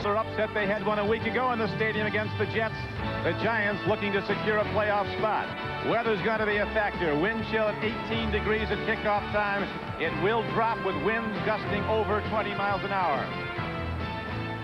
Their upset, they had one a week ago in the stadium against the Jets. The Giants looking to secure a playoff spot. Weather's going to be a factor. Wind chill at 18 degrees at kickoff time. It will drop with winds gusting over 20 miles an hour.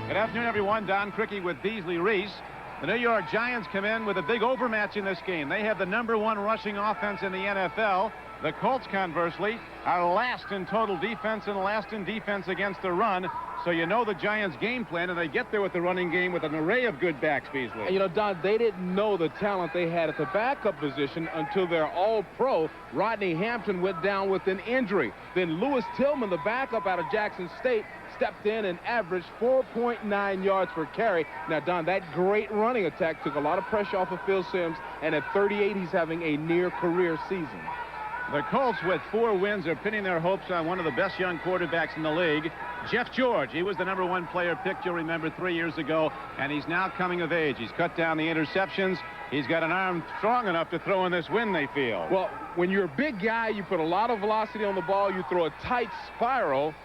Good afternoon, everyone. Don Criqui with Beasley, Reese. The New York Giants come in with a big overmatch in this game. They have the #1 rushing offense in the NFL. The Colts, conversely, are last in total defense and last in defense against the run. So you know the Giants' game plan, and they get there with the running game with an array of good backs, Beasley. And, you know, Don, they didn't know the talent they had at the backup position until their all-pro Rodney Hampton went down with an injury. Then Lewis Tillman, the backup out of Jackson State, stepped in and averaged 4.9 yards per carry. Now, Don, that great running attack took a lot of pressure off of Phil Simms, and at 38, he's having a near-career season. The Colts, with 4 wins, are pinning their hopes on one of the best young quarterbacks in the league, Jeff George. He was the #1 player picked, you'll remember, 3 years ago, and he's now coming of age. He's cut down the interceptions. He's got an arm strong enough to throw in this wind, they feel. Well, when you're a big guy, you put a lot of velocity on the ball, you throw a tight spiral,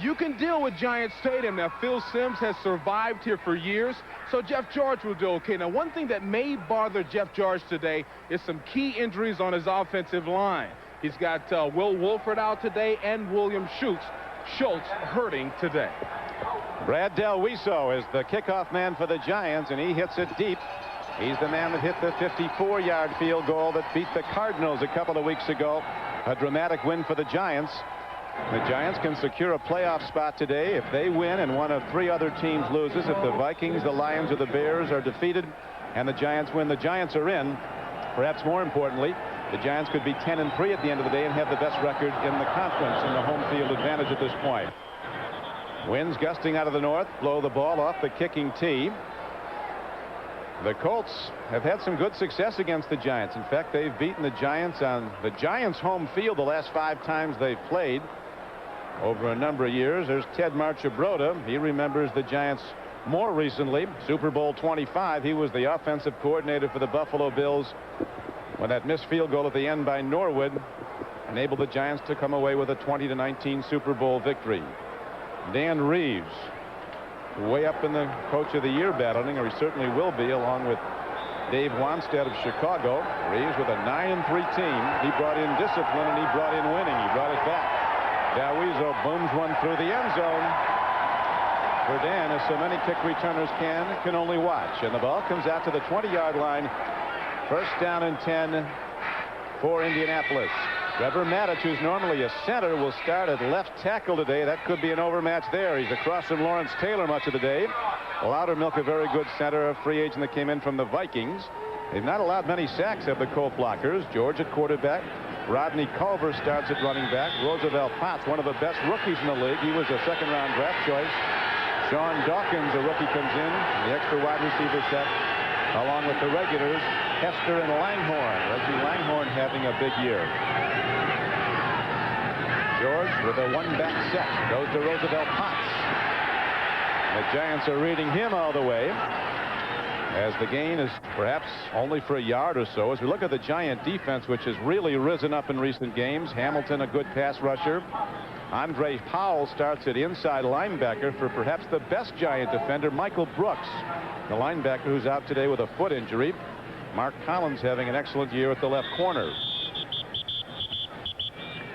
you can deal with Giant Stadium. Now, Phil Simms has survived here for years, so Jeff George will do okay. Now, one thing that may bother Jeff George today is some key injuries on his offensive line. He's got Will Wolford out today and William Schultz hurting today. Brad Del Wiso is the kickoff man for the Giants, and he hits it deep. He's the man that hit the 54-yard field goal that beat the Cardinals a couple of weeks ago. A dramatic win for the Giants. The Giants can secure a playoff spot today if they win and one of 3 other teams loses. If the Vikings, the Lions, or the Bears are defeated and the Giants win, the Giants are in. Perhaps more importantly, the Giants could be 10-3 at the end of the day and have the best record in the conference in the home field advantage at this point. Winds gusting out of the north blow the ball off the kicking tee. The Colts have had some good success against the Giants. In fact, they've beaten the Giants on the Giants' home field the last 5 times they've played over a number of years. There's Ted Marchibroda. He remembers the Giants more recently. Super Bowl 25. He was the offensive coordinator for the Buffalo Bills when that missed field goal at the end by Norwood enabled the Giants to come away with a 20-19 Super Bowl victory. Dan Reeves, way up in the Coach of the Year battling, or he certainly will be, along with Dave Wanstead of Chicago. Reeves with a 9-3 team. He brought in discipline and he brought in winning. He brought it back. Dawiso booms one through the end zone. For Dan, as so many kick returners can only watch. And the ball comes out to the 20-yard line. First down and 10 for Indianapolis. Trevor Maddich, who's normally a center, will start at left tackle today. That could be an overmatch there. He's across from Lawrence Taylor much of the day. Loudermilk, a very good center, a free agent that came in from the Vikings. They've not allowed many sacks of the Colt blockers. George at quarterback. Rodney Culver starts at running back. Roosevelt Potts, one of the best rookies in the league. He was a second-round draft choice. Sean Dawkins, a rookie, comes in. The extra wide receiver set, along with the regulars, Hester and Langhorne. Reggie Langhorne having a big year. George with a one-back set goes to Roosevelt Potts. The Giants are reading him all the way, as the gain is perhaps only for a yard or so. As we look at the Giant defense, which has really risen up in recent games, Hamilton, a good pass rusher. Andre Powell starts at inside linebacker for perhaps the best Giant defender, Michael Brooks, the linebacker who's out today with a foot injury. Mark Collins having an excellent year at the left corner.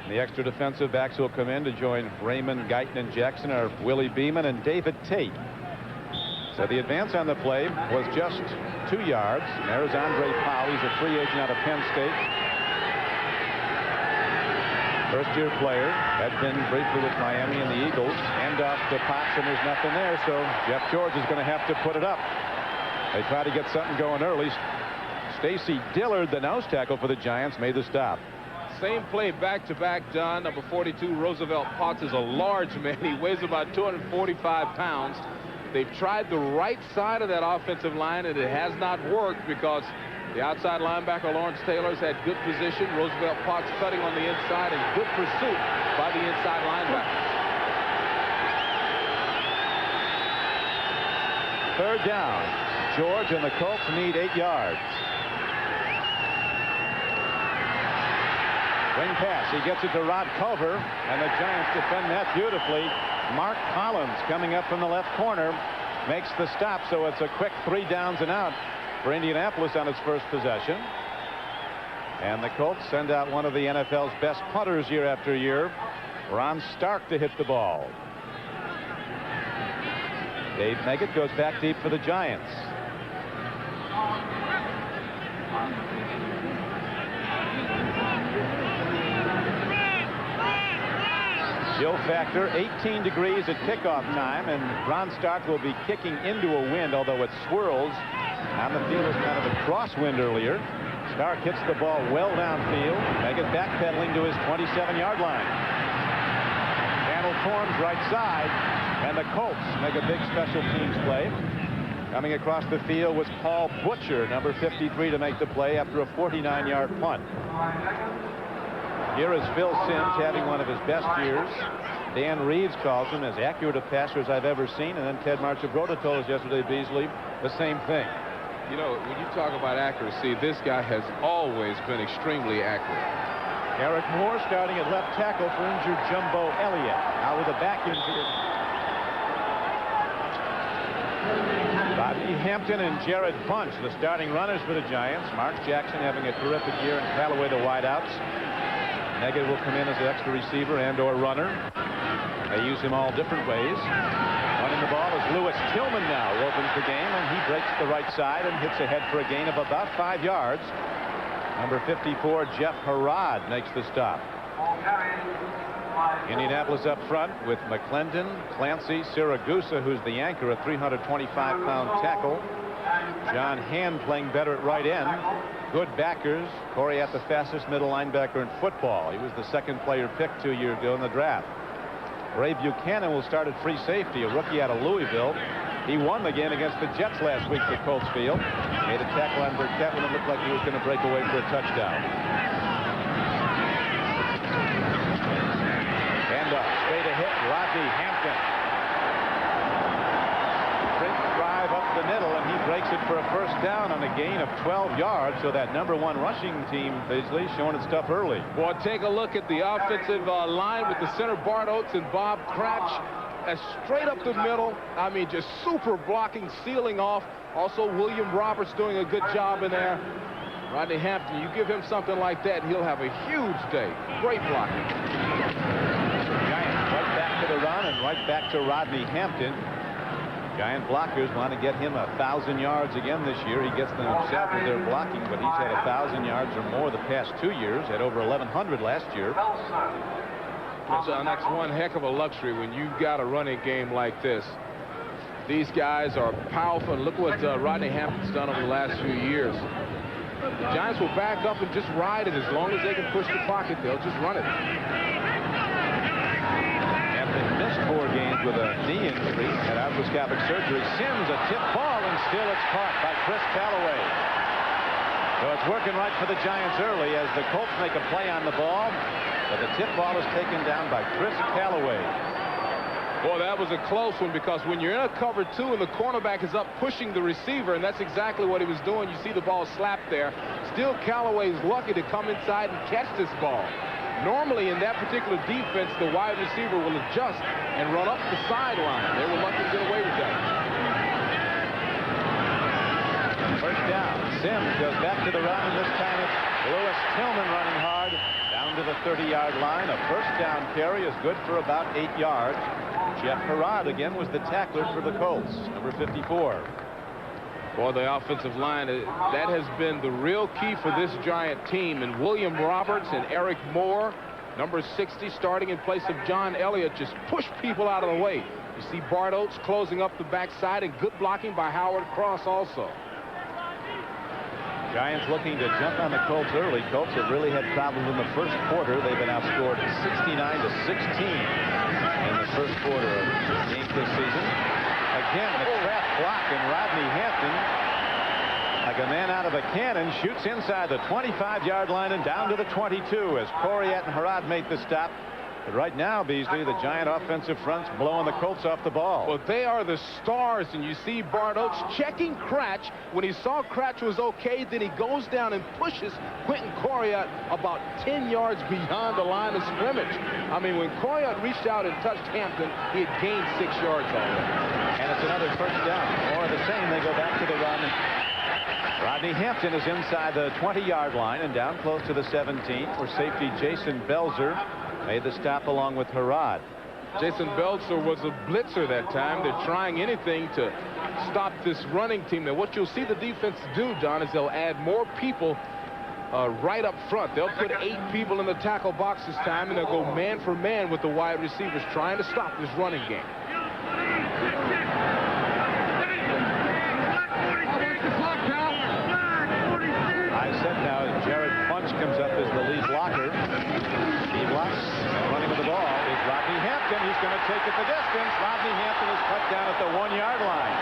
The extra defensive backs who will come in to join Raymond, Guyton, and Jackson are Willie Beeman and David Tate. So the advance on the play was just 2 yards. And there's Andre Powell. He's a free agent out of Penn State. First-year player, had been briefly with Miami and the Eagles. Hand off to Potts, and there's nothing there, so Jeff George is going to have to put it up. They try to get something going early. Stacy Dillard, the nose tackle for the Giants, made the stop. Same play back-to-back, John. Number 42, Roosevelt Potts, is a large man. He weighs about 245 pounds. They've tried the right side of that offensive line, and it has not worked because the outside linebacker, Lawrence Taylor, has had good position. Roosevelt Potts cutting on the inside, and good pursuit by the inside linebacker. Third down. George and the Colts need 8 yards. Wing pass. He gets it to Rod Culver, and the Giants defend that beautifully. Mark Collins coming up from the left corner. makes the stop, so it's a quick 3 downs and out for Indianapolis on its first possession. And the Colts send out one of the NFL's best punters year after year, Ron Stark, to hit the ball. Dave Meggett goes back deep for the Giants. Chill factor 18 degrees at kickoff time, and Ron Stark will be kicking into a wind, although it swirls. On the field was kind of a crosswind earlier. Stark hits the ball well downfield. Meggett backpedaling to his 27-yard line. Channel forms right side, and the Colts make a big special teams play. Coming across the field was Paul Butcher, number 53, to make the play after a 49-yard punt. Here is Phil Simms having one of his best years. Dan Reeves calls him as accurate a passer as I've ever seen. And then Ted Marchibroda told us yesterday, Beasley, the same thing. You know, when you talk about accuracy, this guy has always been extremely accurate. Eric Moore starting at left tackle for injured Jumbo Elliott. Now with a back injury. Bobby Hampton and Jared Bunch, the starting runners for the Giants. Mark Jackson having a terrific year, and Callaway the wideouts. Meggett will come in as an extra receiver and or runner. They use him all different ways. Running the ball is Lewis Tillman now, who opens the game, and he breaks the right side and hits ahead for a gain of about 5 yards. Number 54, Jeff Harrod, makes the stop. Indianapolis up front with McClendon, Clancy, Siragusa, who's the anchor, a 325-pound tackle. John Hand playing better at right end. Good backers. Corey at the fastest middle linebacker in football. He was the second player picked 2 years ago in the draft. Ray Buchanan will start at free safety, a rookie out of Louisville. He won the game against the Jets last week at Colts Field. Made a tackle on Burkett when it looked like he was going to break away for a touchdown. And up, straight ahead, Rodney Hampton. Drive up the middle, and he breaks it for a first down on a gain of 12 yards. So that number 1 rushing team, Beasley, showing its stuff early. Boy, take a look at the offensive line with the center Bart Oates and Bob Cratch. Straight up the middle. I mean, just super blocking, sealing off. Also, William Roberts doing a good job in there. Rodney Hampton, you give him something like that, he'll have a huge day. Great blocking. Giants right back to the run and right back to Rodney Hampton. Giant blockers want to get him 1,000 yards again this year. He gets them himself with their blocking, but he's had 1,000 yards or more the past 2 years. Had over 1,100 last year. That's one heck of a luxury when you've got a running game like this. These guys are powerful, and look what Rodney Hampton's done over the last few years. The Giants will back up and just ride it. As long as they can push the pocket, they'll just run it. Hampton missed 4 games with a knee injury, had arthroscopic surgery. Simms, a tip ball, and still it's caught by Chris Callaway. So it's working right for the Giants early as the Colts make a play on the ball. But the tip ball is taken down by Chris Callaway. Boy, that was a close one, because when you're in a cover 2 and the cornerback is up pushing the receiver, and that's exactly what he was doing. You see the ball slapped there. Still, Callaway is lucky to come inside and catch this ball. Normally, in that particular defense, the wide receiver will adjust and run up the sideline. They were lucky to get away with that. First down. Simms goes back to the run, and this time it's Lewis Tillman running hard down to the 30-yard line. A first down carry is good for about 8 yards. Jeff Harrod again was the tackler for the Colts, number 54. Boy, the offensive line, that has been the real key for this Giant team. And William Roberts and Eric Moore, number 60, starting in place of John Elliott, just push people out of the way. You see Bart Oates closing up the backside, and good blocking by Howard Cross also. Giants looking to jump on the Colts early. Colts have really had problems in the first quarter. They've been outscored 69-16 in the first quarter of the game this season. Again, the trap block, and Rodney Hampton, like a man out of a cannon, shoots inside the 25-yard line and down to the 22 as Corriette and Harrod make the stop. But right now, Beasley, the Giant offensive front's blowing the Colts off the ball. Well, they are the stars, and you see Bart Oates checking Cratch. When he saw Cratch was okay, then he goes down and pushes Quentin Coryatt about 10 yards beyond the line of scrimmage. I mean, when Coryatt reached out and touched Hampton, he had gained 6 yards already. And it's another first down. More of the same. They go back to the run. Rodney Hampton is inside the 20-yard line and down close to the 17, where safety Jason Belzer made the stop along with Harrod. Jason Belzer was a blitzer that time. They're trying anything to stop this running team. Now, what you'll see the defense do, Don, is they'll add more people right up front. They'll put 8 people in the tackle box this time, and they'll go man for man with the wide receivers trying to stop this running game. I said now Jared Punch comes up as the lead blocker. He blocks. Running with the ball is Rodney Hampton. He's going to take it the distance. Rodney Hampton is cut down at the 1-yard line.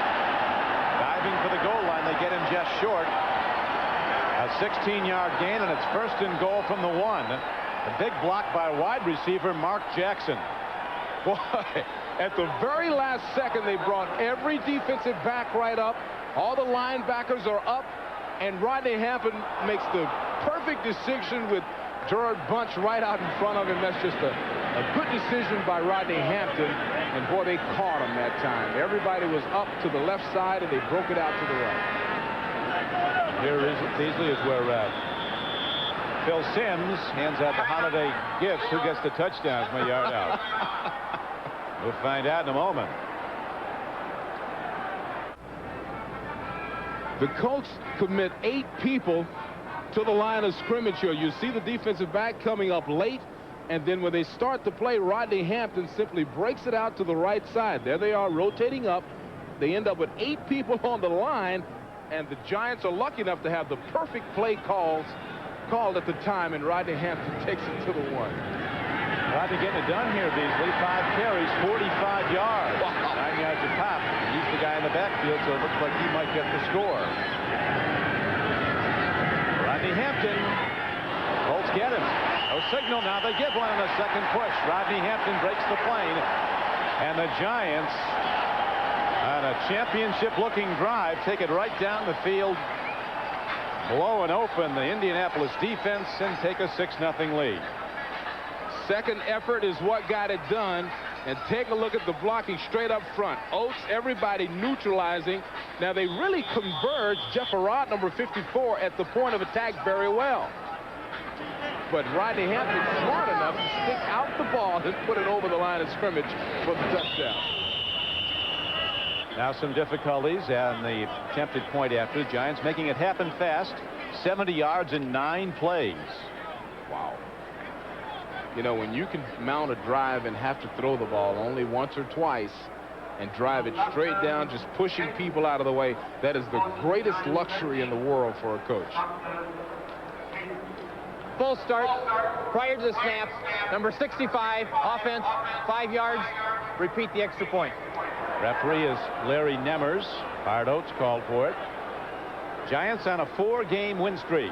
Diving for the goal line. They get him just short. A 16-yard gain, and it's first and goal from the 1. A big block by wide receiver Mark Jackson. Boy, at the very last second, they brought every defensive back right up. All the linebackers are up, and Rodney Hampton makes the perfect decision with Gerard Bunch right out in front of him. That's just a good decision by Rodney Hampton, and boy, they caught him that time. Everybody was up to the left side, and they broke it out to the right. Here is Beasley is where Phil Simms hands out the holiday gifts. Who gets the touchdowns from a yard out? We'll find out in a moment. The Colts commit 8 people to the line of scrimmage here. You see the defensive back coming up late, and then when they start to play, Rodney Hampton simply breaks it out to the right side. There they are rotating up. They end up with 8 people on the line, and the Giants are lucky enough to have the perfect play called at the time, and Rodney Hampton takes it to the 1. Rodney getting it done here, Beasley. 5 carries, 45 yards. Wow. 9 yards a pop. He's the guy in the backfield, so it looks like he might get the score. Rodney Hampton. Colts get him. No signal now. They give one in the second push. Rodney Hampton breaks the plane. And the Giants, on a championship-looking drive, take it right down the field, blowing open the Indianapolis defense, and take a 6-0 lead. Second effort is what got it done. And take a look at the blocking straight up front. Oates, everybody neutralizing. Now they really converge Jeff Harrod, number 54, at the point of attack very well. But Rodney Hampton smart enough to stick out the ball and put it over the line of scrimmage for the touchdown. Now some difficulties and the attempted point after. The Giants making it happen fast. 70 yards in 9 plays. Wow. You know, when you can mount a drive and have to throw the ball only once or twice and drive it straight down, just pushing people out of the way, that is the greatest luxury in the world for a coach. Full start prior to the snap. Number 65, offense, 5 yards. Repeat the extra point. Referee is Larry Nemmers. Bart Oates called for it. Giants on a 4-game win streak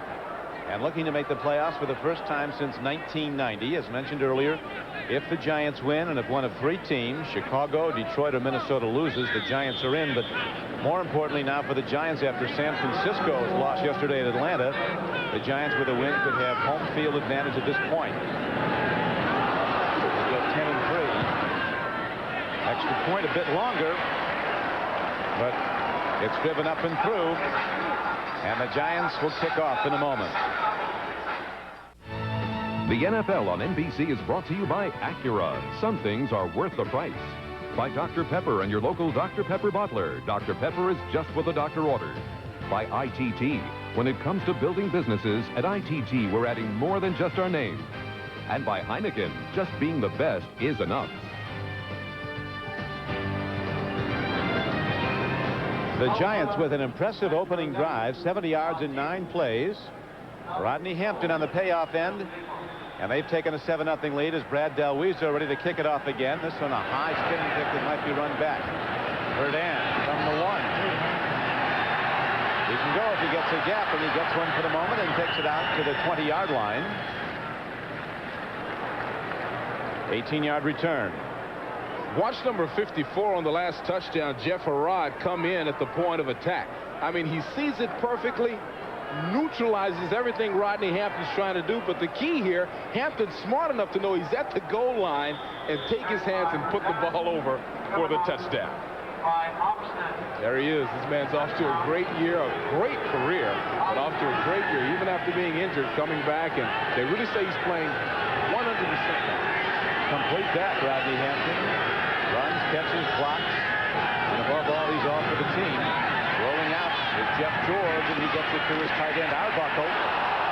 and looking to make the playoffs for the first time since 1990. As mentioned earlier, if the Giants win, and if one of 3 teams, Chicago, Detroit, or Minnesota, loses, the Giants are in. But more importantly now for the Giants, after San Francisco's loss yesterday in Atlanta, the Giants with a win could have home field advantage at this point. They'll go 10-3. Extra point a bit longer, but it's driven up and through. And the Giants will kick off in a moment. The NFL on NBC is brought to you by Acura. Some things are worth the price. By Dr. Pepper and your local Dr. Pepper bottler. Dr. Pepper is just what the doctor ordered. By ITT. When it comes to building businesses, at ITT we're adding more than just our name. And by Heineken. Just being the best is enough. The Giants with an impressive opening drive, 70 yards in 9 plays. Rodney Hampton on the payoff end. And they've taken a 7-0 lead as Brad Delweezo ready to kick it off again. This one a high spinning kick that might be run back. Herdan from the 1. He can go if he gets a gap, and he gets one for the moment and takes it out to the 20-yard line. 18-yard return. Watch number 54 on the last touchdown, Jeff Harrod, come in at the point of attack. I mean, he sees it perfectly, neutralizes everything Rodney Hampton's trying to do. But the key here, Hampton's smart enough to know he's at the goal line and take his hands and put the ball over for the touchdown. There he is. This man's off to a great year, a great career, but off to a great year, even after being injured, coming back, and they really say he's playing 100% now. Complete that, Rodney Hampton. Runs, catches, blocks, and above all, he's off for the team. Rolling out is Jeff George, and he gets it to his tight end, Arbuckle.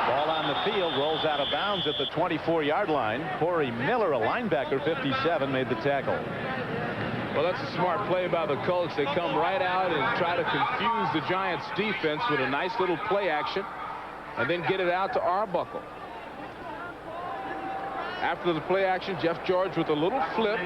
Ball on the field, rolls out of bounds at the 24-yard line. Corey Miller, a linebacker, 57, made the tackle. Well, that's a smart play by the Colts. They come right out and try to confuse the Giants' defense with a nice little play action, and then get it out to Arbuckle. After the play action, Jeff George with a little flip.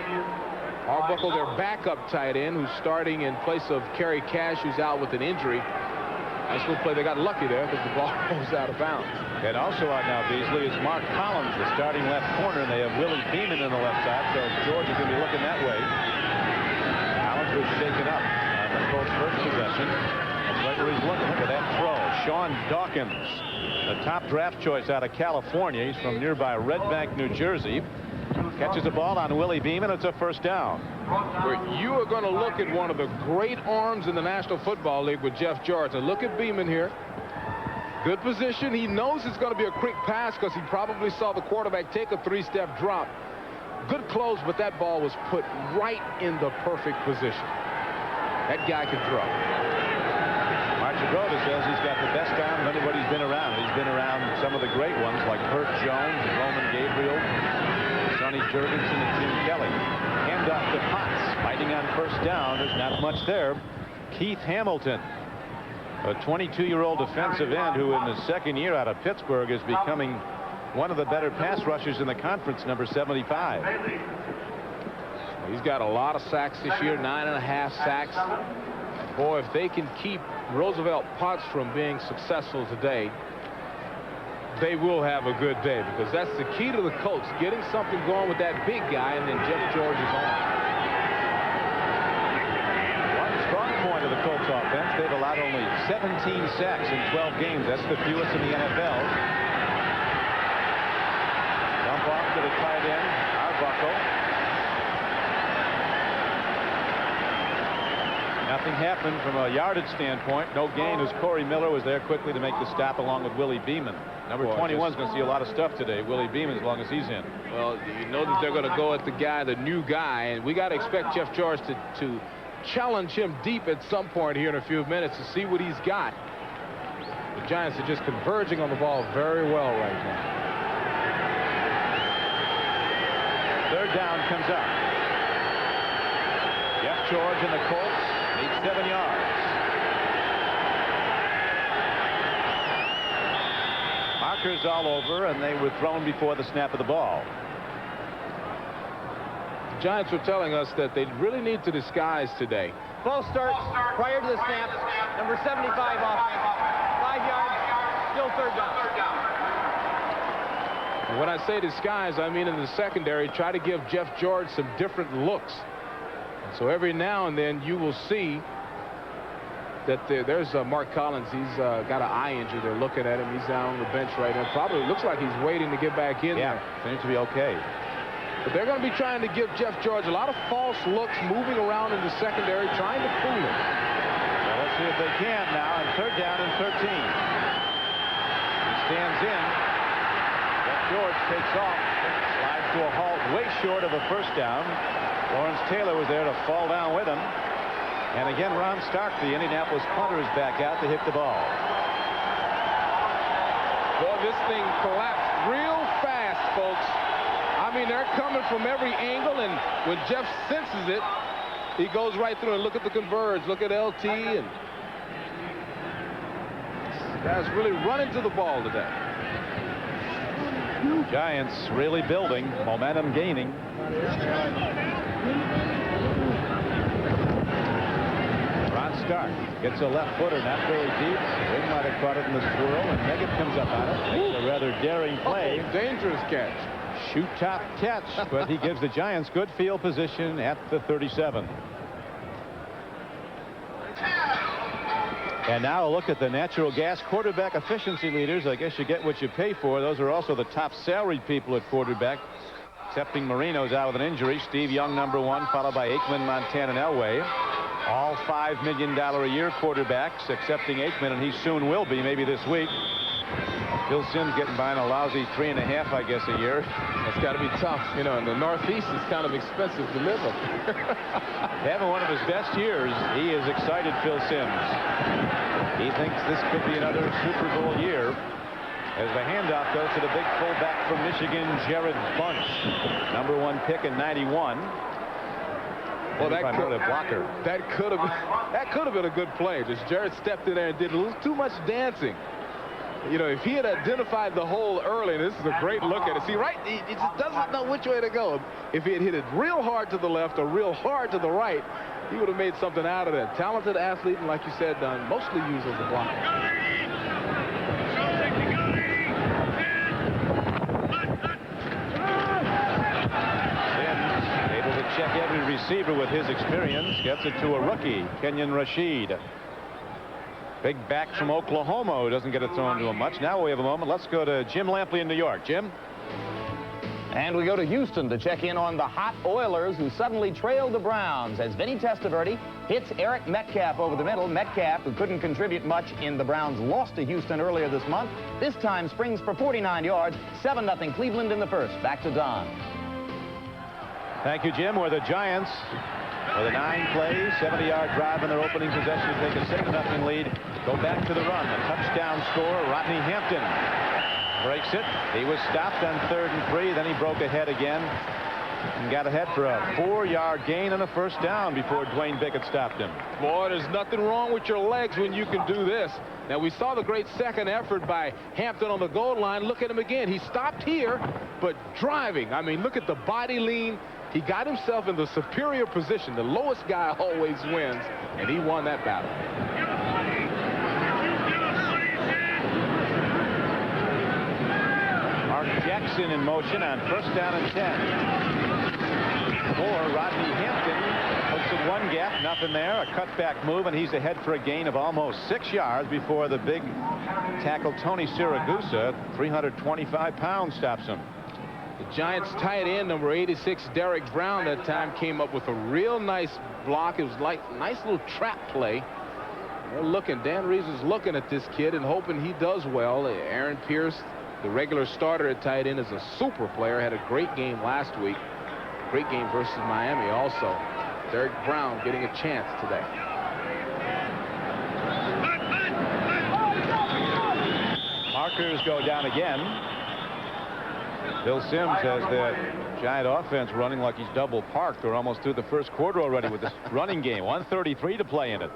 Arbuckle, their backup tight end, who's starting in place of Kerry Cash, who's out with an injury. Nice little play. They got lucky there because the ball goes out of bounds. And also out now, Beasley, is Mark Collins, the starting left corner, and they have Willie Beeman in the left side, so George is going to be looking that way. Collins was shaken up on the Colts' first possession. That's right where he's looking. Look at that throw. Sean Dawkins, the top draft choice out of California. He's from nearby Red Bank, New Jersey. Catches the ball on Willie Beeman. It's a first down. You are going to look at one of the great arms in the National Football League with Jeff George. And look at Beeman here. Good position. He knows it's going to be a quick pass because he probably saw the quarterback take a three-step drop. Good close, but that ball was put right in the perfect position. That guy can throw. Marchagota says he's got the best arm of anybody's been around. He's been around some of the great ones like Burt Jones and Roman Gabriel, Sonny Jurgensen, and Jim Kelly. Hand off to Potts, fighting on first down. There's not much there. Keith Hamilton, a 22-year-old defensive end who in his second year out of Pittsburgh is becoming one of the better pass rushers in the conference, number 75. He's got a lot of sacks this year, 9.5 sacks. Boy, if they can keep Roosevelt Potts from being successful today, they will have a good day, because that's the key to the Colts, getting something going with that big guy, and then Jeff George is on. One strong point of the Colts offense, they've allowed only 17 sacks in 12 games. That's the fewest in the NFL. Dump off to the tight end, Arbuckle. Nothing happened from a yardage standpoint. No gain as Corey Miller was there quickly to make the stop along with Willie Beeman. Number 21 is going to see a lot of stuff today. Willie Beeman, as long as he's in. Well, you know that they're going to go at the guy, the new guy, and we got to expect Jeff George to challenge him deep at some point here in a few minutes to see what he's got. The Giants are just converging on the ball very well right now. Third down comes up. Jeff George and the Colts need 7 yards. Markers all over, and they were thrown before the snap of the ball. The Giants were telling us that they really need to disguise today. False start prior to the snap. Number 75 offense. 5 yards. Still third down. And when I say disguise, I mean in the secondary, try to give Jeff George some different looks. So every now and then you will see that there's Mark Collins. He's got an eye injury. They're looking at him. He's down on the bench right now. Probably looks like he's waiting to get back in there. Seems to be okay. But they're going to be trying to give Jeff George a lot of false looks, moving around in the secondary, trying to fool him. Well, let's see if they can now. And third down and 13. He stands in. Jeff George takes off. Slides to a halt way short of a first down. Lawrence Taylor was there to fall down with him. And again, Ron Stark, the Indianapolis punter, is back out to hit the ball. Boy, this thing collapsed real fast, folks. I mean, they're coming from every angle, and when Jeff senses it, he goes right through and look at the converge. Look at LT, and this guy's really running to the ball today. Giants really building, momentum gaining. Ron Stark gets a left footer, not very deep. Ring might have caught it in the swirl, and Meggett comes up on it. Makes a rather daring play. Dangerous catch. Shoot top catch, but he gives the Giants good field position at the 37. And now a look at the natural gas quarterback efficiency leaders. I guess you get what you pay for. Those are also the top salaried people at quarterback, excepting Marino's out with an injury. Steve Young, #1, followed by Aikman, Montana, and Elway. All $5 million a year quarterbacks, excepting Aikman, and he soon will be, maybe this week. Phil Simms getting by in a lousy 3.5, I guess, a year. That's got to be tough. You know, in the Northeast, it's kind of expensive to live up. Having one of his best years, he is excited, Phil Simms. He thinks this could be another Super Bowl year. As the handoff goes to the big fullback from Michigan, Jared Bunch, #1 pick in '91. Well, that could have been a good play. Just Jared stepped in there and did a little too much dancing. You know, if he had identified the hole early, and this is a great look at it. See, right, he just doesn't know which way to go. If he had hit it real hard to the left or real hard to the right, he would have made something out of it. Talented athlete, and like you said, mostly used as a blocker. Sims able to check every receiver with his experience. Gets it to a rookie, Kenyon Rashid. Big back from Oklahoma who doesn't get it thrown to him much. Now we have a moment. Let's go to Jim Lampley in New York. Jim? And we go to Houston to check in on the hot Oilers, who suddenly trailed the Browns as Vinny Testaverde hits Eric Metcalf over the middle. Metcalf, who couldn't contribute much in the Browns' loss to Houston earlier this month, this time springs for 49 yards. 7-0 Cleveland in the first. Back to Don. Thank you, Jim. Where the Giants, with a 9-play, 70-yard drive in their opening possession, take a 7-0 lead. Go back to the run. A touchdown score. Rodney Hampton breaks it. He was stopped on 3rd and 3. Then he broke ahead again and got ahead for a 4-yard gain and a first down before Dwayne Bickett stopped him. Boy, there's nothing wrong with your legs when you can do this. Now, we saw the great second effort by Hampton on the goal line. Look at him again. He stopped here, but driving. I mean, look at the body lean. He got himself in the superior position. The lowest guy always wins, and he won that battle. Mark Jackson in motion on 1st down and 10. For Rodney Hampton, looks at one gap, nothing there. A cutback move, and he's ahead for a gain of almost 6 yards before the big tackle Tony Siragusa, 325 pounds, stops him. The Giants tight end, number 86, Derek Brown, that time came up with a real nice block. It was like a nice little trap play. They're looking, Dan Reese is looking at this kid and hoping he does well. Aaron Pierce, the regular starter at tight end, is a super player. Had a great game last week. Great game versus Miami also. Derek Brown getting a chance today. Markers go down again. Bill Simms has the Giant offense running like he's double parked. They're almost through the first quarter already with this running game. 1:33 to play in it.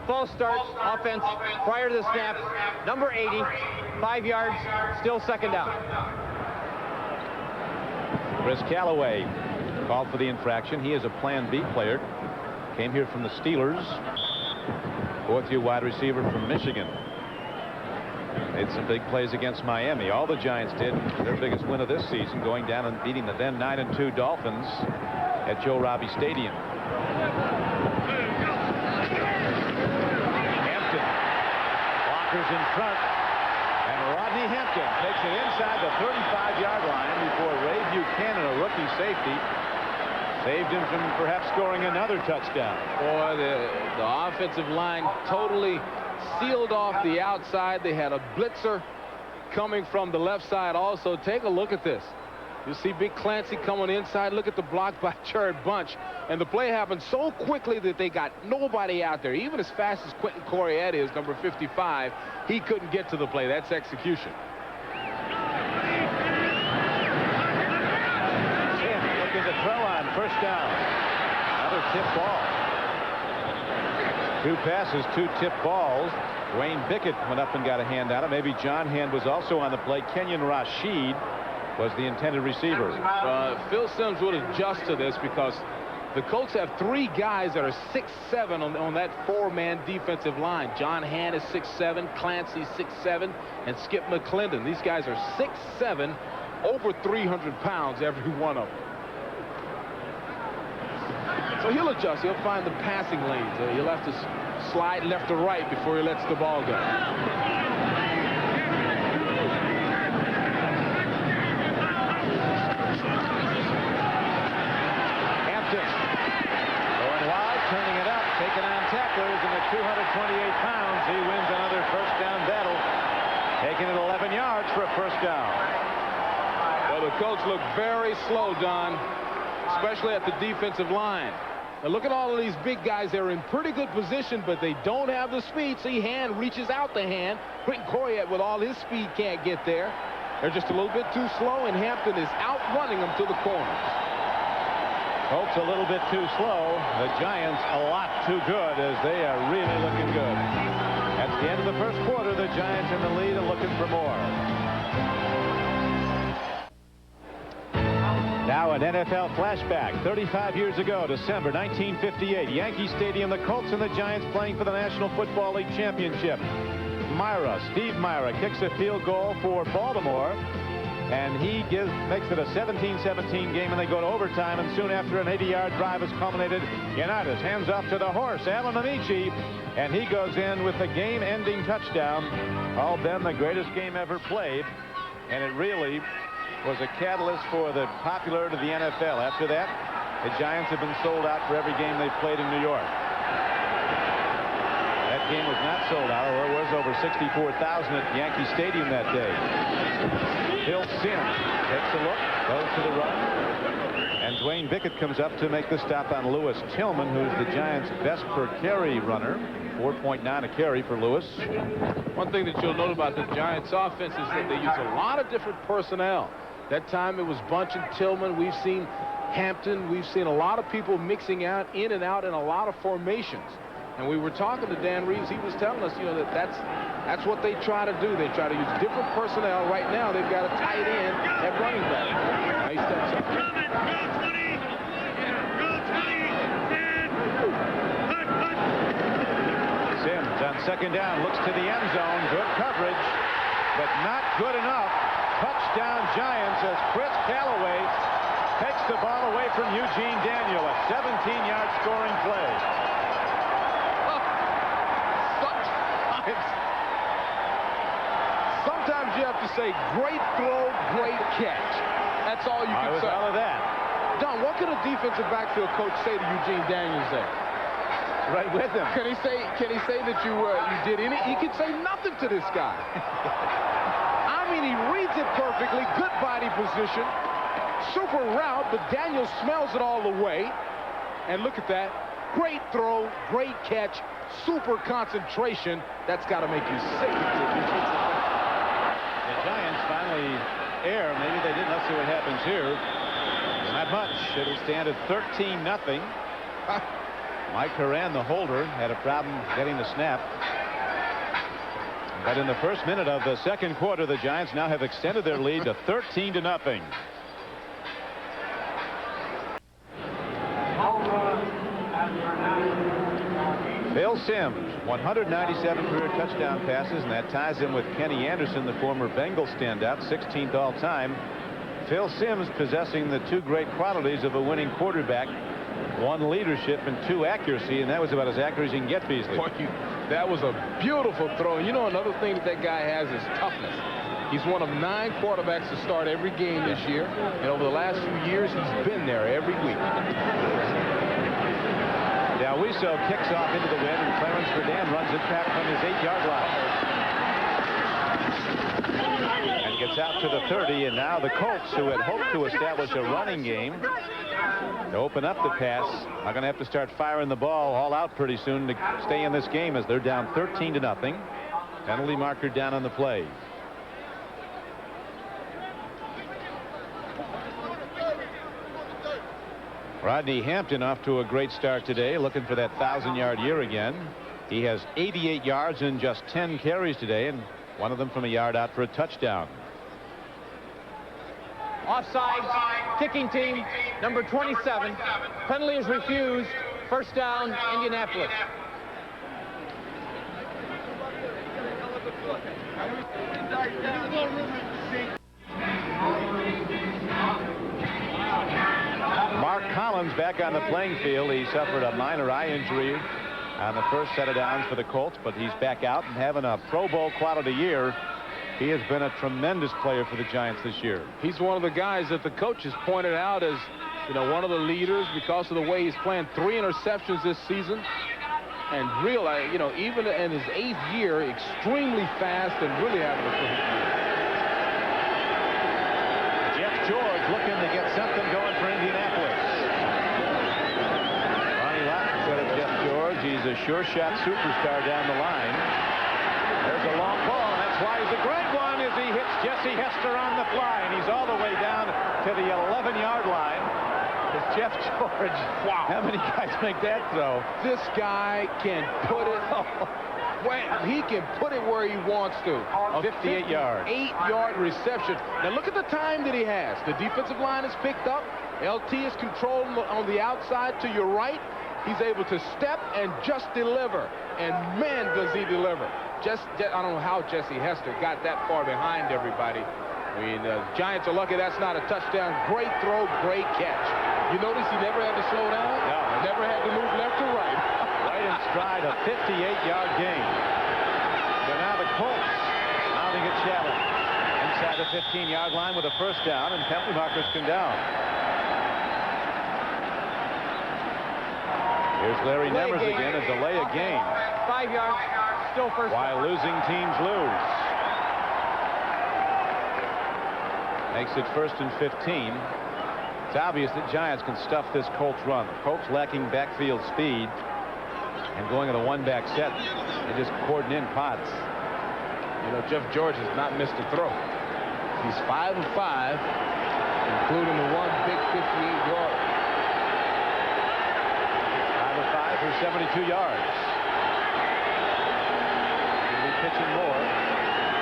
False start offense prior to the snap. Number 80, 5 yards, still 2nd down. Chris Callaway called for the infraction. He is a Plan B player. Came here from the Steelers. 4th-year wide receiver from Michigan. Made some big plays against Miami. All the Giants did. Their biggest win of this season, going down and beating the then 9-2 Dolphins at Joe Robbie Stadium. Hampton, blockers in front, and Rodney Hampton takes it inside the 35-yard line before Ray Buchanan, a rookie safety, saved him from perhaps scoring another touchdown. Boy, the offensive line totally sealed off the outside. They had a blitzer coming from the left side also. Take a look at this. You see Big Clancy coming inside. Look at the block by Jared Bunch. And the play happened so quickly that they got nobody out there. Even as fast as Quentin Corriette is, number 55, he couldn't get to the play. That's execution. Looking to throw on 1st down. Another tip ball. 2 passes, 2 tip balls. Dwayne Bickett went up and got a hand on it. Maybe John Hand was also on the play. Kenyon Rashid was the intended receiver. Phil Simms would adjust to this because the Colts have 3 guys that are 6'7" on that 4-man defensive line. John Hand is 6'7", Clancy 6'7", and Skip McClendon. These guys are 6'7", over 300 pounds, every one of them. So he'll adjust. He'll find the passing lanes. He'll have to slide left to right before he lets the ball go. Hampton going wide, turning it up, taking on tacklers, and at 228 pounds, he wins another first down battle, taking it 11 yards for a first down. Well, the Colts look very slow, Don, especially at the defensive line. Now look at all of these big guys. They're in pretty good position, but they don't have the speed. See, hand reaches out the hand. Quentin Coryatt with all his speed can't get there. They're just a little bit too slow, and Hampton is outrunning them to the corners. Colts a little bit too slow. The Giants a lot too good, as they are really looking good. At the end of the first quarter, the Giants in the lead and looking for more. Now an NFL flashback. 35 years ago, December 1958, Yankee Stadium, the Colts and the Giants playing for the National Football League championship. Steve Myra kicks a field goal for Baltimore, and he makes it a 17-17 game, and they go to overtime, and soon after an 80-yard drive has culminated. Unitas hands off to the horse, Alan Amici, and he goes in with the game-ending touchdown. Called then the greatest game ever played, and it really was a catalyst for the popularity of the NFL. After that, the Giants have been sold out for every game they've played in New York. That game was not sold out, or it was over 64,000 at Yankee Stadium that day. Phil Simms takes a look, goes to the run, and Dwayne Bickett comes up to make the stop on Lewis Tillman, who's the Giants' best per carry runner. 4.9 a carry for Lewis. One thing that you'll note about the Giants offense is that they use a lot of different personnel. That time it was Bunch and Tillman. We've seen Hampton. We've seen a lot of people mixing out in and out in a lot of formations. And we were talking to Dan Reeves. He was telling us, you know, that's what they try to do. They try to use different personnel. Right now they've got a tight end at running back. Now he steps up. Simms on second down looks to the end zone. Good coverage, but not good enough. Touchdown Giants as Chris Callaway takes the ball away from Eugene Daniel. A 17-yard scoring play. Sometimes you have to say great throw, great catch. That's all you can say. I was out of that. Don, what can a defensive backfield coach say to Eugene Daniels there? Right with him. Can he say that you did any? He can say nothing to this guy. I mean, he reads it perfectly. Good body position. Super route, but Daniels smells it all the way. And look at that. Great throw, great catch, super concentration. That's got to make you sick. The Giants finally err. Maybe they didn't. Let's see what happens here. Not much. It'll stand at 13-0. Mike Horan, the holder, had a problem getting the snap. But in the first minute of the second quarter, the Giants now have extended their lead to 13-0. Phil Simms, 197 career touchdown passes, and that ties him with Kenny Anderson, the former Bengals standout, 16th all-time. Phil Simms possessing the two great qualities of a winning quarterback: one, leadership, and two, accuracy, and that was about as accurate as you can get, Beasley. Boy, that was a beautiful throw. You know, another thing that guy has is toughness. He's one of 9 quarterbacks to start every game this year, and over the last few years, he's been there every week. Now Wiso kicks off into the wind, and Clarence Verdun runs it back from his 8-yard line. And gets out to the 30, and now the Colts, who had hoped to establish a running game to open up the pass, are going to have to start firing the ball all out pretty soon to stay in this game, as they're down 13-0. Penalty marker down on the play. Rodney Hampton off to a great start today, looking for that 1,000-yard year again. He has 88 yards in just 10 carries today, and one of them from a yard out for a touchdown. Offside, kicking team, number 27. Penalty is refused. First down, Indianapolis. Mark Collins back on the playing field. He suffered a minor eye injury on the first set of downs for the Colts, but he's back out and having a Pro Bowl quality year. He has been a tremendous player for the Giants this year. He's one of the guys that the coaches pointed out as, one of the leaders because of the way he's playing. 3 interceptions this season. And realize, even in his 8th year, extremely fast and really having a great year. Jeff George looking to get something going for Indianapolis. Ronnie Lott said of Jeff George, he's a sure shot superstar down the line. There's a long ball, and that's why he's a great one as he hits Jesse Hester on the fly, and he's all the way down to the 11-yard line. It's Jeff George. Wow. How many guys make that throw? This guy can put it. He can put it where he wants to. 58 yards. 8-yard reception. Now look at the time that he has. The defensive line is picked up. LT is controlled on the outside to your right. He's able to step and just deliver. And man, does he deliver. I don't know how Jesse Hester got that far behind everybody. I mean, the Giants are lucky that's not a touchdown. Great throw, great catch. You notice he never had to slow down? No. Never had to move left or right. Right in stride, a 58-yard gain. So now the Colts mounting a challenge inside the 15-yard line with a first down, and penalty markers come down. Here's Larry Nemers again, a delay of game. 5 yards, still first. While losing teams lose. Makes it 1st and 15. It's obvious that Giants can stuff this Colts run. The Colts lacking backfield speed and going on a one-back set. They just cordon in Potts. Jeff George has not missed a throw. He's 5 of 5, including the one big 58-yarder. 5 of 5 for 72 yards. He'll be pitching more.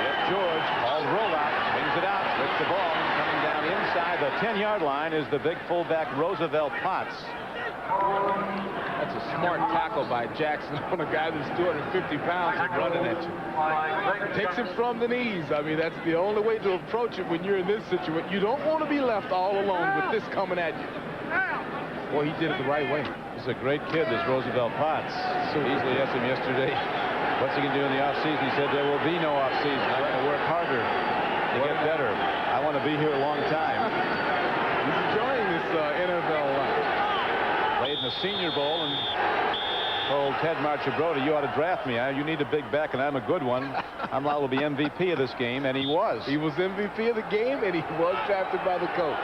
Jeff George, ball rollout, swings it out, with the ball. Coming down inside the 10-yard line is the big fullback Roosevelt Potts. That's a smart tackle by Jackson on a guy that's 250 pounds and running at you. Takes him from the knees. I mean, that's the only way to approach it when you're in this situation. You don't want to be left all alone with this coming at you. Boy, he did it the right way. He's a great kid, this Roosevelt Potts. So Beasley asked him yesterday, what's he going to do in the offseason? He said, there will be no offseason. I'm going to work harder to get better. I want to be here a long time. He's enjoying this NFL life. Played in the Senior Bowl and told Ted Marchibroda, you ought to draft me. You need a big back, and I'm a good one. I'm liable to be MVP of this game, and he was. He was MVP of the game, and he was drafted by the Colts.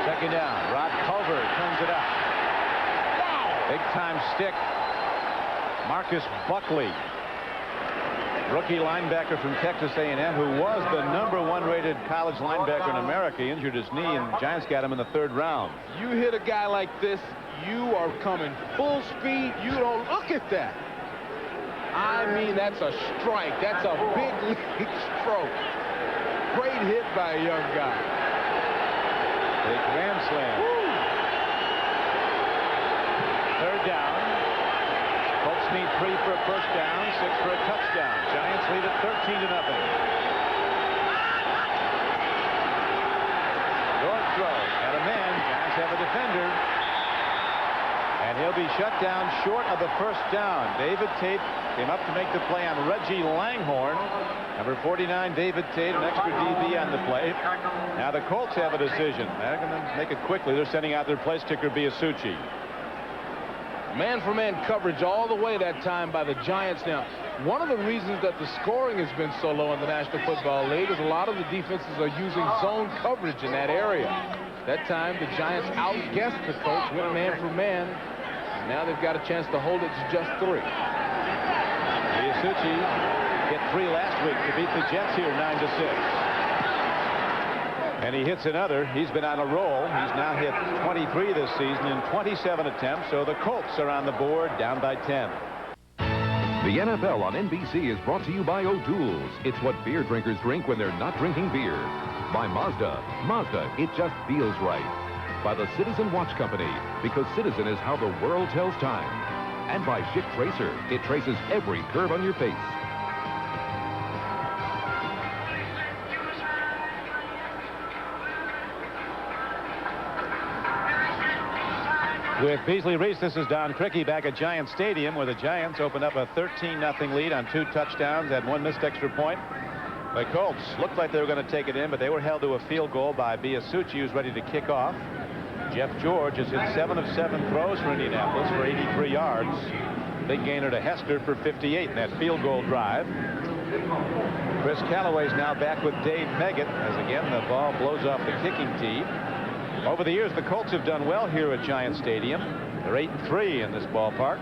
Second down. Rod Culver turns it out. Big time stick. Marcus Buckley, rookie linebacker from Texas A&M, who was the #1 rated college linebacker in America, injured his knee, and Giants got him in the 3rd round. You hit a guy like this, you are coming full speed. You don't look at that. I mean, that's a strike. That's a big league stroke. Great hit by a young guy. Big grand slam. Woo. 3rd down. Colts need 3 for a first down, 6 for a touchdown. Giants lead at 13-0. Short throw. Got a man. Giants have a defender. And he'll be shut down short of the first down. David Tate came up to make the play on Reggie Langhorne. Number 49, David Tate, an extra DB on the play. Now the Colts have a decision. They're going to make it quickly. They're sending out their place kicker, Biasucci. Man-for-man coverage all the way that time by the Giants. Now, one of the reasons that the scoring has been so low in the National Football League is a lot of the defenses are using zone coverage in that area. That time, the Giants outguessed the Colts, went man-for-man. Now they've got a chance to hold it to just 3. Biasucci hit 3 last week to beat the Jets here 9-6. And he hits another. He's been on a roll. He's now hit 23 this season in 27 attempts. So the Colts are on the board, down by 10. The NFL on NBC is brought to you by O'Doul's. It's what beer drinkers drink when they're not drinking beer. By Mazda. Mazda, it just feels right. By the Citizen Watch Company, because Citizen is how the world tells time. And by Schick Tracer. It traces every curve on your face. With Beasley, Reese, this is Don Criqui back at Giant Stadium, where the Giants opened up a 13-0 lead on 2 touchdowns and 1 missed extra point. The Colts looked like they were going to take it in, but they were held to a field goal by Beasley, who's ready to kick off. Jeff George has hit 7 of 7 throws for Indianapolis for 83 yards. Big gainer to Hester for 58 in that field goal drive. Chris Callaway's now back with Dave Meggett as again the ball blows off the kicking tee. Over the years, the Colts have done well here at Giant Stadium. They're 8-3 in this ballpark,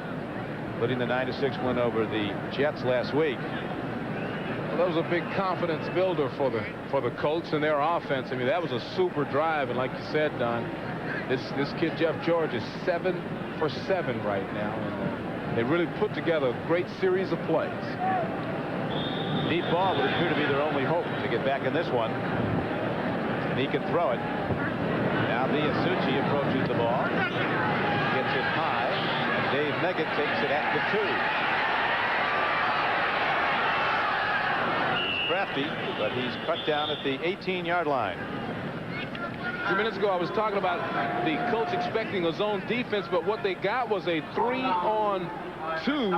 including the 9-6 win over the Jets last week. Well, that was a big confidence builder for the Colts and their offense. I mean, that was a super drive, and like you said, Don, this kid Jeff George is 7 for 7 right now, and they really put together a great series of plays. Deep ball would appear to be their only hope to get back in this one, and he can throw it. Now Beasley approaches the ball, gets it high, and Dave Meggett takes it at the 2. He's crafty, but he's cut down at the 18-yard line. A few minutes ago, I was talking about the Colts expecting a zone defense, but what they got was a 3-on-2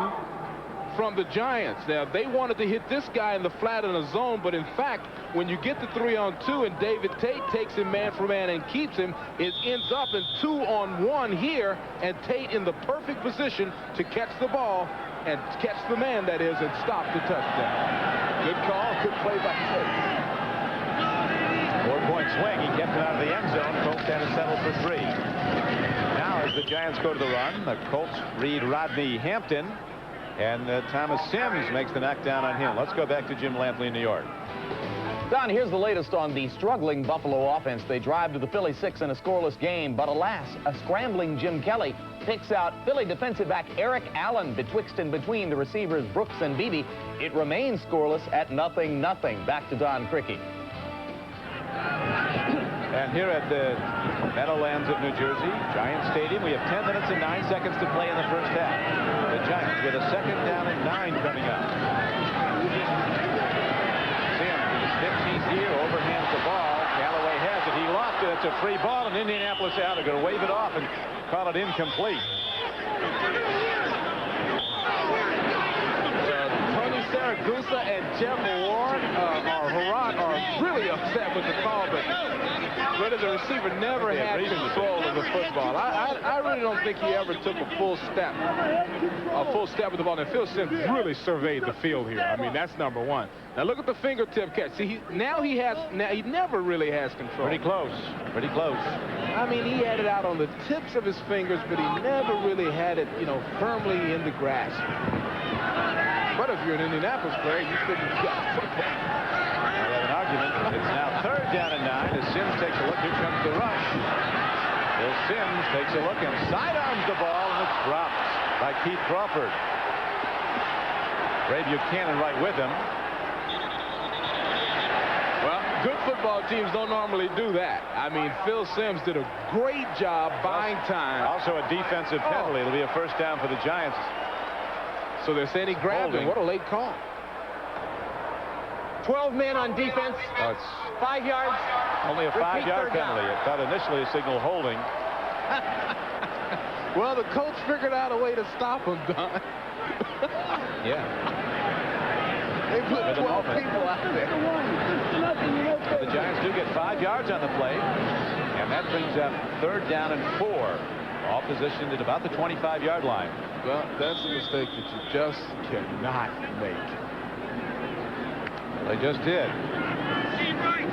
from the Giants. Now, they wanted to hit this guy in the flat in a zone, but in fact, when you get the 3-on-2 and David Tate takes him man for man and keeps him, it ends up in 2-on-1 here, and Tate in the perfect position to catch the ball and catch the man, that is, and stop the touchdown. Good call, good play by Tate. 4-point swing. He kept it out of the end zone. Colts had to settle for 3. Now, as the Giants go to the run, the Colts read Rodney Hampton, and Thomas Sims makes the knockdown on him. Let's go back to Jim Lampley in New York. Don, here's the latest on the struggling Buffalo offense. They drive to the Philly 6 in a scoreless game, but alas, a scrambling Jim Kelly picks out Philly defensive back Eric Allen betwixt and between the receivers Brooks and Beebe. It remains scoreless at 0-0. Back to Don Criqui. And here at the Meadowlands of New Jersey, Giant Stadium, we have 10 minutes and 9 seconds to play in the first half. The Giants with a 2nd down and 9 coming up. Sims, his 15th year, overhands the ball. Callaway has it. He lost it. It's a free ball, and Indianapolis out. They're going to wave it off and call it incomplete. Tony Saragusa and Jeff Ward are really upset with the call, but whether the receiver never had control of the football. I really don't think he ever took a full step with the ball. And Phil Sims really surveyed the field here. I mean, that's number one. Now look at the fingertip catch. See, he never really has control. Pretty close. Pretty close. I mean, he had it out on the tips of his fingers, but he never really had it, firmly in the grasp. But if you're an Indianapolis player, you couldn't get football. We have an argument. It's now 3rd down and 9 as Sims takes a look. Here comes the rush. Bill Sims takes a look and sidearms the ball, and it's dropped by Keith Crawford. Ray Buchanan right with him. Well, good football teams don't normally do that. I mean, Phil Sims did a great job buying time. Also a defensive penalty. It'll be a 1st down for the Giants. So they're saying he grabbed him. What a late call. 12 men on defense. 5 yards. Only a 5-yard penalty. It thought initially a signal holding. Well, the Colts figured out a way to stop him, Don. Yeah. They put 12 people out there. The Giants do get 5 yards on the play, and that brings up 3rd down and 4. All positioned at about the 25-yard line. Well, that's a mistake that you just cannot make. They just did.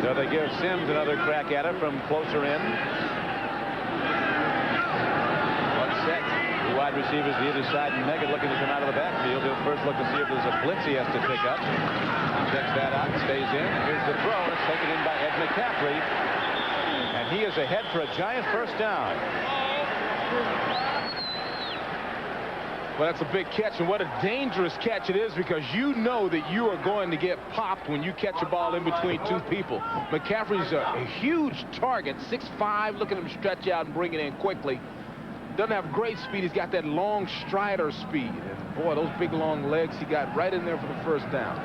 So they give Sims another crack at it from closer in. One set. The wide receivers the other side, and Meggett looking to come out of the backfield. He'll first look to see if there's a blitz he has to pick up. He checks that out and stays in. Here's the throw. It's taken in by Ed McCaffrey. And he is ahead for a Giant 1st down. Well, that's a big catch, and what a dangerous catch it is, because you know that you are going to get popped when you catch a ball in between 2 people. McCaffrey's a huge target, 6'5", look at him stretch out and bring it in quickly. Doesn't have great speed. He's got that long strider speed. And boy, those big long legs, he got right in there for the first down.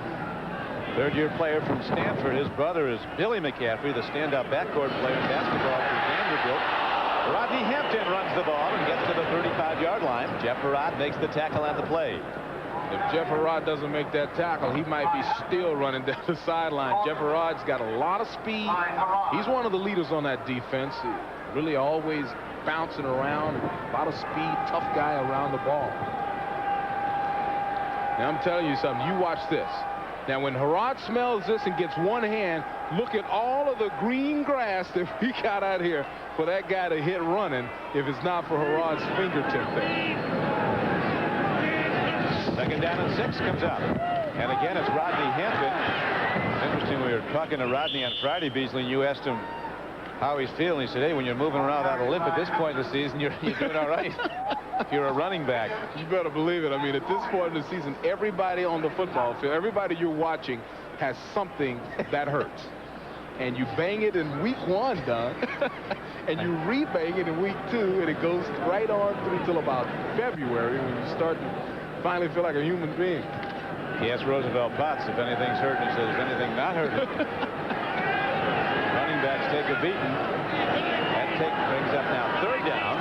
Third-year player from Stanford. His brother is Billy McCaffrey, the standout backcourt player in basketball for Vanderbilt. Rodney Hampton runs the ball and gets to the 35-yard line. Jeff Herrod makes the tackle on the play. If Jeff Herrod doesn't make that tackle, he might be still running down the sideline. Jeff Herrod's got a lot of speed. He's one of the leaders on that defense. Really always bouncing around. A lot of speed, tough guy around the ball. Now, I'm telling you something. You watch this. Now, when Herrod smells this and gets one hand, look at all of the green grass that we got out here for that guy to hit running if it's not for Herrod's fingertip there. Second down and 6 comes out. And again, it's Rodney Hampton. It's interesting, we were talking to Rodney on Friday, Beasley, and you asked him how he's feeling. He said, hey, when you're moving around without a limp at this point in the season, you're doing all right. If you're a running back. You better believe it. I mean, at this point in the season, everybody on the football field, everybody you're watching has something that hurts. And you bang it in week 1, Don, and you re-bang it in week 2, and it goes right on through till about February when you start to finally feel like a human being. He asked Roosevelt Potts if anything's hurting. He says, is anything not hurting? Running backs take a beating. That brings up now 3rd down.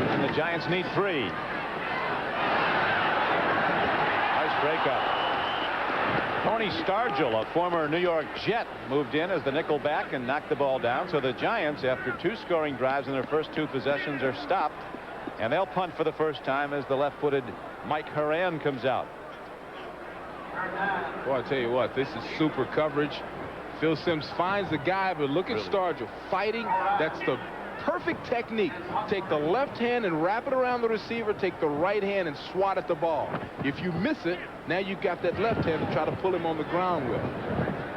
And the Giants need 3. Nice breakup. Tony Stargell, a former New York Jet, moved in as the nickel back and knocked the ball down. So the Giants, after 2 scoring drives in their first 2 possessions, are stopped. And they'll punt for the first time as the left-footed Mike Horan comes out. Boy, I tell you what, this is super coverage. Phil Simms finds the guy, but look at Stargell fighting. That's the perfect technique. Take the left hand and wrap it around the receiver. Take the right hand and swat at the ball. If you miss it, now you've got that left hand to try to pull him on the ground with.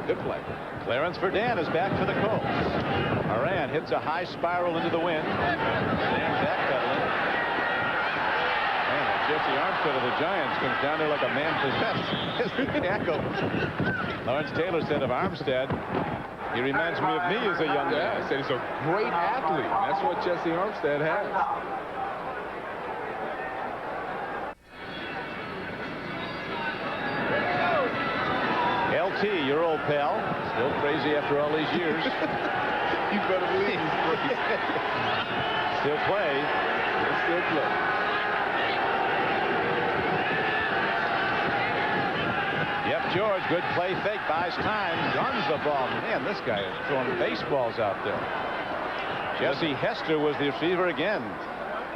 Good play. Clarence Verdun is back for the Colts. Horan hits a high spiral into the wind. Dan backpedaling. Jesse Armstead of the Giants comes down there like a man possessed. His tackle. Lawrence Taylor said of Armstead, he reminds me of me as a young man. I said he's a great athlete. That's what Jesse Armstead has. LT, your old pal, still crazy after all these years. You better believe he's crazy. Still play. Still play. Jeff George, good play fake, buys time, runs the ball. Man, this guy is throwing baseballs out there. Jesse Hester was the receiver again.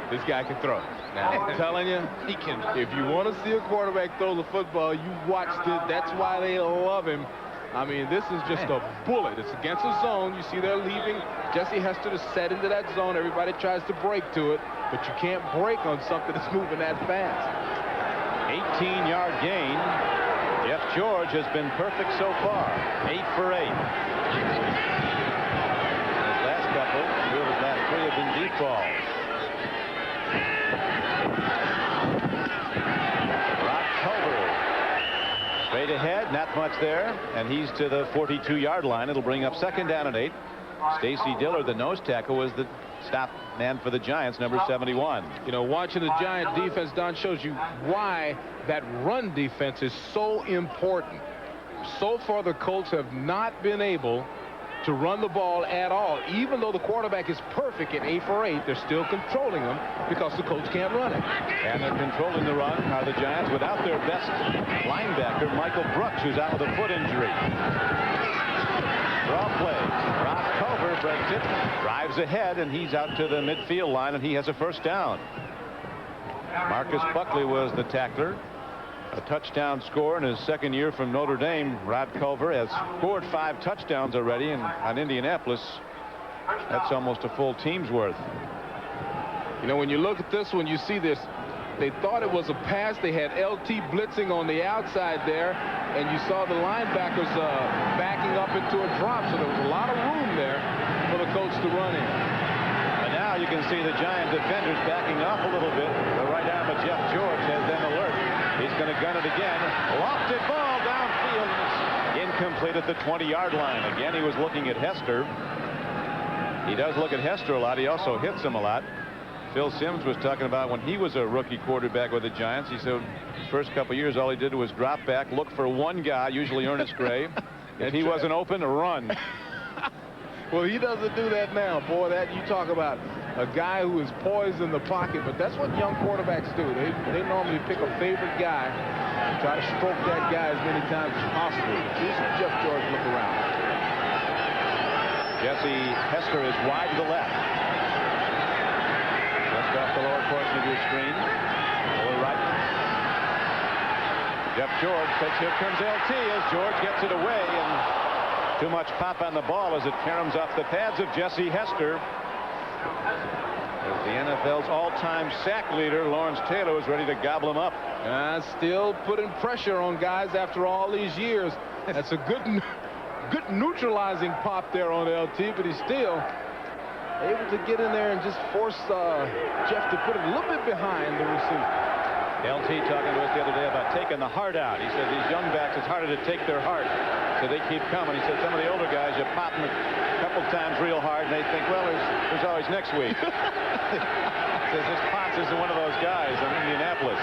This guy can throw. Now, I'm telling you, he can. If you want to see a quarterback throw the football, you watched it. That's why they love him. I mean, this is just a bullet. It's against the zone. You see they're leaving Jesse Hester to set into that zone. Everybody tries to break to it, but you can't break on something that's moving that fast. 18-yard gain. Jeff George has been perfect so far. 8 for 8. His last couple, 2 of his last 3 have been deep balls. Rock Culver. Straight ahead, not much there, and he's to the 42-yard line. It'll bring up 2nd down and 8. Stacy Dillard, the nose tackle, was the stop man for the Giants, number 71. You know, watching the Giant defense, Don, shows you why that run defense is so important. So far, the Colts have not been able to run the ball at all. Even though the quarterback is perfect at 8 for 8, they're still controlling them because the Colts can't run it. And they're controlling the run are the Giants without their best linebacker, Michael Brooks, who's out with a foot injury. Draw play. Rob Culver breaks it, drives ahead, and he's out to the midfield line, and he has a first down. Marcus Buckley was the tackler. A touchdown score in his 2nd year from Notre Dame. Rod Culver has scored 5 touchdowns already on Indianapolis. That's almost a full team's worth. You know, when you look at this one, you see this. They thought it was a pass. They had LT blitzing on the outside there, and you saw the linebackers backing up into a drop, so there was a lot of room there for the Colts to run in. And now you can see the Giant defenders backing off a little bit. The right arm of Jeff George has them alert. He's going to gun it again. Lofted ball downfield. Incomplete at the 20-yard line. Again, he was looking at Hester. He does look at Hester a lot. He also hits him a lot. Phil Simms was talking about when he was a rookie quarterback with the Giants. He said his first couple of years all he did was drop back, look for one guy, usually Ernest Gray. If he wasn't open, run. Well, he doesn't do that now. Boy, that you talk about a guy who is poised in the pocket, but that's what young quarterbacks do. They normally pick a favorite guy and try to stroke that guy as many times as possible. Here's Jeff George look around. Jesse Hester is wide to the left. Just off the lower portion of your screen. Lower right. Jeff George says here comes LT as George gets it away, and too much pop on the ball as it caroms off the pads of Jesse Hester. As the NFL's all-time sack leader, Lawrence Taylor, was ready to gobble him up. Still putting pressure on guys after all these years. That's a good neutralizing pop there on LT, but he's still able to get in there and just force Jeff to put it a little bit behind the receiver. LT talking to us the other day about taking the heart out. He said these young backs, it's harder to take their heart, so they keep coming. He said some of the older guys, you pop them a couple times real hard, and they think, well, there's always next week. Says this Potts isn't one of those guys in Indianapolis.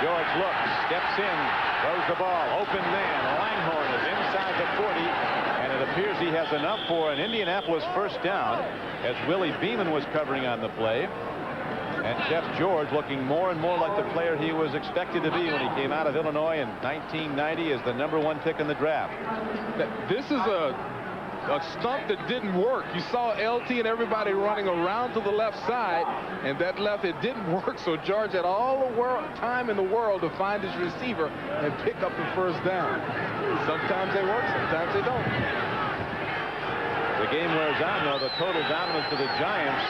George looks, steps in, throws the ball, open man. Langhorne is inside the 40, and it appears he has enough for an Indianapolis first down as Willie Beeman was covering on the play. And Jeff George looking more and more like the player he was expected to be when he came out of Illinois in 1990 as the #1 pick in the draft. This is a stunt that didn't work. You saw LT and everybody running around to the left side, and that it didn't work, so George had all the time in the world to find his receiver and pick up the first down. Sometimes they work, sometimes they don't. The game wears on, though. The total dominance of the Giants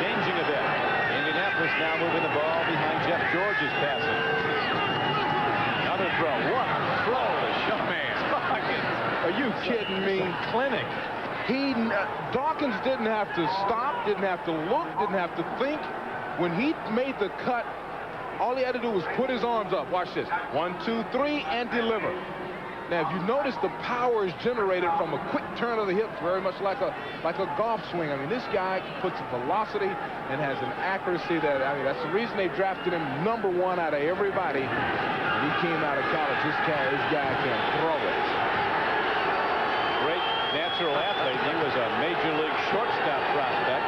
changing a bit. Indianapolis now moving the ball behind Jeff George's passing. Another throw. What a throw to Showman. Are you kidding me? Clinic. Dawkins didn't have to stop, didn't have to look, didn't have to think. When he made the cut, all he had to do was put his arms up. Watch this. 1, 2, 3, and deliver. Now, if you notice, the power is generated from a quick turn of the hips, very much like a golf swing. I mean, this guy puts velocity and has an accuracy that, that's the reason they drafted him #1 out of everybody. When he came out of college, this guy can throw it. Great natural athlete. He was a major league shortstop prospect.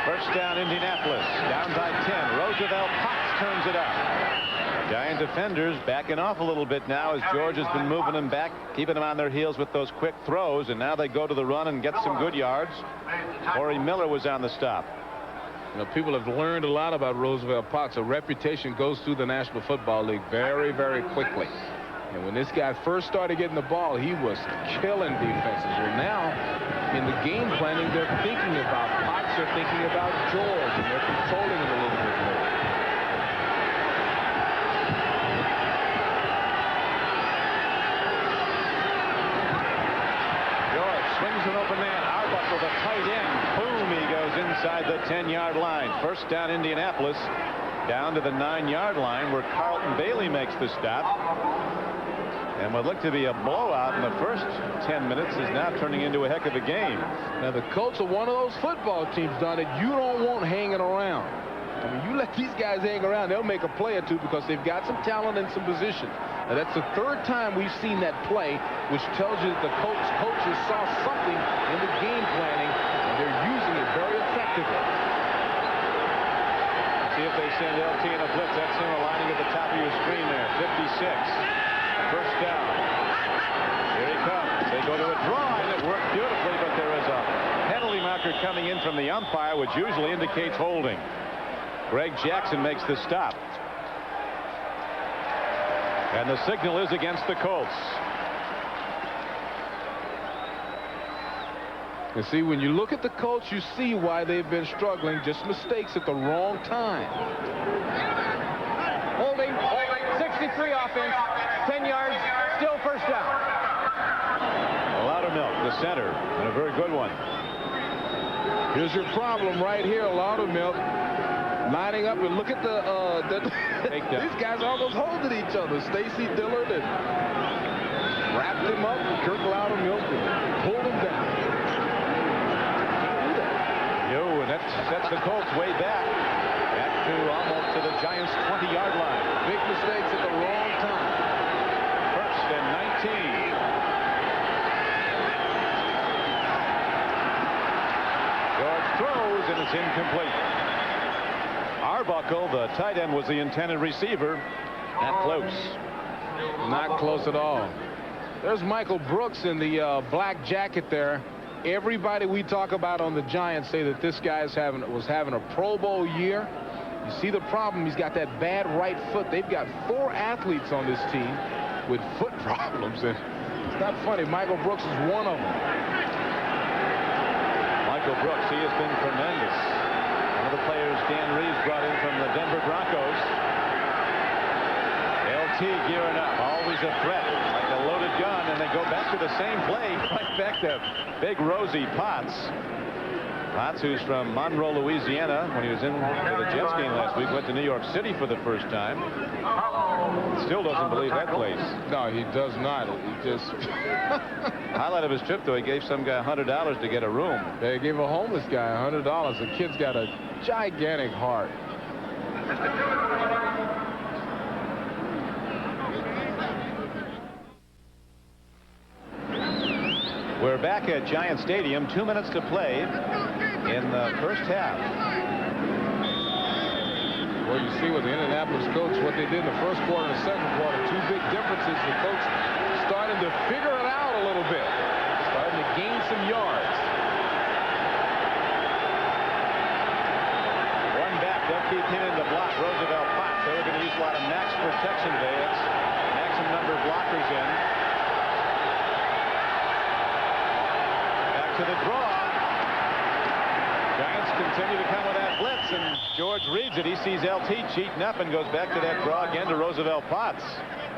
First down, Indianapolis. Down by 10. Roosevelt Potts turns it up. Giant defenders backing off a little bit now as George has been moving them back, keeping them on their heels with those quick throws, and now they go to the run and get some good yards. Corey Miller was on the stop. People have learned a lot about Roosevelt Potts. A reputation goes through the National Football League very, very quickly. And when this guy first started getting the ball, he was killing defenses. Well, now, in the game planning, they're thinking about Potts, they're thinking about George, and they're controlling it a little bit more. Swings an open man. Arbuckle, the tight end. Boom, he goes inside the 10-yard line. First down, Indianapolis. Down to the 9-yard line where Carlton Bailey makes the stop. And what looked to be a blowout in the first 10 minutes is now turning into a heck of a game. Now, the Colts are one of those football teams, Don, that you don't want hanging around. I mean, you let these guys hang around, they'll make a play or two because they've got some talent and some position. Now, that's the third time we've seen that play, which tells you that the Colts coaches saw something in the game planning, and they're using it very effectively. See if they send LT in a blitz. That's him aligning at the top of your screen there. 56. First down. Here he comes. They go to a draw, and it worked beautifully, but there is a penalty marker coming in from the umpire, which usually indicates holding. Greg Jackson makes the stop. And the signal is against the Colts. You see, when you look at the Colts, you see why they've been struggling. Just mistakes at the wrong time. Holding. 63 offense. 10 yards. Still first down. Loudermilk, the center, and a very good one. Here's your problem right here, Loudermilk. Lining up, and look at these guys are almost holding each other. Stacy Dillard and wrapped him up, Kirk Loudermilk, and pulled him down. And that sets the Colts way back to almost to the Giants' 20-yard line. Big mistakes at the wrong time. 1st and 19. George throws, and it's incomplete. Arbuckle, the tight end, was the intended receiver. Not close. Not close at all. There's Michael Brooks in the black jacket there. Everybody we talk about on the Giants say that this guy was having a Pro Bowl year. You see the problem. He's got that bad right foot. They've got 4 athletes on this team with foot problems. And it's not funny. Michael Brooks is one of them. Michael Brooks, he has been tremendous. One of the players Dan Reese brought in from the Denver Broncos. LT gearing up, always a threat, like a loaded gun, and they go back to the same play, right back to Big Rosie Potts. Potts, who's from Monroe, Louisiana, when he was in for the Jets game last week, went to New York City for the first time. Still doesn't believe that place. No, he does not. He just... Highlight of his trip, though, he gave some guy $100 to get a room. They gave a homeless guy $100. The kid's got a gigantic heart. We're back at Giant Stadium. 2 minutes to play in the first half. Well, you see with the Indianapolis coach what they did in the first quarter and the second quarter. 2 big differences. The coach starting to figure it out a little bit. Starting to gain some yards. One back. They'll keep hitting the block. Roosevelt Potts. They're going to use a lot of max protection today. That's maximum number of blockers in. To the draw. Giants continue to come with that blitz, and George reads it. He sees LT cheating up and goes back to that draw again to Roosevelt Potts.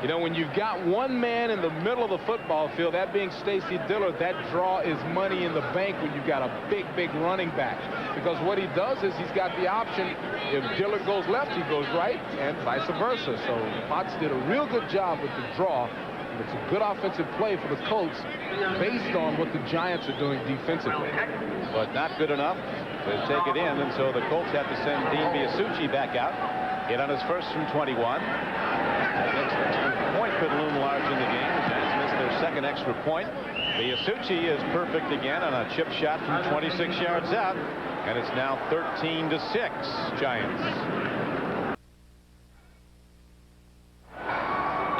You know, when you've got one man in the middle of the football field, that being Stacy Dillard, that draw is money in the bank when you've got a big, big running back. Because what he does is he's got the option. If Dillard goes left, he goes right, and vice versa. So Potts did a real good job with the draw. It's a good offensive play for the Colts based on what the Giants are doing defensively. But not good enough to take it in, and so the Colts have to send Dean Biasucci back out. Hit on his first from 21. That next extra point could loom large in the game. The Giants missed their second extra point. Biasucci is perfect again on a chip shot from 26 yards out, and it's now 13-6 Giants.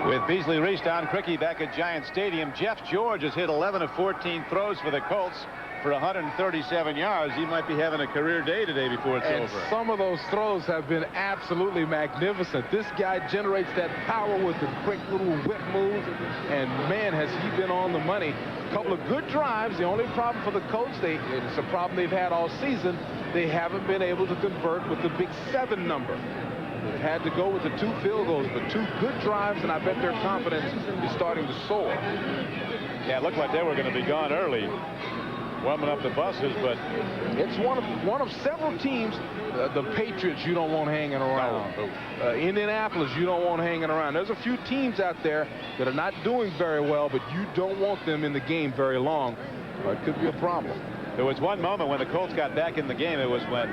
With Beasley, Reese, down Criqui back at Giant Stadium. Jeff George has hit 11 of 14 throws for the Colts for 137 yards. He might be having a career day today before it's over. Some of those throws have been absolutely magnificent. This guy generates that power with the quick little whip moves, and man, has he been on the money. A couple of good drives. The only problem for the Colts, it's a problem they've had all season, they haven't been able to convert with the big 7 number. They've had to go with the 2 field goals, but 2 good drives, and I bet their confidence is starting to soar. Yeah, it looked like they were going to be gone early, warming up the buses, but it's one of several teams. The Patriots you don't want hanging around. No. Indianapolis you don't want hanging around. There's a few teams out there that are not doing very well, but you don't want them in the game very long. It could be a problem. There was one moment when the Colts got back in the game. It was when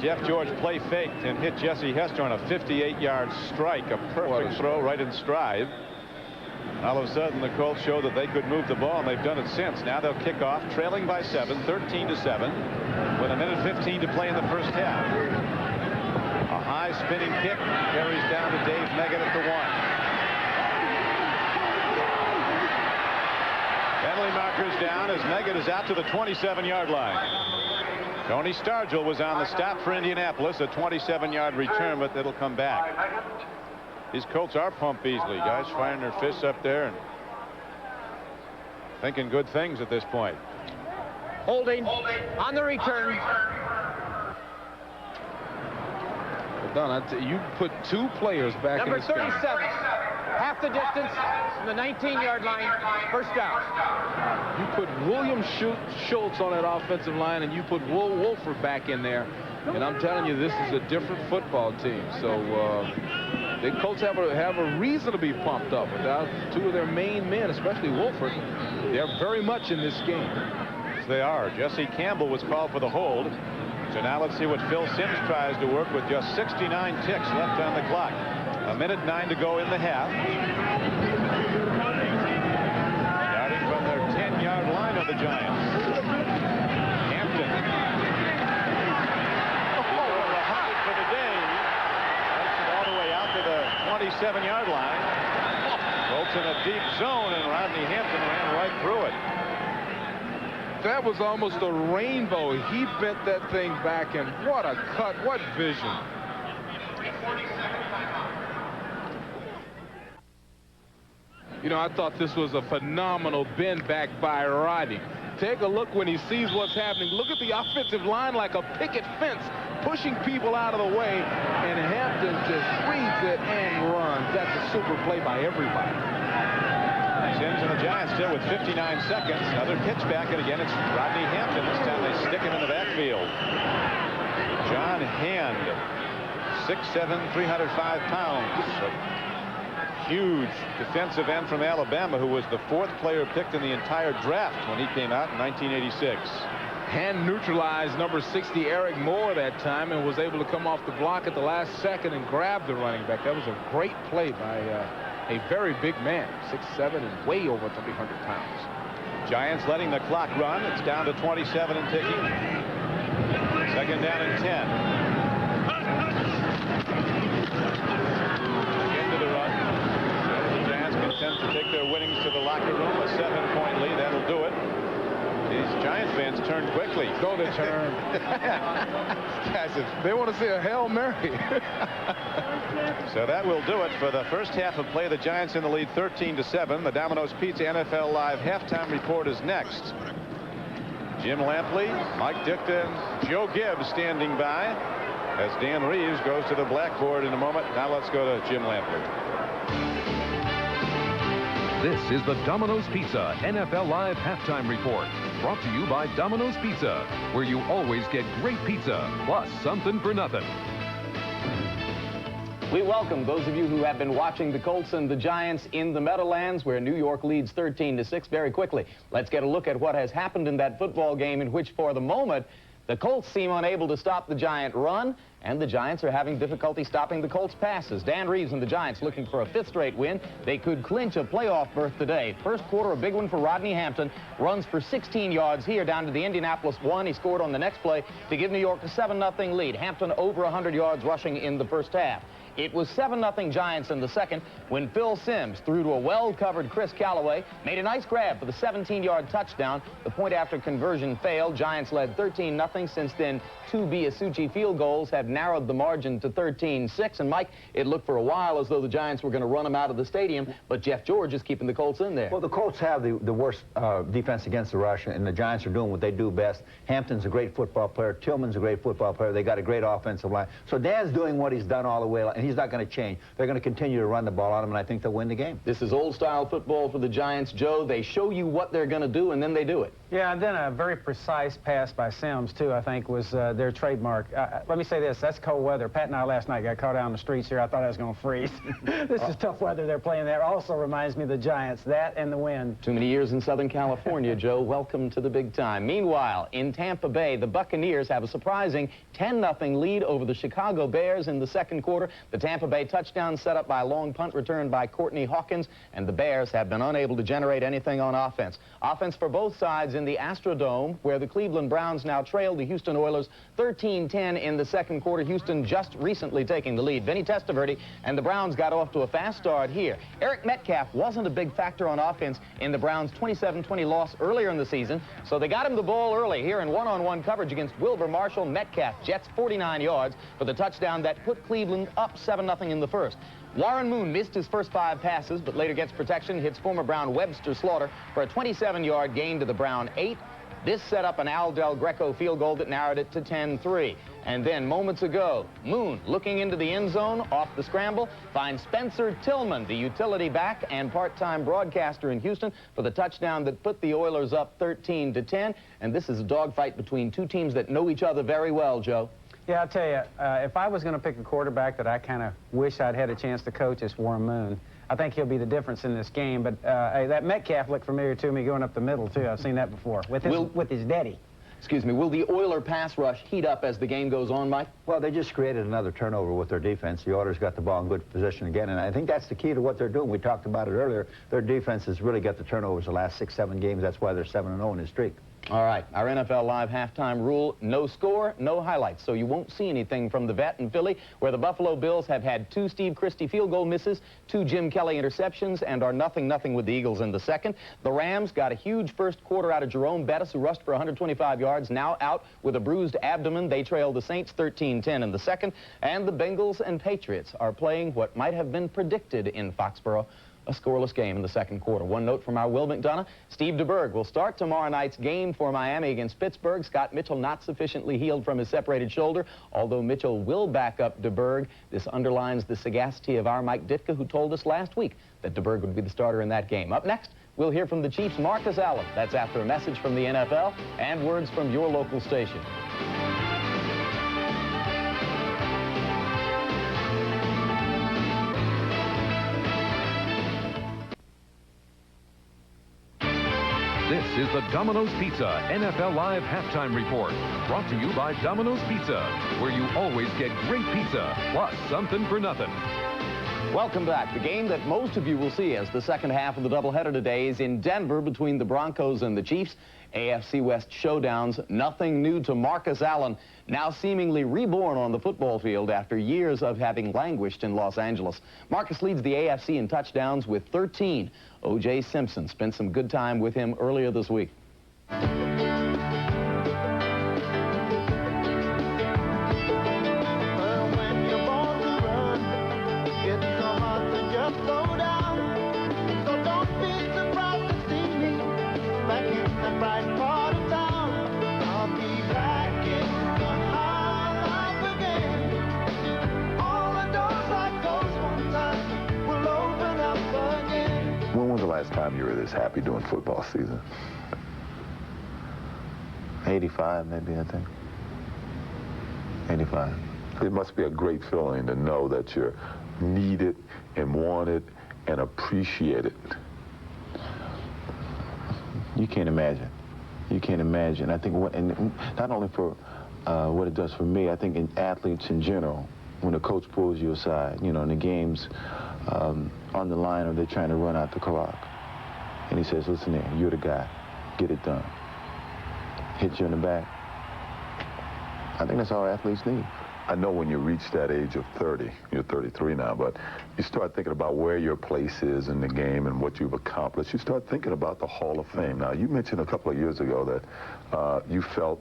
Jeff George play faked and hit Jesse Hester on a 58-yard strike, a perfect throw right in stride. And all of a sudden, the Colts showed that they could move the ball, and they've done it since. Now they'll kick off, trailing by 7, 13-7, with 1:15 to play in the first half. A high spinning kick carries down to Dave Meggett at the 1. Penalty markers down as Meggett is out to the 27-yard line. Tony Stargell was on the stop for Indianapolis, a 27-yard return, but it'll come back. These Colts are pumped, Beasley. Guys firing their fists up there and thinking good things at this point. Holding on the return. Well done. You put 2 players back Number in this game. 37. Half the distance from the 19-yard line. First down. You put William Schultz on that offensive line, and you put Will Wolford back in there. And I'm telling you, this is a different football team. So the Colts have a reason to be pumped up. Without two of their main men, especially Wolford, they're very much in this game. Yes, they are. Jesse Campbell was called for the hold. So now let's see what Phil Simms tries to work with just 69 ticks left on the clock. 1:09 to go in the half. Starting from their 10-yard line of the Giants. Hampton. Over 100 for the day. Takes it all the way out to the 27-yard line. Colts in a deep zone, and Rodney Hampton ran right through it. That was almost a rainbow. He bent that thing back, and what a cut, what vision. You know, I thought this was a phenomenal bend back by Rodney. Take a look when he sees what's happening. Look at the offensive line like a picket fence, pushing people out of the way, and Hampton just reads it and runs. That's a super play by everybody. Simms and the Giants still with 59 seconds. Another pitch back, and again it's Rodney Hampton. This time they stick him in the backfield. John Hand, 6'7", 305 pounds. Huge defensive end from Alabama, who was the 4th player picked in the entire draft when he came out in 1986. Hand neutralized number 60 Eric Moore that time and was able to come off the block at the last second and grab the running back. That was a great play by a very big man, 6'7" and way over 300 pounds. Giants letting the clock run. It's down to 27 and ticking. Second down and 10. Into the run. The Giants content to take their winnings to the locker room. A 7-point lead. That'll do it. These Giants fans turn quickly. Go to turn. They want to see a Hail Mary. So that will do it for the first half of play. The Giants in the lead 13-7. The Domino's Pizza NFL Live halftime report is next. Jim Lampley, Mike Ditka, Joe Gibbs standing by as Dan Reeves goes to the blackboard in a moment. Now let's go to Jim Lampley. This is the Domino's Pizza NFL Live halftime report. Brought to you by Domino's Pizza, where you always get great pizza plus something for nothing. We welcome those of you who have been watching the Colts and the Giants in the Meadowlands, where New York leads 13-6 very quickly. Let's get a look at what has happened in that football game in which, for the moment, the Colts seem unable to stop the Giant run, and the Giants are having difficulty stopping the Colts passes. Dan Reeves and the Giants looking for a 5th straight win. They could clinch a playoff berth today. First quarter, a big one for Rodney Hampton. Runs for 16 yards here down to the Indianapolis 1. He scored on the next play to give New York a 7-0 lead. Hampton over 100 yards rushing in the first half. It was 7-0 Giants in the second when Phil Simms threw to a well-covered Chris Callaway, made a nice grab for the 17-yard touchdown. The point after conversion failed. Giants led 13-0. Since then, 2 Biasucci field goals have narrowed the margin to 13-6. And, Mike, it looked for a while as though the Giants were going to run them out of the stadium, but Jeff George is keeping the Colts in there. Well, the Colts have the worst defense against the rush, and the Giants are doing what they do best. Hampton's a great football player. Tillman's a great football player. They got a great offensive line. So Dan's doing what he's done all the way, and he's not going to change. They're going to continue to run the ball on him, and I think they'll win the game. This is old-style football for the Giants, Joe. They show you what they're going to do, and then they do it. Yeah, and then a very precise pass by Simms, too, I think, was their trademark. Let me say this. That's cold weather. Pat and I last night got caught out on the streets here. I thought I was going to freeze. This is tough weather they're playing there. Also reminds me of the Giants, that and the wind. Too many years in Southern California, Joe. Welcome to the big time. Meanwhile, in Tampa Bay, the Buccaneers have a surprising 10-0 lead over the Chicago Bears in the second quarter. The Tampa Bay touchdown set up by a long punt return by Courtney Hawkins, and the Bears have been unable to generate anything on offense. Offense for both sides in the Astrodome, where the Cleveland Browns now trail the Houston Oilers 13-10 in the second quarter. Houston just recently taking the lead. Vinny Testaverde and the Browns got off to a fast start here. Eric Metcalf wasn't a big factor on offense in the Browns' 27-20 loss earlier in the season, so they got him the ball early here in one-on-one coverage against Wilbur Marshall. Metcalf jets 49 yards for the touchdown that put Cleveland up 7-0 in the first. Warren Moon missed his first 5 passes, but later gets protection, hits former Brown Webster Slaughter for a 27-yard gain to the Brown 8. This set up an Al Del Greco field goal that narrowed it to 10-3. And then moments ago, Moon, looking into the end zone off the scramble, finds Spencer Tillman, the utility back and part-time broadcaster in Houston, for the touchdown that put the Oilers up 13-10. And this is a dogfight between two teams that know each other very well, Joe. Yeah, I'll tell you, if I was going to pick a quarterback that I kind of wish I'd had a chance to coach, it's Warren Moon. I think he'll be the difference in this game. But hey, that Metcalf looked familiar to me going up the middle, too. I've seen that before with his daddy. Excuse me, will the Oiler pass rush heat up as the game goes on, Mike? Well, they just created another turnover with their defense. The Oilers got the ball in good position again, and I think that's the key to what they're doing. We talked about it earlier. Their defense has really got the turnovers the last 6-7 games. That's why they're 7-0 in his streak. All right, our NFL Live halftime rule, no score, no highlights. So you won't see anything from the vet in Philly, where the Buffalo Bills have had 2 Steve Christie field goal misses, 2 Jim Kelly interceptions, and are 0-0 with the Eagles in the second. The Rams got a huge first quarter out of Jerome Bettis, who rushed for 125 yards, now out with a bruised abdomen. They trailed the Saints 13-10 in the second. And the Bengals and Patriots are playing what might have been predicted in Foxborough, a scoreless game in the second quarter. One note from our Will McDonough. Steve DeBerg will start tomorrow night's game for Miami against Pittsburgh. Scott Mitchell not sufficiently healed from his separated shoulder, although Mitchell will back up DeBerg. This underlines the sagacity of our Mike Ditka, who told us last week that DeBerg would be the starter in that game. Up next, we'll hear from the Chiefs' Marcus Allen. That's after a message from the NFL and words from your local station. This is the Domino's Pizza NFL Live Halftime Report, brought to you by Domino's Pizza, where you always get great pizza, plus something for nothing. Welcome back. The game that most of you will see as the second half of the doubleheader today is in Denver between the Broncos and the Chiefs. AFC West showdowns. Nothing new to Marcus Allen, now seemingly reborn on the football field after years of having languished in Los Angeles. Marcus leads the AFC in touchdowns with 13. O.J. Simpson spent some good time with him earlier this week. Time you were this happy doing football season? 85, maybe, I think. 85. It must be a great feeling to know that you're needed and wanted and appreciated. You can't imagine. You can't imagine. I think and not only for what it does for me, I think in athletes in general, when a coach pulls you aside, you know, in the games on the line, or they're trying to run out the clock, and he says, listen here, you're the guy, get it done. Hit you in the back. I think that's all athletes need. I know when you reach that age of 30, you're 33 now, but you start thinking about where your place is in the game and what you've accomplished. You start thinking about the Hall of Fame. Now, you mentioned a couple of years ago that you felt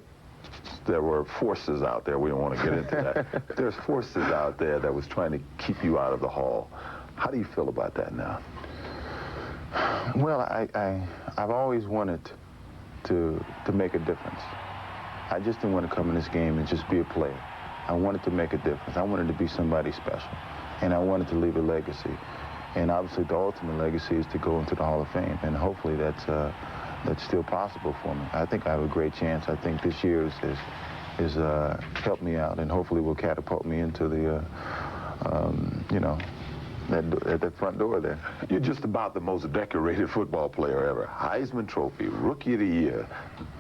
there were forces out there. We don't want to get into that. There's forces out there that was trying to keep you out of the Hall. How do you feel about that now? Well, I've always wanted to make a difference. I just didn't want to come in this game and just be a player. I wanted to make a difference. I wanted to be somebody special, and I wanted to leave a legacy. And obviously, the ultimate legacy is to go into the Hall of Fame, and hopefully that's still possible for me. I think I have a great chance. I think this year is helped me out, and hopefully will catapult me into the, you know, at that front door there. You're just about the most decorated football player ever. Heisman Trophy, Rookie of the Year,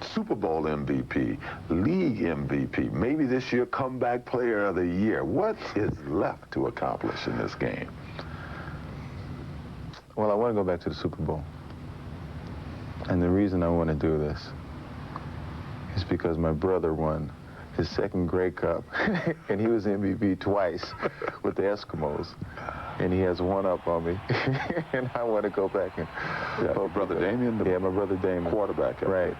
Super Bowl MVP, League MVP, maybe this year Comeback Player of the Year. What is left to accomplish in this game? Well, I want to go back to the Super Bowl. And the reason I want to do this is because my brother won his second Grey Cup, and he was MVP twice with the Eskimos. And he has one up on me, and I want to go back and... Yeah, brother Damien? Yeah, my brother Damien. Quarterback. Right.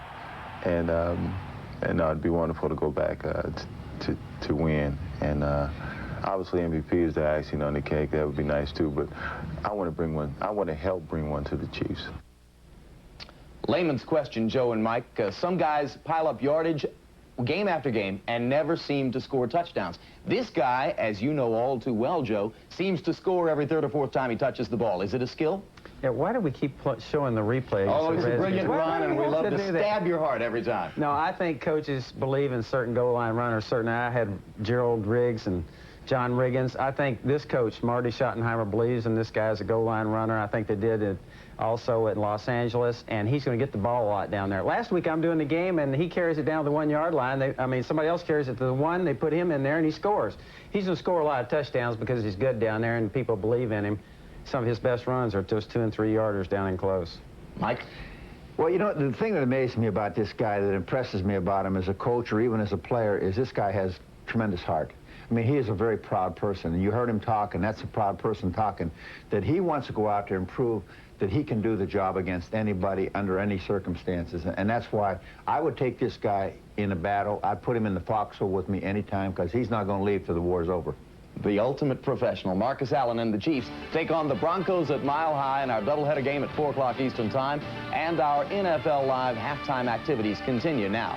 And no, it'd be wonderful to go back to win. And obviously MVP is the icing on the cake. That would be nice, too. But I want to bring one. I want to help bring one to the Chiefs. Layman's question, Joe and Mike. Some guys pile up yardage game after game and never seem to score touchdowns. This guy, as you know all too well, Joe, seems to score every third or fourth time he touches the ball. Is it a skill? Yeah, why do we keep showing the replay? Oh, it's a brilliant run, and we love to stab your heart every time. No, I think coaches believe in certain goal line runners. I had Gerald Riggs and John Riggins. I think this coach, Marty Schottenheimer, believes in this guy as a goal line runner. I think they did it also at Los Angeles, and he's going to get the ball a lot down there. Last week I'm doing the game, and he carries it down the 1 yard line. Somebody else carries it to the 1. They put him in there, and he scores. He's going to score a lot of touchdowns because he's good down there, and people believe in him. Some of his best runs are just 2- and 3-yarders down and close. Mike? Well, you know, the thing that amazes me about this guy, that impresses me about him as a coach or even as a player, is this guy has tremendous heart. I mean, he is a very proud person, and you heard him talk, and that's a proud person talking, that he wants to go out there and prove that he can do the job against anybody under any circumstances. And that's why I would take this guy in a battle. I'd put him in the foxhole with me anytime, because he's not going to leave till the war's over. The ultimate professional, Marcus Allen and the Chiefs take on the Broncos at Mile High in our doubleheader game at 4 o'clock Eastern Time, and our NFL Live halftime activities continue now.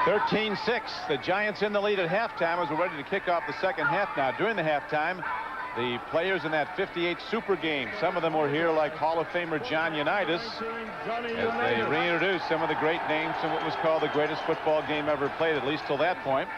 (13-6). The Giants in the lead at halftime as we're ready to kick off the second half now. During the halftime, the players in that 58 Super Game, some of them were here like Hall of Famer John Unitas as they reintroduced some of the great names from what was called the greatest football game ever played, at least till that point.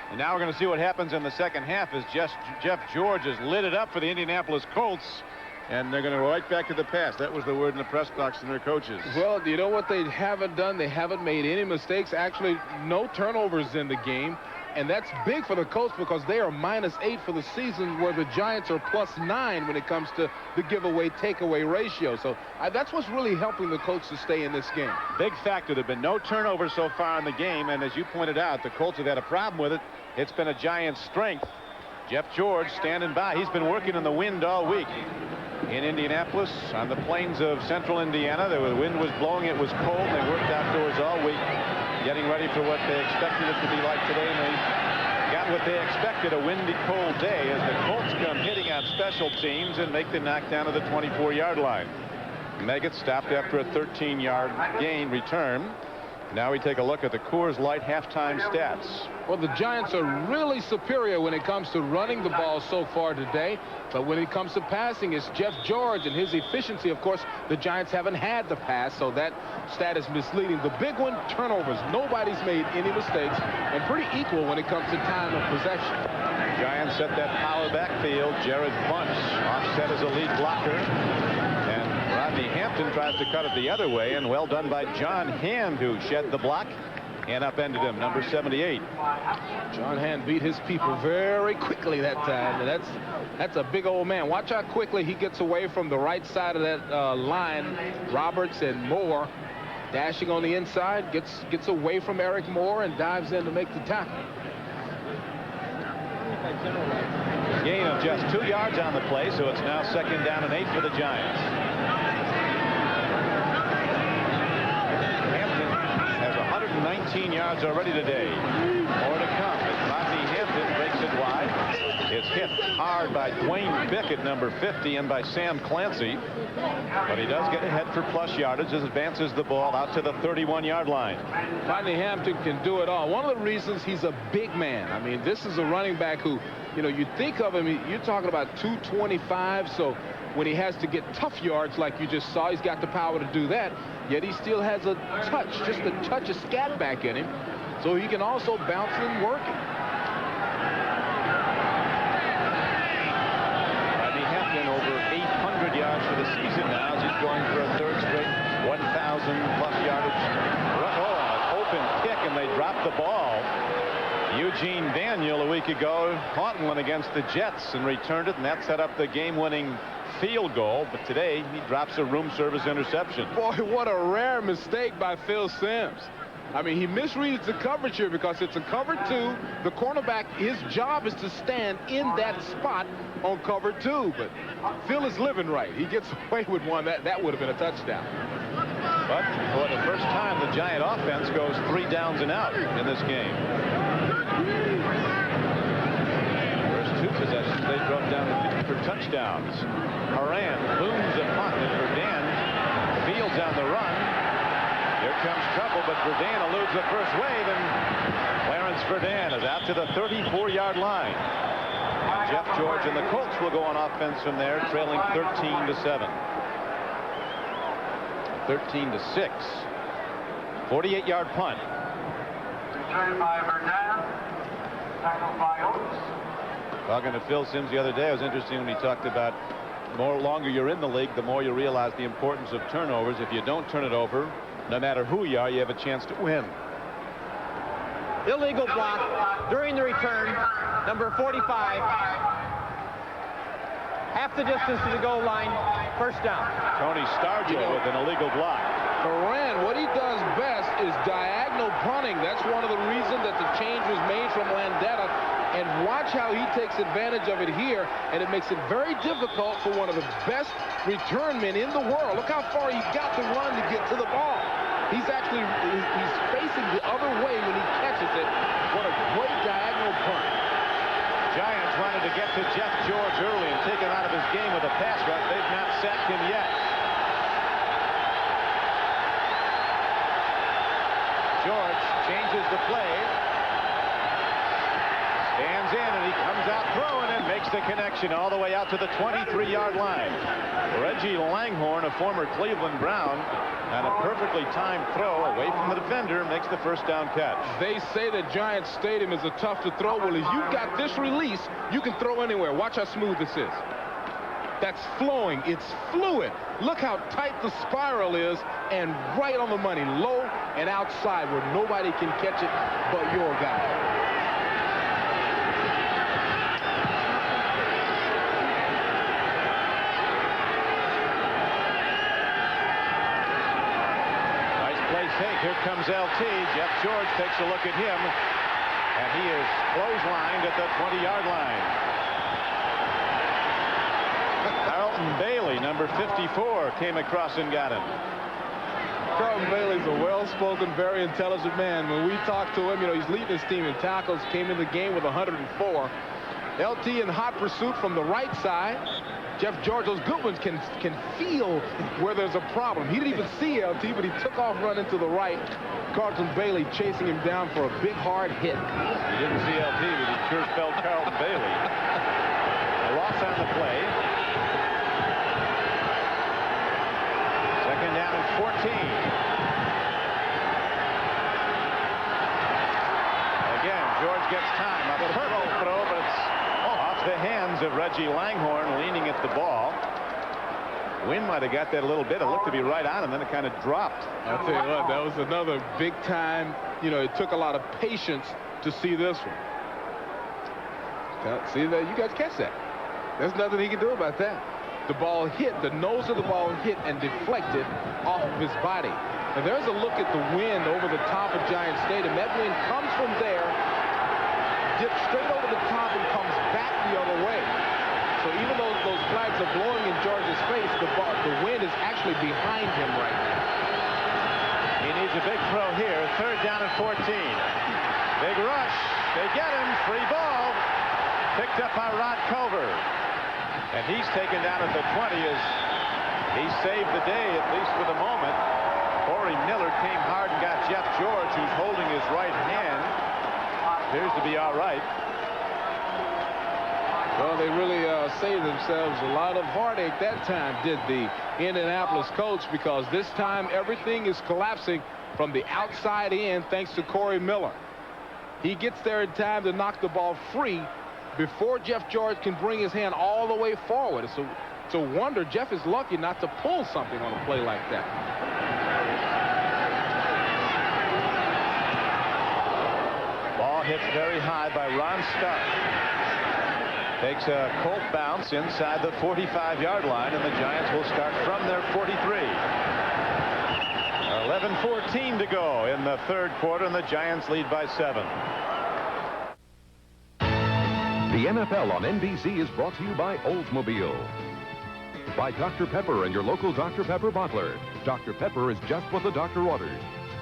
And now we're going to see what happens in the second half as Jeff George has lit it up for the Indianapolis Colts. And they're going to go right back to the past. That was the word in the press box from their coaches. Well, you know what they haven't done? They haven't made any mistakes. Actually, no turnovers in the game. And that's big for the Colts because they are -8 for the season, where the Giants are +9 when it comes to the giveaway takeaway ratio. So that's what's really helping the Colts to stay in this game. Big factor. There have been no turnovers so far in the game. And as you pointed out, the Colts have had a problem with it. It's been a Giants' strength. Jeff George standing by. He's been working in the wind all week in Indianapolis on the plains of central Indiana. The wind was blowing. It was cold. And they worked outdoors all week, getting ready for what they expected it to be like today. And they got what they expected, a windy, cold day, as the Colts come hitting on special teams and make the knockdown to the 24-yard line. Meggett stopped after a 13-yard gain return. Now we take a look at the Coors Light halftime stats. Well, the Giants are really superior when it comes to running the ball so far today. But when it comes to passing, it's Jeff George and his efficiency. Of course, the Giants haven't had the pass, so that stat is misleading. The big one, turnovers. Nobody's made any mistakes, and pretty equal when it comes to time of possession. Giants set that power backfield. Jared Bunch offset as a lead blocker. Rodney Hampton tries to cut it the other way, and well done by John Hand, who shed the block and upended him, number 78. John Hand beat his people very quickly that time, and that's a big old man. Watch how quickly he gets away from the right side of that line. Roberts and Moore dashing on the inside, gets away from Eric Moore and dives in to make the tackle. Gain of just 2 yards on the play, so it's now 2nd down and 8 for the Giants. Hampton has 119 yards already today. More to come as Rodney Hampton breaks it wide. It's hit hard by Dwayne Bickett, number 50, and by Sam Clancy. But he does get ahead for plus yardage as advances the ball out to the 31-yard line. Rodney Hampton can do it all. One of the reasons he's a big man. I mean, this is a running back who, you know, you think of him, you're talking about 225, so when he has to get tough yards like you just saw, he's got the power to do that, yet he still has a touch, just a touch of scat back in him, so he can also bounce and work it. Rodney Hampton over 800 yards for the season now as he's going for a 3rd straight 1,000-plus yardage. Oh, an open kick, and they dropped the ball. Eugene Daniel a week ago caught one against the Jets and returned it, and that set up the game-winning field goal. But today he drops a room service interception. Boy, what a rare mistake by Phil Simms. I mean, he misreads the coverage here because it's a cover 2. The cornerback, his job is to stand in that spot on cover 2. But Phil is living right. He gets away with one. That would have been a touchdown. But for the first time, the Giant offense goes 3 downs and out in this game. First 2 possessions, they drove down for touchdowns. Haran booms a punt, and Verdun Fields on the run. Here Here comes trouble, but Verdun eludes the first wave, and Clarence Verdun is out to the 34-yard line. Jeff George and the Colts will go on offense from there, trailing 13-7. 13-6. 48-yard punt. Returned by Verdun. Tackled by Oates. Talking to Phil Simms the other day, it was interesting when he talked about the more longer you're in the league, the more you realize the importance of turnovers. If you don't turn it over, no matter who you are, you have a chance to win. Illegal block during the return. Number 45. Half the distance to the goal line. First down. Tony Stargell with an illegal block. Moran, what he does best is diagonal punting. That's one of the reasons that the change was made from Landeta. And watch how he takes advantage of it here, and it makes it very difficult for one of the best return men in the world. Look how far he got to run to get to the ball. He's facing the other way when he catches it. What a great diagonal punt. Giants wanted to get to Jeff George early and take him out of his game with a pass rush. They've not sacked him yet. George changes the play. Stands in, and he comes out throwing and makes the connection all the way out to the 23-yard line. Reggie Langhorne, a former Cleveland Brown, and a perfectly timed throw away from the defender makes the first down catch. They say that Giants Stadium is a tough to throw. Well, if you've got this release, you can throw anywhere. Watch how smooth this is. That's flowing. It's fluid. Look how tight the spiral is, and right on the money, low and outside where nobody can catch it but your guy. Here comes LT. Jeff George takes a look at him, and he is clotheslined at the 20-yard line. Carlton Bailey, number 54, came across and got him. Carlton Bailey's a well-spoken, very intelligent man. When we talked to him, he's leading his team in tackles, came in the game with 104. LT in hot pursuit from the right side. Jeff George, those good ones can feel where there's a problem. He didn't even see LT, but he took off running to the right. Carlton Bailey chasing him down for a big, hard hit. He didn't see LT, but he sure felt Carlton Bailey. A loss on the play. Second down and 14. Again, George gets time. A purple throw, but it's off the hands of Reggie Langhorne, leaning at the ball. Wind might have got that a little bit. It looked to be right on him, then it kind of dropped. I'll tell you what, that was another big time. It took a lot of patience to see this one. See that? You guys catch that? There's nothing he can do about that. The ball hit, the nose of the ball hit and deflected off of his body. And there's a look at the wind over the top of Giant Stadium. That wind comes from there, dips straight over the top and comes back the other way. So even though those flags are blowing in George's face, the wind is actually behind him right now. He needs a big throw here. Third down and 14. Big rush. They get him. Free ball. Picked up by Rod Culver. And he's taken down at the 20 as he saved the day, at least for the moment. Corey Miller came hard and got Jeff George, who's holding his right hand. Appears to be all right. Well, they really saved themselves a lot of heartache that time, did the Indianapolis Colts, because this time everything is collapsing from the outside in thanks to Corey Miller. He gets there in time to knock the ball free before Jeff George can bring his hand all the way forward. It's a wonder Jeff is lucky not to pull something on a play like that. Ball hits very high by Ron Stark. Takes a Colt bounce inside the 45-yard line, and the Giants will start from their 43. 11:14 to go in the third quarter, and the Giants lead by 7. The NFL on NBC is brought to you by Oldsmobile. By Dr. Pepper and your local Dr. Pepper bottler. Dr. Pepper is just what the doctor ordered.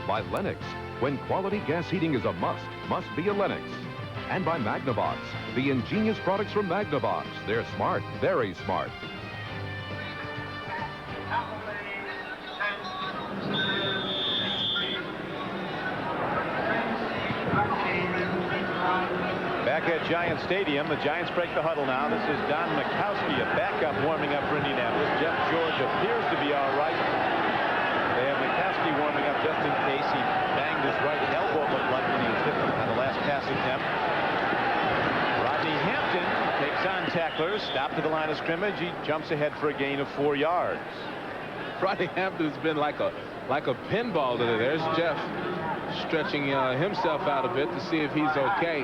By Lennox. When quality gas heating is a must be a Lennox. And by Magnavox, the ingenious products from Magnavox. They're smart, very smart. Giant Stadium. The Giants break the huddle now. This is Don Mikowski, a backup, warming up for Indianapolis. Jeff George appears to be all right. They have Mikowski warming up just in case. He banged his right elbow, looked like, when he was hit on the last pass attempt. Rodney Hampton takes on tacklers. Stopped to the line of scrimmage. He jumps ahead for a gain of 4 yards. Rodney Hampton has been like a pinball today. There's Jeff stretching himself out a bit to see if he's okay.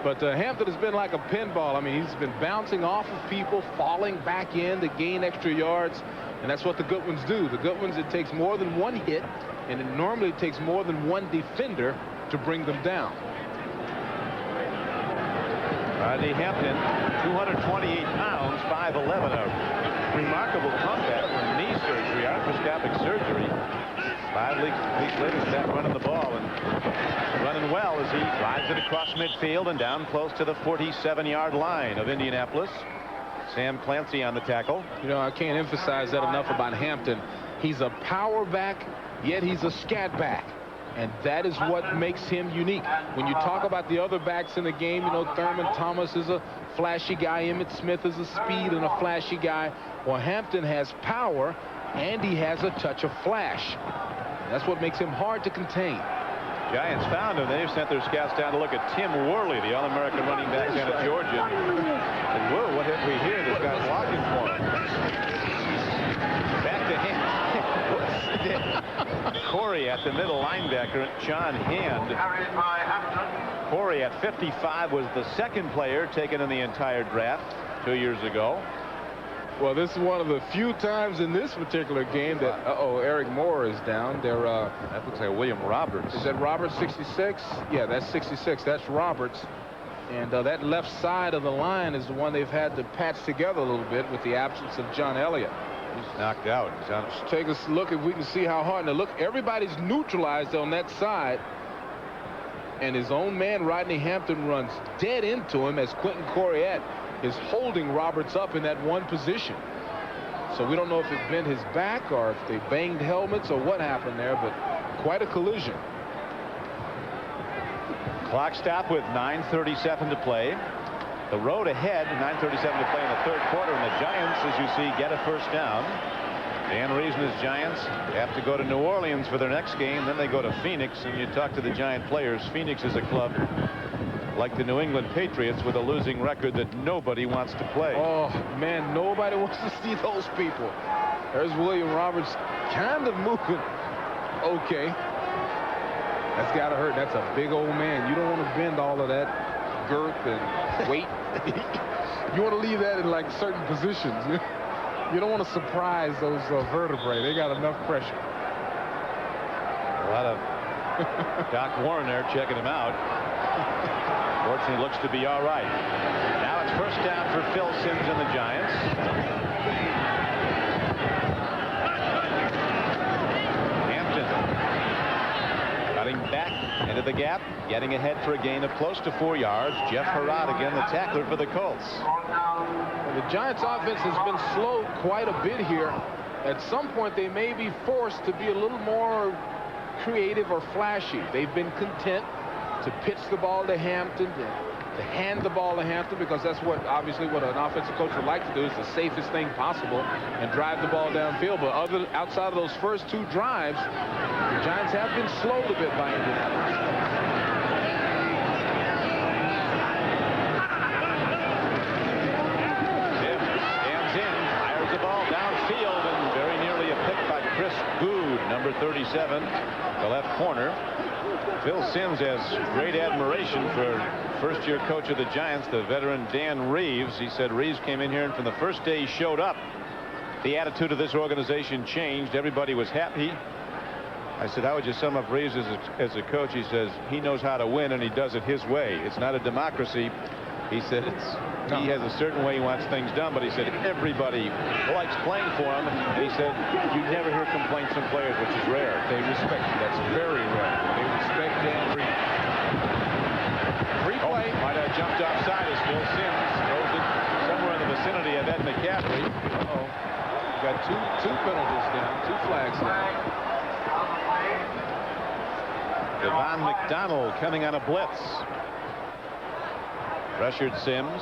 But Hampton has been like a pinball. I mean, he's been bouncing off of people, falling back in to gain extra yards. And that's what the good ones do. The good ones, it takes more than one hit, and it normally takes more than one defender to bring them down. Rodney Hampton, 228 pounds, 5'11", a remarkable comeback from knee surgery, arthroscopic surgery. 5 weeks later, he's back running the ball and running well as he drives it across midfield and down close to the 47-yard line of Indianapolis. Sam Clancy on the tackle. You know, I can't emphasize that enough about Hampton. He's a power back, yet he's a scat back. And that is what makes him unique. When you talk about the other backs in the game, you know, Thurman Thomas is a flashy guy. Emmitt Smith is a speed and a flashy guy. Well, Hampton has power, and he has a touch of flash. That's what makes him hard to contain. Giants found him. They've sent their scouts down to look at Tim Worley, the All-American running back down at Georgia. And whoa, what have we here? This guy's blocking for him. Back to him. Corey at the middle linebacker, John Hand. Corey at 55 was the second player taken in the entire draft 2 years ago. Well, this is one of the few times in this particular game that, Eric Moore is down. That looks like William Roberts. Is that Roberts, 66? Yeah, that's 66. That's Roberts. And that left side of the line is the one they've had to patch together a little bit with the absence of John Elliott. He's knocked out. Let's take a look if we can see how hard. Now, look, everybody's neutralized on that side. And his own man, Rodney Hampton, runs dead into him as Quentin Corriette is holding Roberts up in that one position. So we don't know if it bent his back or if they banged helmets or what happened there, but quite a collision. Clock stop with 9:37 to play. The road ahead, 9:37 to play in the third quarter, and the Giants, as you see, get a first down. Dan Reese and his Giants have to go to New Orleans for their next game. Then they go to Phoenix, and you talk to the Giant players. Phoenix is a club like the New England Patriots with a losing record that nobody wants to play. Oh, man, nobody wants to see those people. There's William Roberts kind of moving. Okay. That's got to hurt. That's a big old man. You don't want to bend all of that girth and weight. You want to leave that in, like, certain positions. You don't want to surprise those vertebrae. They got enough pressure. A lot of Doc Warren there checking him out. Fortunately, looks to be all right. Now it's first down for Phil Simms and the Giants. Hampton cutting back into the gap, getting ahead for a gain of close to 4 yards. Jeff Herrod again, the tackler for the Colts. The Giants offense has been slow quite a bit here. At some point, they may be forced to be a little more creative or flashy. They've been content to pitch the ball to Hampton, to hand the ball to Hampton, because that's what, obviously, what an offensive coach would like to do, is the safest thing possible and drive the ball downfield. But outside of those first two drives, the Giants have been slowed a bit by Indianapolis. Stands in, fires the ball downfield, and very nearly a pick by Chris Good, number 37, the left corner. Phil Simms has great admiration for first-year coach of the Giants, the veteran Dan Reeves. He said Reeves came in here, and from the first day he showed up, the attitude of this organization changed. Everybody was happy. I said, how would you sum up Reeves as a coach? He says he knows how to win, and he does it his way. It's not a democracy. He said he has a certain way he wants things done, but he said everybody likes playing for him. And he said you never hear complaints from players, which is rare. They respect you. That's very rare. They respect Dan Reeves. Free play. Might have jumped offside as Phil Simms throws it somewhere in the vicinity of Ed McCaffrey. Got two penalties down, 2 flags down. Devon McDonald coming on a blitz. Pressured Sims.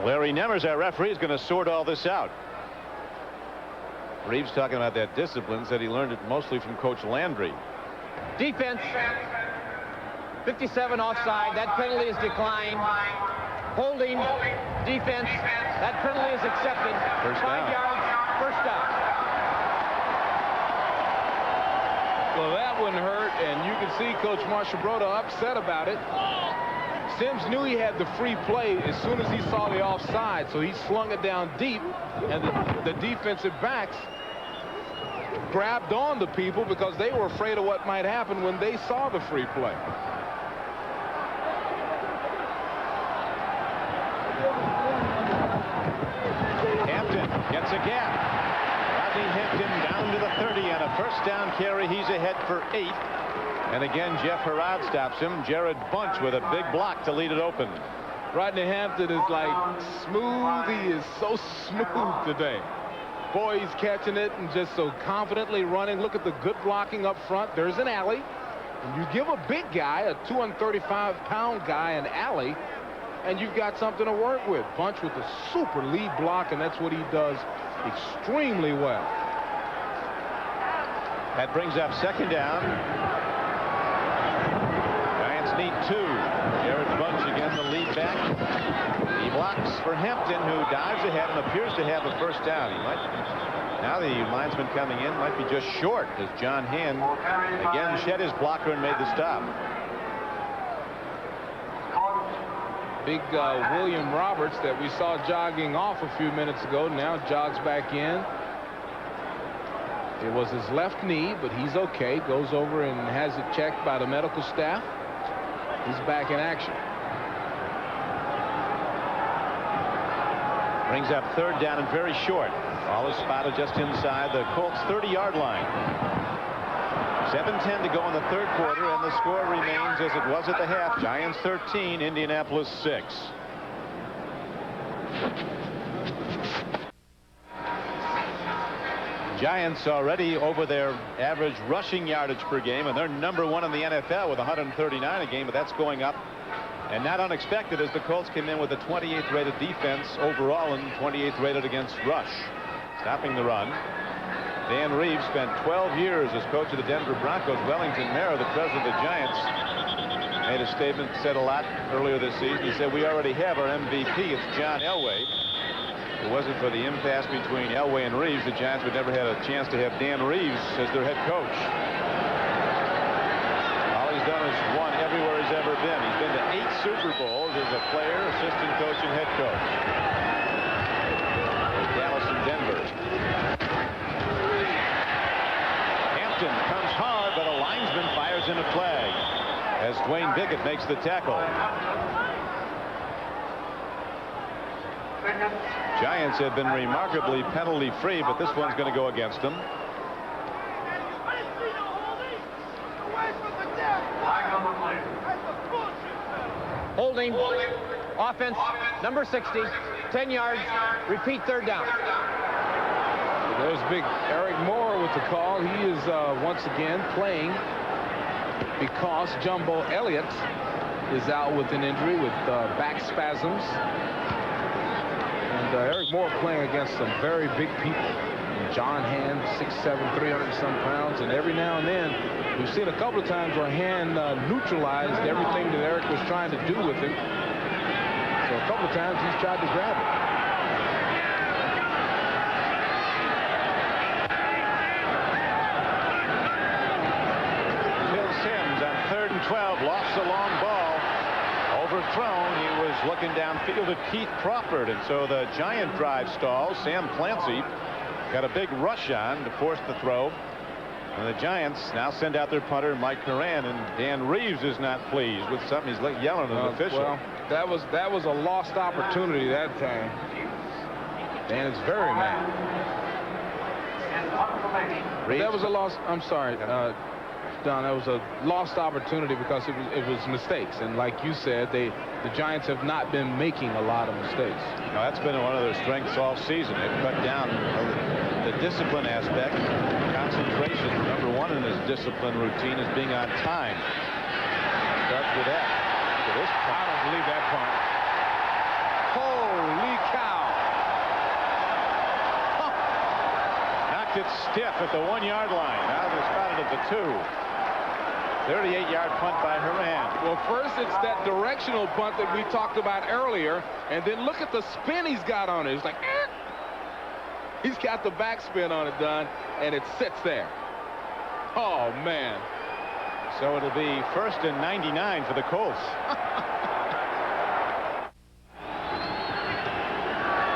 Larry Nemmers, our referee, is going to sort all this out. Reeves talking about that discipline, said he learned it mostly from Coach Landry. Defense. 57 offside. That penalty is declined. Holding. Defense. That penalty is accepted. First 5 down. yards. First down. Well, that wouldn't hurt, and you can see Coach Marchabroda upset about it. Sims knew he had the free play as soon as he saw the offside, so he slung it down deep, and the defensive backs grabbed on to people because they were afraid of what might happen when they saw the free play. Hampton gets a gap. Rodney Hampton down to the 30 and a first down carry. He's ahead for 8. And again, Jeff Herrod stops him. Jared Bunch with a big block to lead it open. Rodney Hampton is like smooth. He is so smooth today. Boy, he's catching it and just so confidently running. Look at the good blocking up front. There's an alley. And you give a big guy, a 235-pound guy, an alley, and you've got something to work with. Bunch with a super lead block, and that's what he does extremely well. That brings up second down. Giants need 2. Jared Bunch again, the lead back. He blocks for Hampton, who dives ahead and appears to have a first down. He might. Now the linesman coming in might be just short as John Hand again shed his blocker and made the stop. Big William Roberts that we saw jogging off a few minutes ago now jogs back in. It was his left knee, but he's okay. Goes over and has it checked by the medical staff. He's back in action. Brings up third down and very short. Ball is spotted just inside the Colts 30-yard line. 7:10 to go in the third quarter, and the score remains as it was at the half. Giants 13, Indianapolis 6. Giants already over their average rushing yardage per game, and they're #1 in the NFL with 139 a game, but that's going up. And not unexpected as the Colts came in with a 28th rated defense overall and 28th rated against rush. Stopping the run. Dan Reeves spent 12 years as coach of the Denver Broncos. Wellington Mara, the president of the Giants, made a statement, said a lot earlier this season. He said, we already have our MVP. It's John Elway. If it wasn't for the impasse between Elway and Reeves, the Giants would never have a chance to have Dan Reeves as their head coach. All he's done is won everywhere he's ever been. He's been to 8 Super Bowls as a player, assistant coach, and head coach. With Dallas and Denver. Hampton comes hard, but a linesman fires in a flag as Dwayne Bickett makes the tackle. Giants have been remarkably penalty-free, but this one's going to go against them. Holding. Offense. Number 60. 10 yards. Repeat third down. There's big Eric Moore with the call. He is once again playing because Jumbo Elliott is out with an injury with back spasms. And Eric Moore playing against some very big people. John Hand, 6'7", 300-some pounds. And every now and then, we've seen a couple of times where Hand neutralized everything that Eric was trying to do with him. So a couple of times he's tried to grab it. Bill Sims on 3rd and 12 lost a long ball. Overthrown. He was looking downfield at Keith Crawford, and so the Giant drive stalls. Sam Clancy got a big rush on to force the throw. And the Giants now send out their punter, Mike Curran, and Dan Reeves is not pleased with something. He's yelling at an official. Well, that was a lost opportunity that time. Dan is very mad. That was a lost. I'm sorry, Don. That was a lost opportunity because it was mistakes, and like you said, the Giants have not been making a lot of mistakes. Now, that's been one of their strengths all season. They've cut down the discipline aspect, concentration, #1 one in his discipline routine is being on time. Starts with that. Look at this punt. I don't believe that punt. Holy cow. Huh. Knocked it stiff at the 1-yard line. Now they're spotted at the 2. 38-yard punt by Horan. Well, first it's that directional punt that we talked about earlier, and then look at the spin he's got on it. It's like, he's got the backspin on it, Don, and it sits there. Oh, man. So it'll be 1st and 99 for the Colts.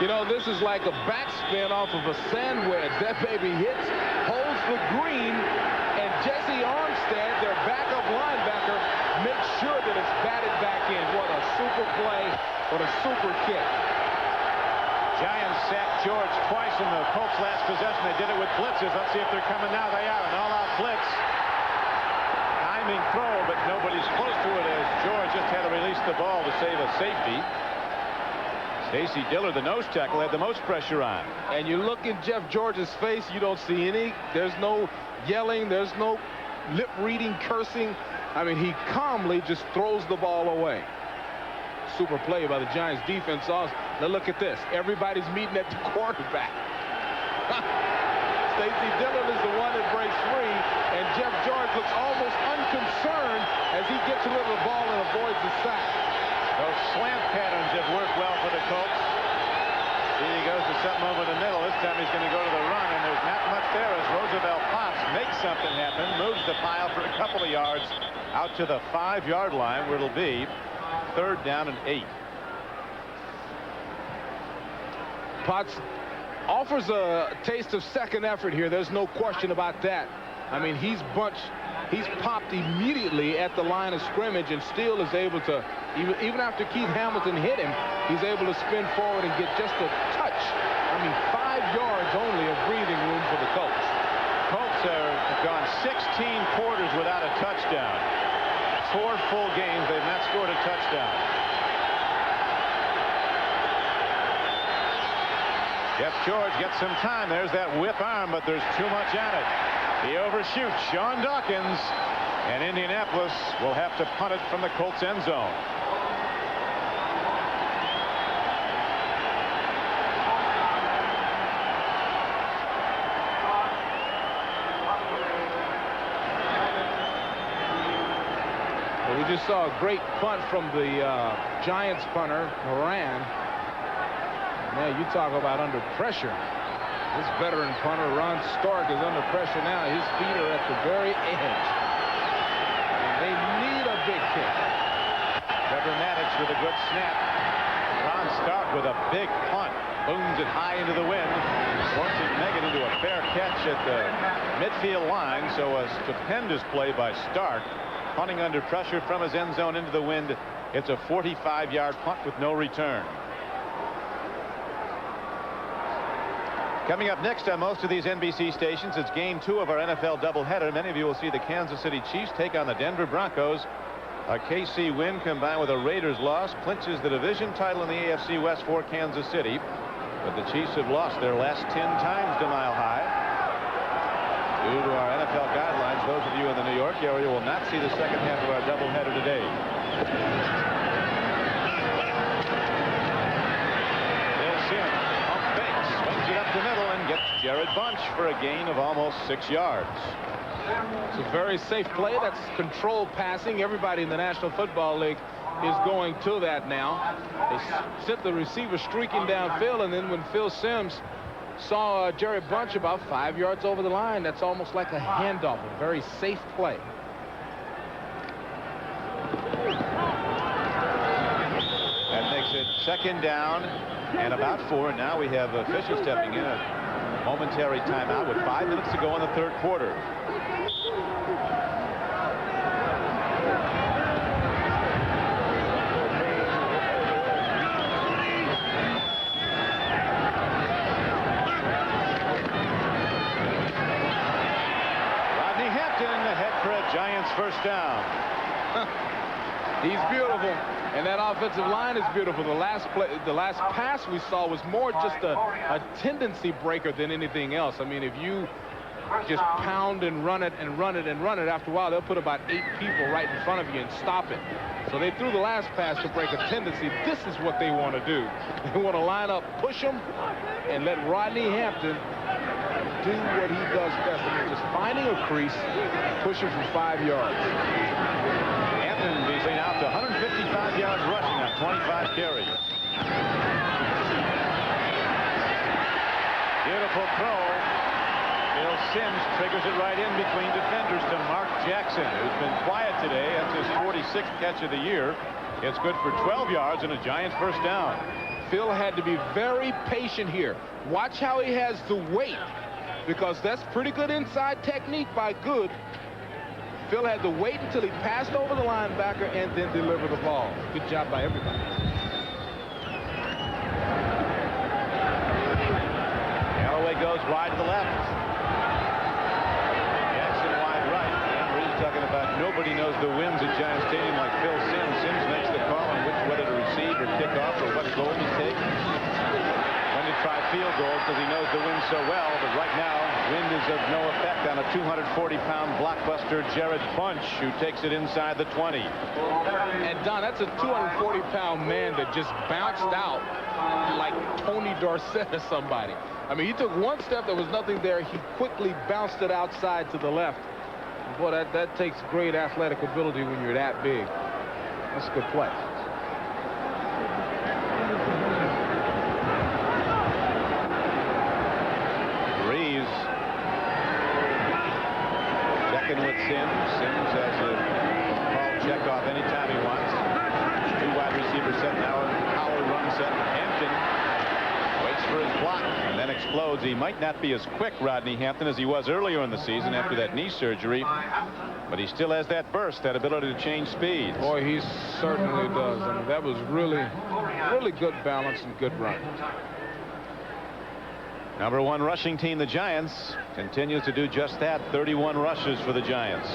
You know, this is like a backspin off of a sand wedge. That baby hits, holds the green, and Jesse Armstead, their backup linebacker, makes sure that it's batted back in. What a super play. What a super kick. Giants sacked George twice in the Colts' last possession. They did it with blitzes. Let's see if they're coming now. They are. An all-out blitz. Timing throw, but nobody's close to it as George just had to release the ball to save a safety. Stacy Diller, the nose tackle, had the most pressure on. And you look in Jeff George's face, you don't see any. There's no yelling. There's no lip reading, cursing. I mean, he calmly just throws the ball away. Super play by the Giants defense also. Now look at this. Everybody's meeting at the quarterback. Stacy Dillon is the one that breaks free, and Jeff George looks almost unconcerned as he gets rid of the ball and avoids the sack. Those slant patterns have worked well for the Colts. See, he goes to something over the middle. This time he's going to go to the run, and there's not much there as Roosevelt Potts makes something happen, moves the pile for a couple of yards out to the 5-yard line, where it'll be 3rd down and 8. Potts offers a taste of second effort here. There's no question about that. I mean, he's popped immediately at the line of scrimmage and still is able to, even after Keith Hamilton hit him, he's able to spin forward and get just a touch. I mean, 5 yards only of breathing room for the Colts. Colts have gone 16 quarters without a touchdown. 4 full games, they've not scored a touchdown. Jeff George gets some time. There's that whip arm, but there's too much on it. He overshoots Sean Dawkins, and Indianapolis will have to punt it from the Colts end zone. Well, we just saw a great punt from the Giants punter, Moran. Now you talk about under pressure. This veteran punter, Ron Stark, is under pressure now. His feet are at the very edge. And they need a big kick. Trevor Maddox with a good snap. Ron Stark with a big punt. Booms it high into the wind. Forcing Megan into a fair catch at the midfield line. So a stupendous play by Stark. Punting under pressure from his end zone into the wind. It's a 45-yard punt with no return. Coming up next on most of these NBC stations, it's game 2 of our NFL doubleheader. Many of you will see the Kansas City Chiefs take on the Denver Broncos. A KC win combined with a Raiders loss clinches the division title in the AFC West for Kansas City. But the Chiefs have lost their last 10 times to Mile High. Due to our NFL guidelines, those of you in the New York area will not see the second half of our doubleheader today. The middle and gets Jared Bunch for a gain of almost 6 yards. It's a very safe play. That's controlled passing. Everybody in the National Football League is going to that now. They sent the receiver streaking downfield, and then when Phil Simms saw Jared Bunch about 5 yards over the line, that's almost like a handoff, a very safe play. That makes it 2nd down and about 4. Now we have Fisher stepping in. A momentary timeout with 5 minutes to go in the 3rd quarter. Rodney Hampton ahead for a Giants 1st down. He's beautiful, and that offensive line is beautiful. The last pass we saw was more just a tendency breaker than anything else. I mean, if you just pound and run it and run it and run it. After a while, they'll put about 8 people right in front of you and stop it. So they threw the last pass to break a tendency. This is what they want to do. They want to line up, push them, and let Rodney Hampton do what he does best. I mean, just finding a crease, push him for 5 yards. Hampton, Beasley, now to 155 yards rushing on 25 carries. Beautiful throw. Bill Sims triggers it right in between defenders to Mark Jackson, who's been quiet today. That's his 46th catch of the year. It's good for 12 yards and a Giants first down. Phil had to be very patient here. Watch how he has to wait, because that's pretty good inside technique by Good. Phil had to wait until he passed over the linebacker and then deliver the ball. Good job by everybody. Galloway goes wide to the left. Jackson wide right. Reese talking about nobody knows the winds at Giant Stadium like Phil Sims. Sims makes the call on whether to receive or kick off or what goal to take. When to try field goals because he knows the wind so well. But right now, wind is of no effect on a 240-pound blockbuster Jared Bunch, who takes it inside the 20. And Don, that's a 240-pound man that just bounced out like Tony Dorsett or somebody. I mean, he took one step, there was nothing there. He quickly bounced it outside to the left. Boy, that takes great athletic ability when you're that big. That's a good play. Reese checking with Sims. Sims has a call check off anytime he wants. 2 wide receivers set now. Howard runs set. Hampton waits for his block and then explodes. He might not be as quick, Rodney Hampton, as he was earlier in the season after that knee surgery, but he still has that burst, that ability to change speeds. Boy, he certainly does. I mean, that was really good balance and good run. Number 1 rushing team, the Giants, continues to do just that. 31 rushes for the Giants.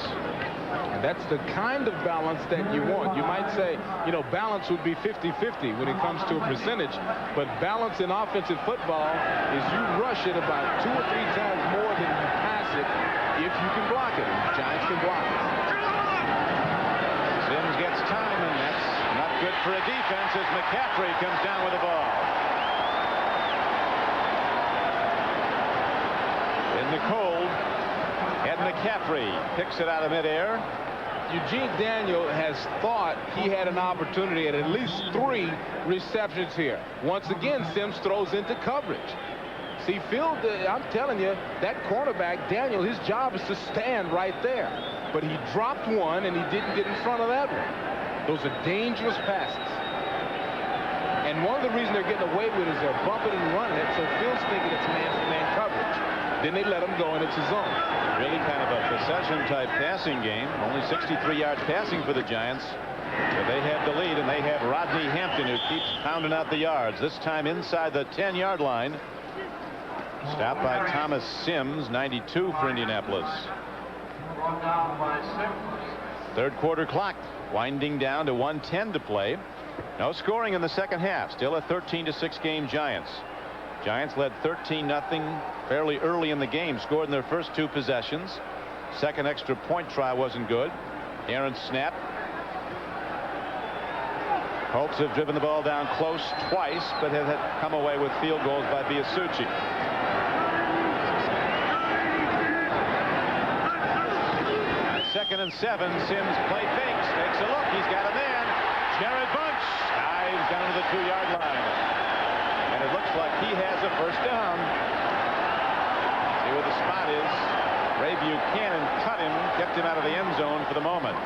And that's the kind of balance that you want. You might say, you know, balance would be 50-50 when it comes to a percentage, but balance in offensive football is you rush it about 2 or 3 times more than you pass it if you can block it. And the Giants can block it. Sims gets time, and that's not good for a defense as McCaffrey comes down with the ball. In the cold, Ed McCaffrey picks it out of midair. Eugene Daniel has thought he had an opportunity at least 3 receptions here. Once again, Sims throws into coverage. See, Phil, I'm telling you, that cornerback, Daniel, his job is to stand right there. But he dropped one, and he didn't get in front of that one. Those are dangerous passes. And one of the reasons they're getting away with it is they're bumping and running it, so Phil's thinking it's man-to-man coverage. Then they let him go, and it's his own. Really kind of a possession-type passing game. Only 63 yards passing for the Giants. But they have the lead, and they have Rodney Hampton, who keeps pounding out the yards. This time inside the 10-yard line. Stopped by Thomas Sims, 92 for Indianapolis. Brought down by Sims. Third quarter clock winding down to 1:10 to play. No scoring in the second half. Still a 13-6 game Giants. Giants led 13-0 fairly early in the game. Scored in their first 2 possessions. Second extra point try wasn't good. Aaron snap. Colts have driven the ball down close twice, but have come away with field goals by Biasucci. Second and 7. Sims play fakes. Takes a look. He's got a man. Jared Bunch dives down to the 2-yard line. And it looks like he has a first down. See where the spot is. Ray Buchanan cut him, kept him out of the end zone for the moment.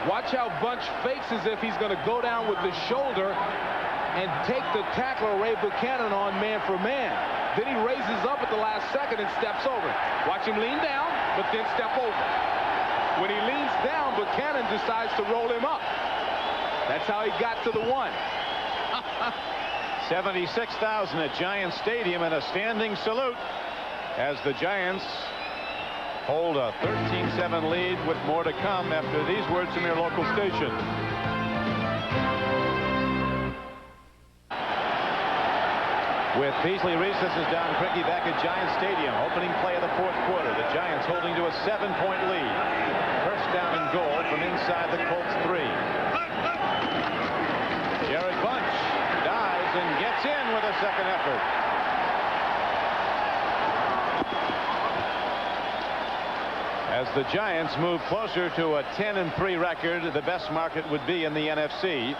Watch how Bunch fakes as if he's going to go down with the shoulder and take the tackler Ray Buchanan on man for man. Then he raises up at the last second and steps over. Watch him lean down, but then step over. When he leans down, Buchanan decides to roll him up. That's how he got to the 1. 76,000 at Giants Stadium, and a standing salute as the Giants hold a 13-7 lead with more to come after these words from your local station. With Beasley, Reese, this is Don Criqui back at Giants Stadium. Opening play of the fourth quarter. The Giants holding to a 7-point lead. First down and goal from inside the Colts 3. Jared Bunch dives and gets in with a second effort. As the Giants move closer to a 10-3 record, the best market would be in the NFC.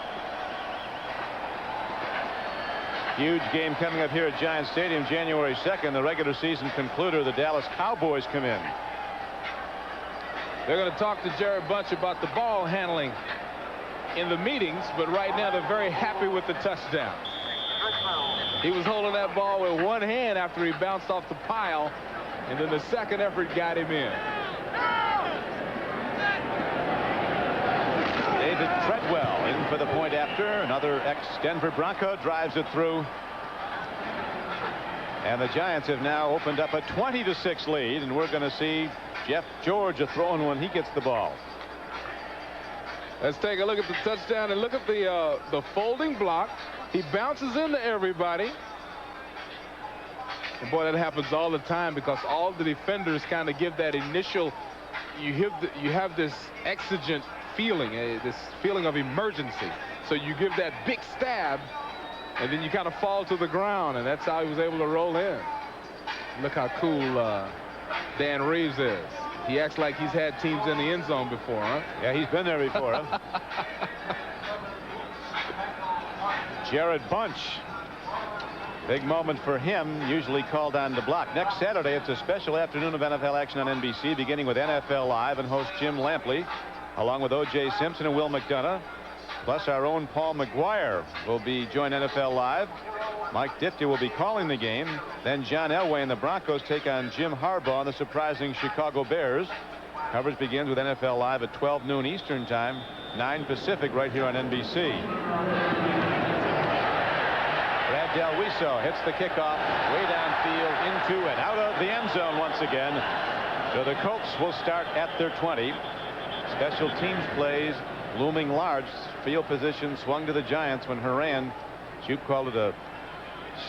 Huge game coming up here at Giants Stadium January 2nd. The regular season concluder. The Dallas Cowboys come in. They're going to talk to Jared Bunch about the ball handling in the meetings, but right now they're very happy with the touchdown. He was holding that ball with one hand after he bounced off the pile, and then the second effort got him in. David Treadwell in for the point after. Another ex-Denver Bronco drives it through. And the Giants have now opened up a 20-6 lead, and we're going to see Jeff George throwing when he gets the ball. Let's take a look at the touchdown and look at the folding block. He bounces into everybody. And boy, that happens all the time because all the defenders kind of give that initial, you have this exigent feeling, this feeling of emergency. So you give that big stab, and then you kind of fall to the ground, and that's how he was able to roll in. Look how cool Dan Reeves is. He acts like he's had teams in the end zone before, huh? Yeah, he's been there before, huh? Jared Bunch. Big moment for him, usually called on to block. Next Saturday, it's a special afternoon of NFL action on NBC, beginning with NFL Live and host Jim Lampley, along with O.J. Simpson and Will McDonough. Plus, our own Paul McGuire will be join NFL Live. Mike Ditka will be calling the game. Then John Elway and the Broncos take on Jim Harbaugh and the surprising Chicago Bears. Coverage begins with NFL Live at 12 noon Eastern Time, 9 Pacific, right here on NBC. Brad Del Wiso hits the kickoff way downfield into and out of the end zone once again. So the Colts will start at their 20. Special teams plays looming large. Field position swung to the Giants when Horan, Juke called it a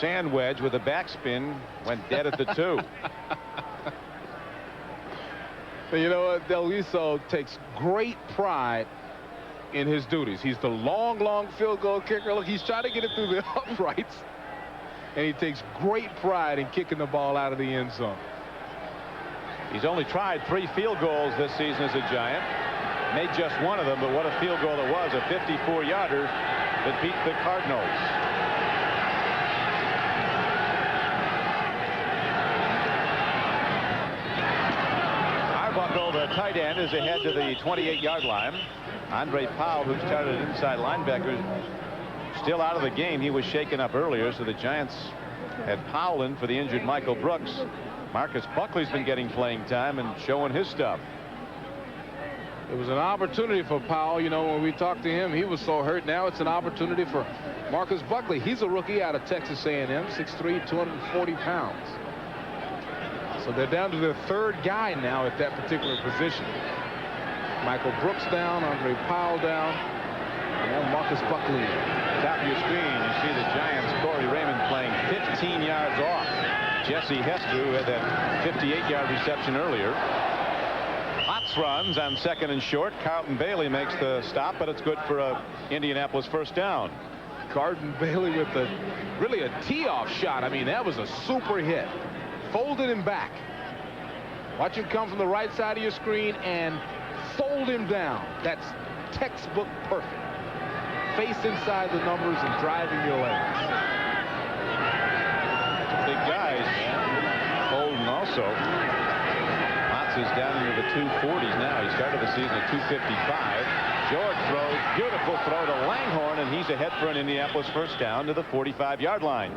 sand wedge with a backspin, went dead at the 2. But you know what? Del Wiso takes great pride in his duties. He's the long field goal kicker. Look, he's trying to get it through the uprights, and he takes great pride in kicking the ball out of the end zone. He's only tried 3 field goals this season as a Giant. Made just one of them, but what a field goal it was, a 54-yarder that beat the Cardinals. Arbuckle, the tight end, is ahead to the 28-yard line. Andre Powell, who started inside linebacker, still out of the game. He was shaken up earlier, so the Giants had Powell in for the injured Michael Brooks. Marcus Buckley's been getting playing time and showing his stuff. It was an opportunity for Powell. You know, when we talked to him, he was so hurt. Now it's an opportunity for Marcus Buckley. He's a rookie out of Texas A&M, 6'3", 240 pounds. So they're down to their 3rd guy now at that particular position. Michael Brooks down, Andre Powell down, and now Marcus Buckley. Top of your screen, you see the Giants' Corey Raymond playing 15 yards off Jesse Hester, who had that 58-yard reception earlier. Potts runs on 2nd and short. Carlton Bailey makes the stop, but it's good for a Indianapolis first down. Carlton Bailey with really a tee-off shot. I mean, that was a super hit. Folded him back. Watch him come from the right side of your screen and fold him down. That's textbook perfect. Face inside the numbers and driving your legs. Big guys folding also. Potts is down into the 240s now. He started the season at 255. George throws, beautiful throw to Langhorne, and he's ahead for an Indianapolis first down to the 45-yard line.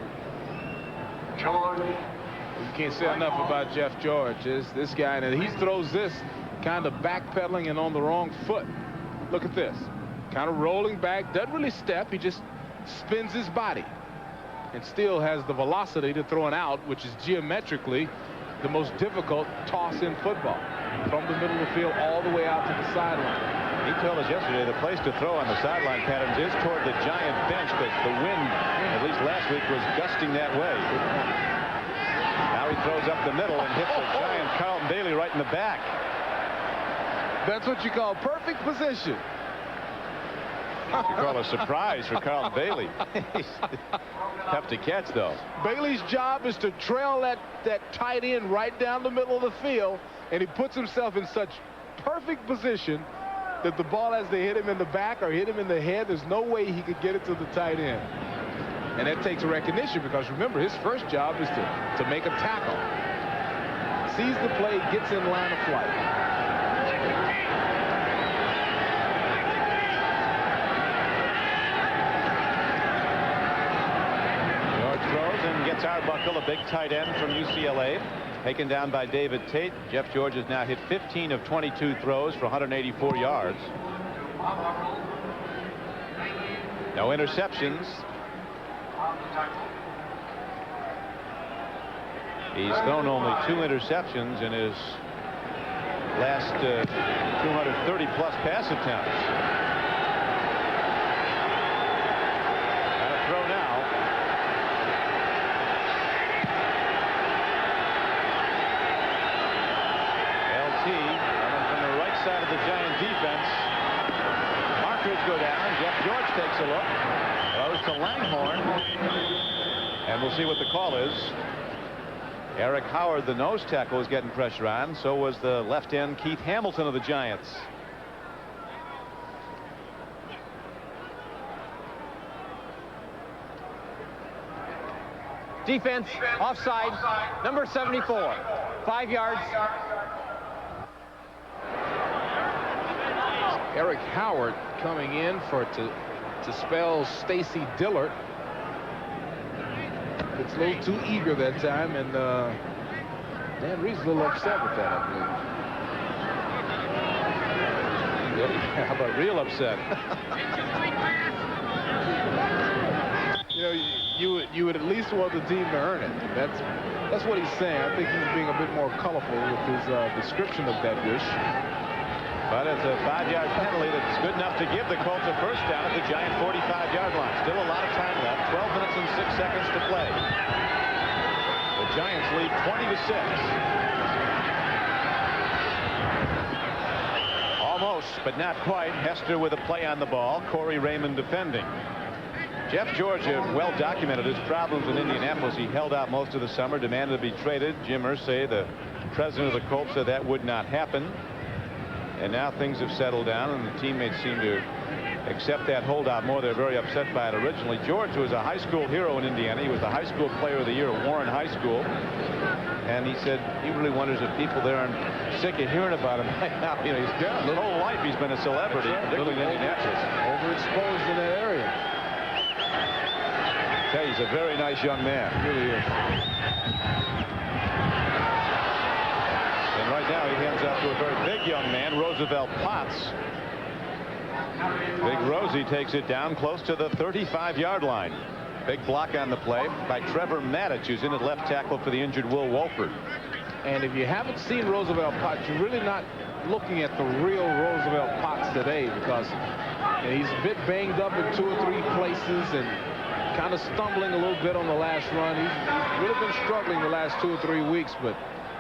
George. You can't say enough about Jeff George. This guy, and he throws this kind of backpedaling and on the wrong foot. Look at this. Kind of rolling back, doesn't really step. He just spins his body and still has the velocity to throw an out, which is geometrically the most difficult toss in football. From the middle of the field all the way out to the sideline. He told us yesterday the place to throw on the sideline patterns is toward the Giant bench, but the wind, at least last week, was gusting that way. Now he throws up the middle and hits the Giant Carlton Bailey right in the back. That's what you call perfect position. You call a surprise for Carlton Bailey. Tough to catch, though. Bailey's job is to trail that tight end right down the middle of the field, and he puts himself in such perfect position that the ball, as they hit him in the back or hit him in the head, there's no way he could get it to the tight end. And that takes recognition, because remember, his first job is to make a tackle. Sees the play, gets in line of flight. Throws and gets Arbuckle, a big tight end from UCLA, taken down by David Tate. Jeff George has now hit 15 of 22 throws for 184 yards. No interceptions. He's thrown only 2 interceptions in his last 230-plus pass attempts. And a throw now. Coming from the right side of the Giant defense. Markers go down. Jeff George takes a look. Goes to Langhorne. And we'll see what the call is. Eric Howard, the nose tackle, was getting pressure on. So was the left end Keith Hamilton of the Giants. Defense, offside, number 74, 5 yards. Eric Howard coming in to spell Stacy Dillard. It's a little too eager that time, and Dan Reese is a little upset with that, I believe. How about real upset? You would at least want the team to earn it. That's what he's saying. I think he's being a bit more colorful with his description of that wish. But it's a 5-yard penalty that's good enough to give the Colts a first down at the Giant 45-yard line. Still a lot of time left. 12 minutes and 6 seconds to play. The Giants lead 20-6. Almost, but not quite. Hester with a play on the ball. Corey Raymond defending. Jeff George, well documented his problems in Indianapolis. He held out most of the summer, demanded to be traded. Jim Irsay, the president of the Colts, said that would not happen. And now things have settled down, and the teammates seem to accept that holdout more. They're very upset by it originally. George was a high school hero in Indiana. He was the high school player of the year at Warren High School. And he said he really wonders if people there aren't sick of hearing about him right now. You know, his whole life he's been a celebrity, particularly in Indianapolis. Overexposed in that area. I tell you, he's a very nice young man. He really is. And right now he hands out to a very big young man, Roosevelt Potts. Big Rosie takes it down close to the 35-yard line. Big block on the play by Trevor Maddich, who's in at left tackle for the injured Will Wolford. And if you haven't seen Roosevelt Potts, you're really not looking at the real Roosevelt Potts today, because he's a bit banged up in 2 or 3 places and kind of stumbling a little bit on the last run. He's really been struggling the last 2 or 3 weeks, but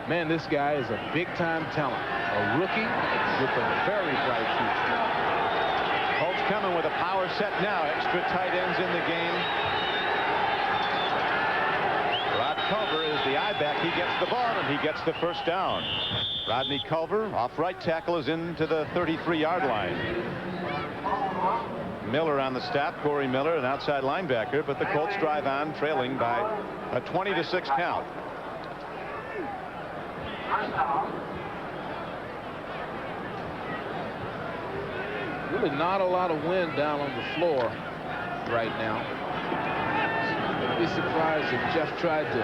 man, this guy is a big-time talent, a rookie with a very bright future. Colts coming with a power set now. Extra tight ends in the game. Rod Culver is the I-back. He gets the ball, and he gets the first down. Rodney Culver, off right tackle, is into the 33-yard line. Miller on the stop. Corey Miller, an outside linebacker, but the Colts drive on, trailing by a 20-6 count. Really not a lot of wind down on the floor right now. I'd be surprised if Jeff tried to.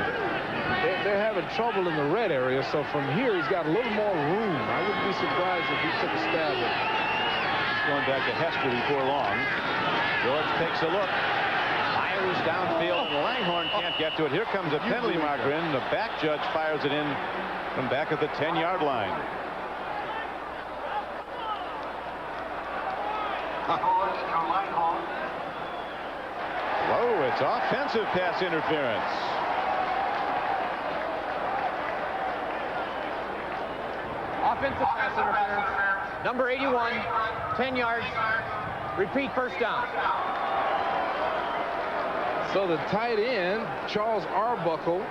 They're having trouble in the red area, so from here he's got a little more room. I wouldn't be surprised if he took a stab at it. He's going back to Hester before long. George takes a look. Fires downfield. Langhorne can't get to it. Here comes a penalty marker in. The back judge fires it in from back at the 10-yard line. Whoa, it's offensive pass interference. Offensive pass interference. Number 81, 10 yards. Repeat, first down. So the tight end, Charles Arbuckle,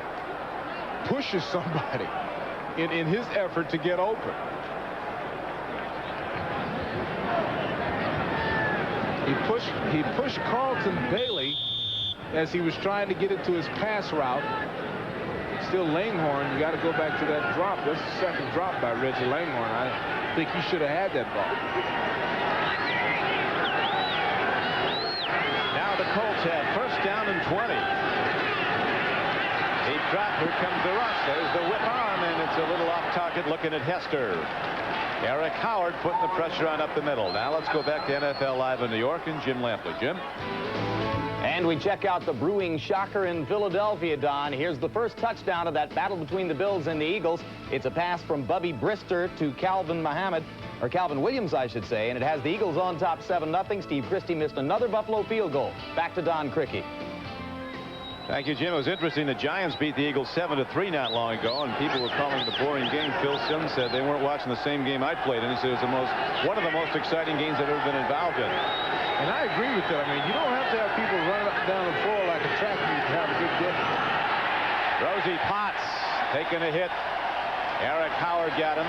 pushes somebody in his effort to get open. He pushed Carlton Bailey as he was trying to get it to his pass route. Still Langhorne, you got to go back to that drop. That's the second drop by Reggie Langhorne. I think he should have had that ball. Now the Colts have first down and 20. Deep drop. Here comes the rush. There's the whip arm, and it's a little off target looking at Hester. Eric Howard putting the pressure on up the middle. Now let's go back to NFL Live in New York and Jim Lampley. Jim? And we check out the brewing shocker in Philadelphia, Don. Here's the first touchdown of that battle between the Bills and the Eagles. It's a pass from Bubby Brister to Calvin Williams, I should say, and it has the Eagles on top 7-0. Steve Christie missed another Buffalo field goal. Back to Don Criqui. Thank you, Jim. It was interesting. The Giants beat the Eagles 7-3 not long ago, and people were calling it a boring game. Phil Simms said they weren't watching the same game I played in. He said it was one of the most exciting games I've ever been involved in. And I agree with that. I mean, you don't have to have people running up and down the floor like a track meet to have a good game. Rosie Potts taking a hit. Eric Howard got him.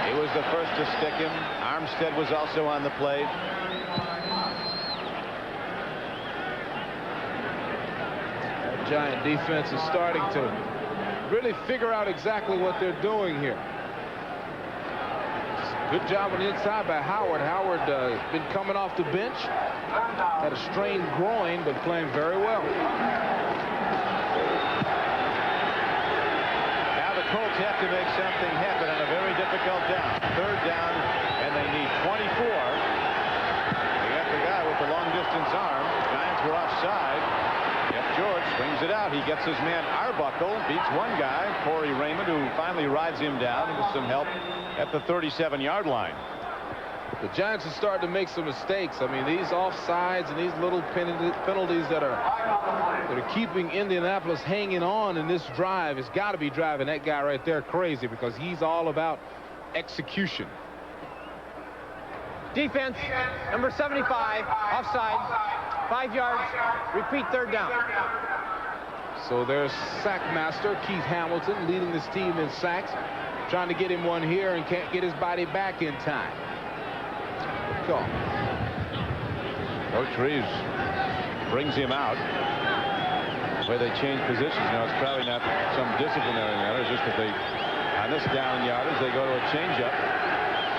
He was the first to stick him. Armstead was also on the play. That Giant defense is starting to really figure out exactly what they're doing here. Good job on the inside by Howard. Howard been coming off the bench. Had a strained groin, but playing very well. Now the Colts have to make something happen on a very difficult down. Third down, and they need 24. They got the guy with the long-distance arm. Giants were offside. Jeff George swings it out. He gets his man Arbuckle, beats one guy, Corey Raymond, who finally rides him down with some help at the 37-yard line. The Giants are starting to make some mistakes. I mean, these offsides and these little penalties that are keeping Indianapolis hanging on in this drive has got to be driving that guy right there crazy, because he's all about execution. Defense, number 75, offside, 5 yards, repeat, third down. So there's sackmaster Keith Hamilton leading this team in sacks, trying to get him one here and can't get his body back in time. Good call. Coach Reese brings him out. The way they change positions now, it's probably not some disciplinary matter, just that they, on this down yardage, they go to a changeup.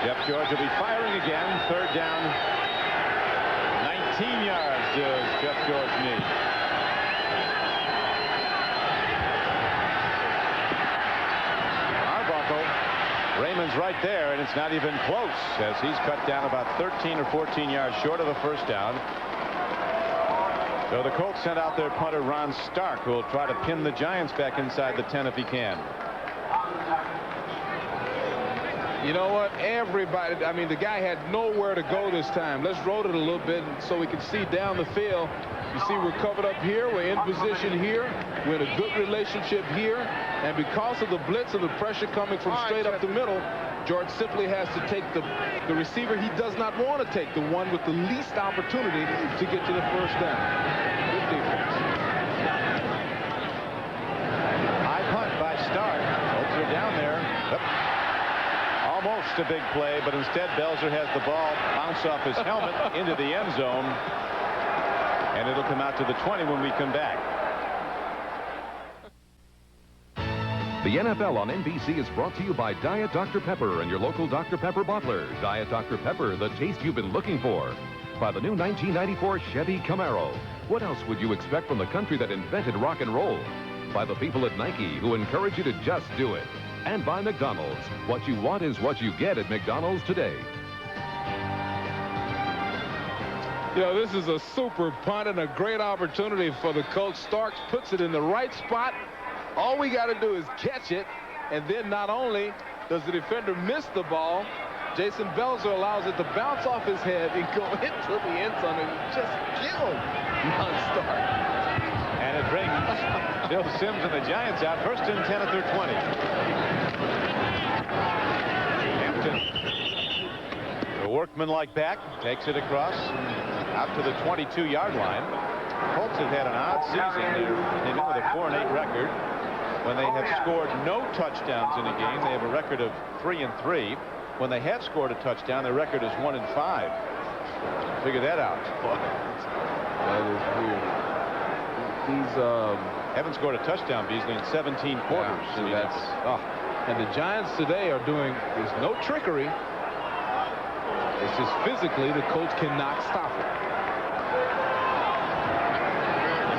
Jeff George will be firing again. Third down. 19 yards does Jeff George need. Arbuckle. Raymond's right there, and it's not even close, as he's cut down about 13 or 14 yards short of the first down. So the Colts sent out their punter, Ron Stark, who will try to pin the Giants back inside the 10 if he can. You know what? Everybody, I mean, the guy had nowhere to go this time. Let's roll it a little bit so we can see down the field. You see, we're covered up here. We're in position here. We're in a good relationship here. And because of the blitz and the pressure coming from straight up the middle, George simply has to take the receiver he does not want to take, the one with the least opportunity to get to the first down. Good defense. High punt by Stark. Colts are down there. Almost a big play, but instead Belzer has the ball bounce off his helmet into the end zone, and it'll come out to the 20 when we come back. The NFL on NBC is brought to you by Diet Dr. Pepper and your local Dr. Pepper bottler. Diet Dr. Pepper, the taste you've been looking for. By the new 1994 Chevy Camaro. What else would you expect from the country that invented rock and roll? By the people at Nike, who encourage you to just do it. And by McDonald's. What you want is what you get at McDonald's today. You know, this is a super punt and a great opportunity for the Colts. Starks puts it in the right spot. All we got to do is catch it, and then not only does the defender miss the ball, Jason Belzer allows it to bounce off his head and go into the end zone and just kill non-start. And it brings Bill Sims and the Giants out. First and 10 at their 20. Hampton, the workman-like back, takes it across out to the 22-yard line. Colts have had an odd season. They've been with a 4-8 record. When they have scored no touchdowns in a game, they have a record of 3-3. When they have scored a touchdown, their record is 1-5. Figure that out. That is weird. He's haven't scored a touchdown, Beasley, in 17 quarters. Yeah, and the Giants today are doing, there's no trickery. It's just physically the Colts cannot stop it.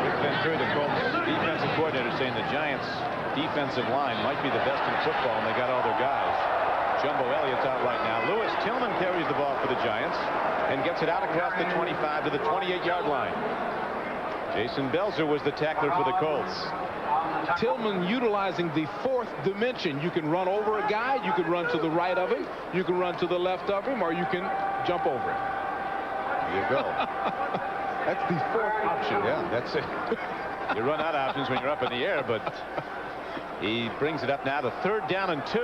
Rick Ventura, the Colts defensive coordinator, saying the Giants defensive line might be the best in football, and they got all their guys. Jumbo Elliott's out right now. Lewis Tillman carries the ball for the Giants and gets it out across the 25 to the 28-yard line. Jason Belzer was the tackler for the Colts. Tillman utilizing the fourth dimension. You can run over a guy, you can run to the right of him, you can run to the left of him, or you can jump over him. There you go. That's the fourth option. Yeah, that's it. You run out of options when you're up in the air, but he brings it up now to 3rd down and 2.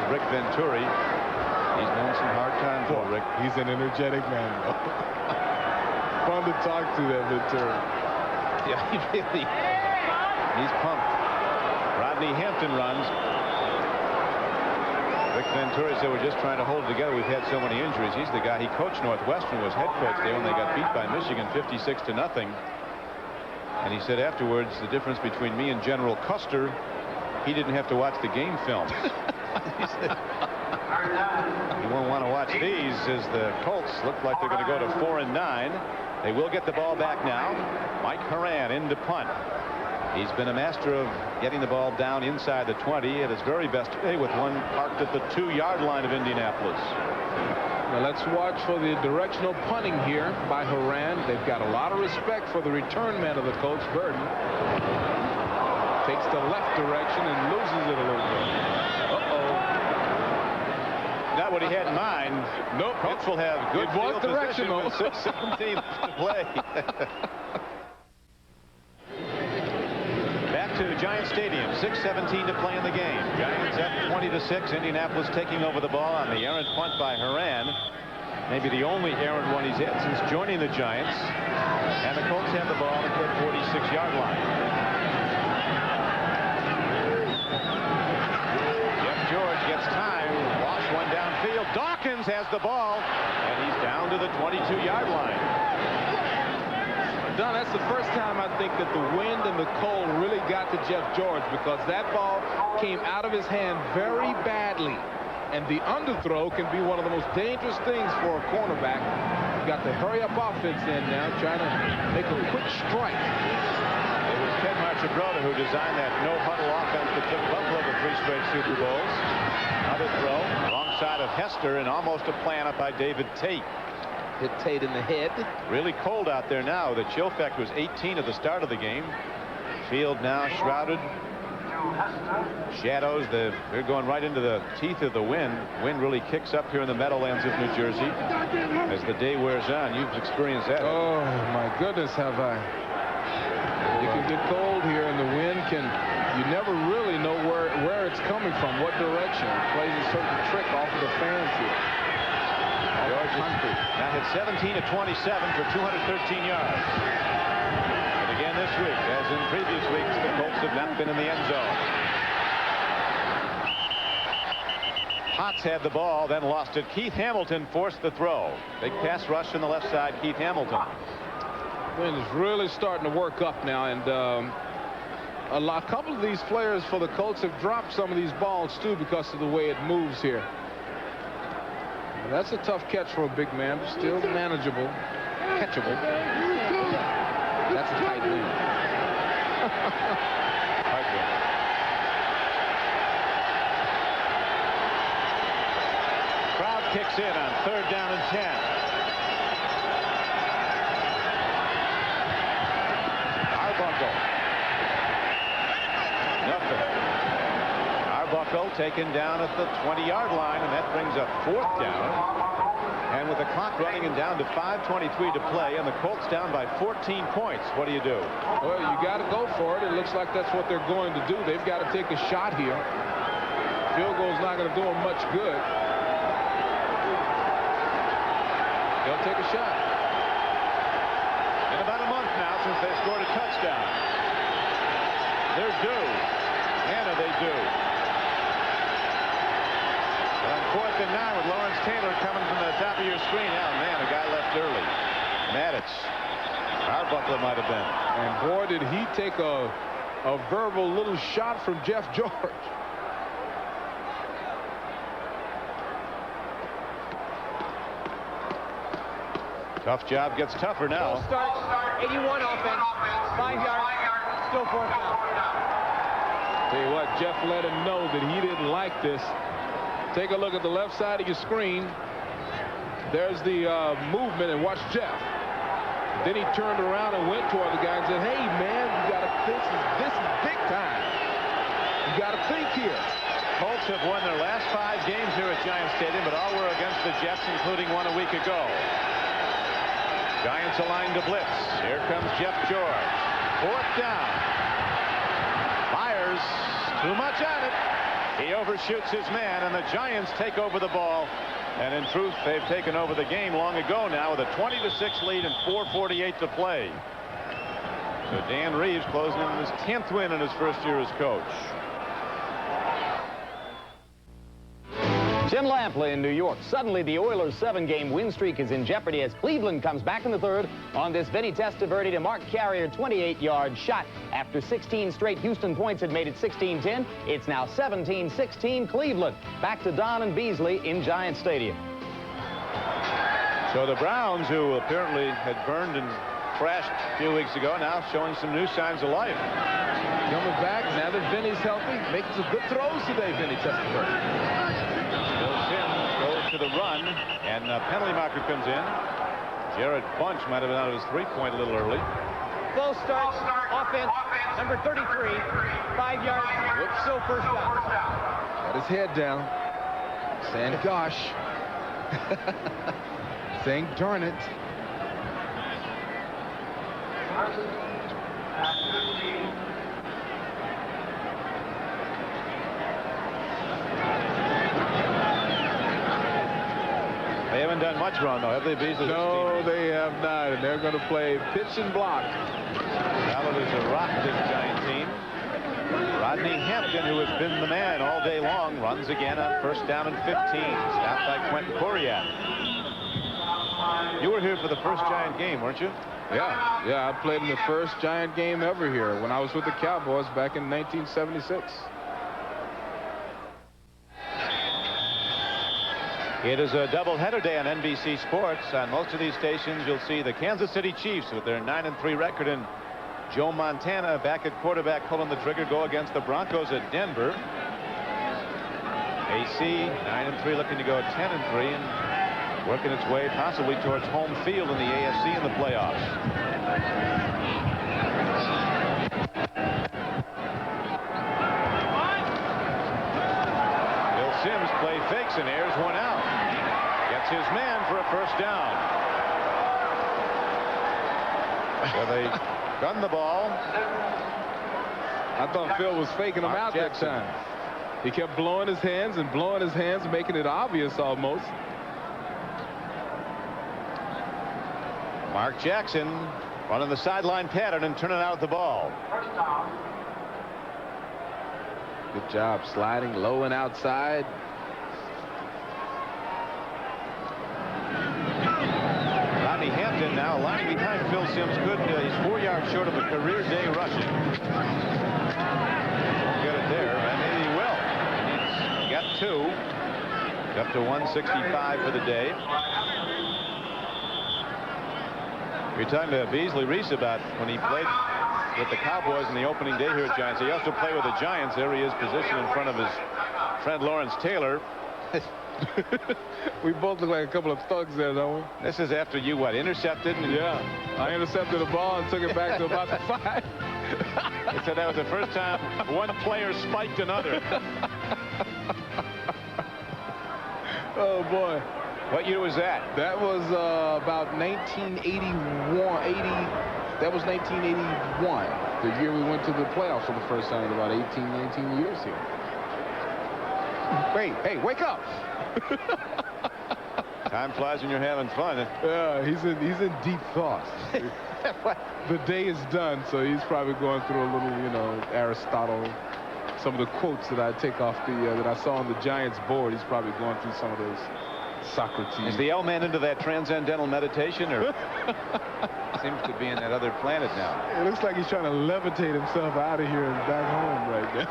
Rick Venturi. He's known some hard times for Rick. He's an energetic man, though. Fun to talk to, that Venturi. Yeah, he's pumped. Rodney Hampton runs. Rick Venturi said, we're just trying to hold it together. We've had so many injuries. He's the guy. He coached Northwestern, was head coach there when they got beat by Michigan 56-0. And he said afterwards, the difference between me and General Custer, he didn't have to watch the game film. He said, you won't want to watch these, as the Colts look like they're going to go to 4-9. They will get the ball back now. Mike Horan in to punt. He's been a master of getting the ball down inside the 20 at his very best today, with one parked at the 2-yard line of Indianapolis. Now let's watch for the directional punting here by Horan. They've got a lot of respect for the return man of the Colts, Burden. Takes the left direction and loses it a little bit. Not what he had in mind. Nope. Colts will have good field position with 6:17 left to play. Back to Giant Stadium. 6:17 to play in the game. Giants up 20-6. Indianapolis taking over the ball on the errant punt by Horan. Maybe the only errant one he's had since joining the Giants. And the Colts have the ball at the 46-yard line. Jeff George gets time. One downfield. Dawkins has the ball, and he's down to the 22-yard line. Don, that's the first time I think that the wind and the cold really got to Jeff George, because that ball came out of his hand very badly. And the underthrow can be one of the most dangerous things for a cornerback. You got the hurry-up offense in now, trying to make a quick strike. It was Ted Marchibroda who designed that no-huddle offense that took Buffalo to 3 straight Super Bowls. Another throw alongside of Hester, and almost a plant up by David Tate. Hit Tate in the head. Really cold out there now. The chill factor was 18 at the start of the game. Field now shrouded. Shadows. They're going right into the teeth of the wind. Wind really kicks up here in the Meadowlands of New Jersey as the day wears on. You've experienced that. Oh, my goodness, have I. It can get cold here, and the wind can, you never really know where it's coming from, what direction. It plays a certain trick off of the fans here. George now hit 17 of 27 for 213 yards. And again this week, as in previous weeks, the Colts have not been in the end zone. Potts had the ball, then lost it. Keith Hamilton forced the throw. Big pass rush on the left side, Keith Hamilton. Wind is really starting to work up now, and a couple of these players for the Colts have dropped some of these balls too because of the way it moves here. That's a tough catch for a big man, but still manageable, catchable. That's a tight wind. Tight wind. Crowd kicks in on 3rd down and 10. Nothing. Flacco taken down at the 20-yard line, and that brings up 4th down. And with the clock running and down to 5:23 to play, and the Colts down by 14 points, what do you do? Well, you got to go for it. It looks like that's what they're going to do. They've got to take a shot here. Field goal's not going to do them much good. They'll take a shot. In about a month now since they scored a touchdown. They're due. And they do. On 4th and 9 with Lawrence Taylor coming from the top of your screen. Oh, man, a guy left early. Maddox. Arbuckle might have been. And boy, did he take a verbal little shot from Jeff George. Tough job gets tougher now. Start, 81 offense, 5 yards, still 4th down. Tell you what, Jeff let him know that he didn't like this. Take a look at the left side of your screen. There's the movement, and watch Jeff. Then he turned around and went toward the guy and said, hey, man, you got to think. This is big time. You got to think here. Colts have won their last 5 games here at Giant Stadium, but all were against the Jets, including one a week ago. Giants aligned to blitz. Here comes Jeff George. 4th down. Fires. Too much on it. He overshoots his man, and the Giants take over the ball. And in truth, they've taken over the game long ago now with a 20-6 lead and 4:48 to play. So Dan Reeves closing in his 10th win in his first year as coach. Jim Lampley in New York. Suddenly, the Oilers' 7-game win streak is in jeopardy as Cleveland comes back in the 3rd on this Vinny Testaverde to Mark Carrier 28-yard shot. After 16 straight Houston points had made it 16-10, it's now 17-16 Cleveland. Back to Don and Beasley in Giant Stadium. So the Browns, who apparently had burned and crashed a few weeks ago, now showing some new signs of life. Coming back now that Vinny's healthy, making some good throws today, Vinny Testaverde. To the run, and a penalty marker comes in. Jared Bunch might have been out of his 3-point a little early. Full start, offense, number 33, 5 yards, still 1st down. Got his head down, saying gosh, saying darn it. They haven't done much wrong, though, have they, Beasley? No, they have not, and they're going to play pitch and block. Ballard is a rock, this Giant team. Rodney Hampton, who has been the man all day long, runs again on 1st down and 15. Stopped by Quentin Coriat. You were here for the first Giant game, weren't you? Yeah, I played in the first Giant game ever here when I was with the Cowboys back in 1976. It is a doubleheader day on NBC Sports. On most of these stations, you'll see the Kansas City Chiefs with their 9-3 record, and Joe Montana back at quarterback pulling the trigger, go against the Broncos at Denver. AC 9-3 looking to go 10-3 and working its way possibly towards home field in the AFC in the playoffs. Bill Sims play fakes and airs one out. Gets his man for a 1st down. So they gun the ball. I thought Phil was faking him out that time. He kept blowing his hands and making it obvious almost. Mark Jackson running the sideline pattern and turning out the ball. Good job sliding low and outside. Rodney Hampton now lying behind Phil Sims. Good. He's 4 yards short of a career day rushing. Won't get it there, and maybe he will. He's got 2. Up to 165 for the day. You're talking to Beasley Reese about when he played with the Cowboys in the opening day here at Giants. He also played with the Giants. There he is, positioned in front of his friend Lawrence Taylor. We both look like a couple of thugs there, don't we? This is after you, what, intercepted? Yeah, I intercepted the ball and took it back to about the 5. They said that was the first time one player spiked another. Oh, boy. What year was that? That was about 1981. That was 1981. The year we went to the playoffs for the first time in about 18, 19 years here. Wait, hey, wake up. Time flies when you're having fun. Yeah, he's in deep thoughts. The day is done, so he's probably going through a little, you know, Aristotle. Some of the quotes that I take off the that I saw on the Giants board. He's probably going through some of those Socrates. Is the L-man into that transcendental meditation, or seems to be in that other planet now? It looks like he's trying to levitate himself out of here and back home right now.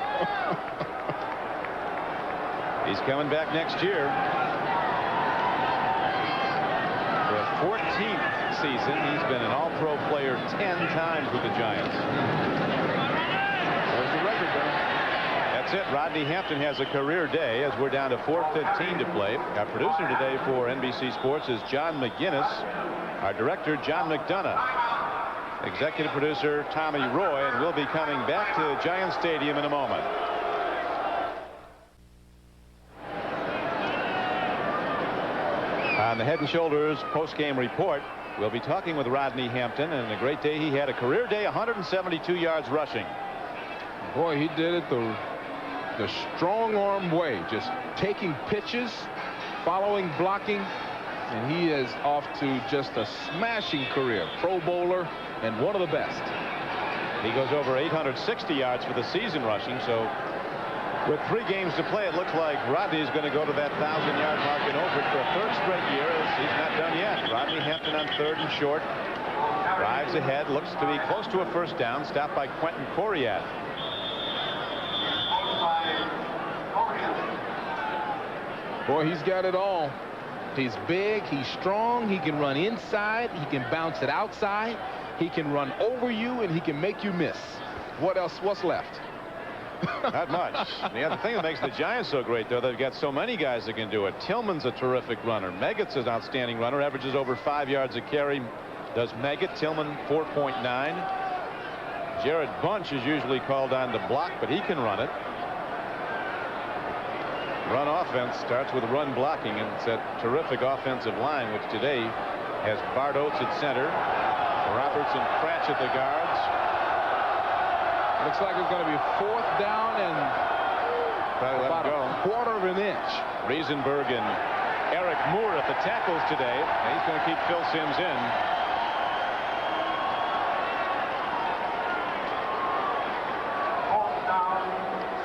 He's coming back next year. For a 14th season, he's been an all-pro player 10 times with the Giants. There's the record, though. That's it. Rodney Hampton has a career day as we're down to 4:15 to play. Our producer today for NBC Sports is John McGinnis. Our director, John McDonough. Executive producer, Tommy Roy, and we'll be coming back to Giant Stadium in a moment. On the Head and Shoulders post-game report, we'll be talking with Rodney Hampton, and a great day he had. A career day, 172 yards rushing. Boy, he did it the strong arm way, just taking pitches, following, blocking, and he is off to just a smashing career. Pro bowler and one of the best. He goes over 860 yards for the season rushing, so with 3 games to play, it looks like Rodney is going to go to that 1,000-yard mark and over it for a 3rd straight year, as he's not done yet. Rodney Hampton on 3rd and short. Drives ahead, looks to be close to a 1st down, stopped by Quentin Coriat. Boy, he's got it all. He's big, he's strong, he can run inside, he can bounce it outside, he can run over you, and he can make you miss. What else? What's left? Not much. The other thing that makes the Giants so great, though, they've got so many guys that can do it. Tillman's a terrific runner. Meggett's an outstanding runner, averages over 5 yards a carry. Does Meggett. Tillman 4.9. Jared Bunch is usually called on to block, but he can run it. Run offense starts with run blocking, and it's that terrific offensive line, which today has Bart Oates at center, Roberts and Cratch at the guards. Looks like it's going to be 4th down and about a quarter of an inch. Riesenberg and Eric Moore at the tackles today, and he's going to keep Phil Simms in.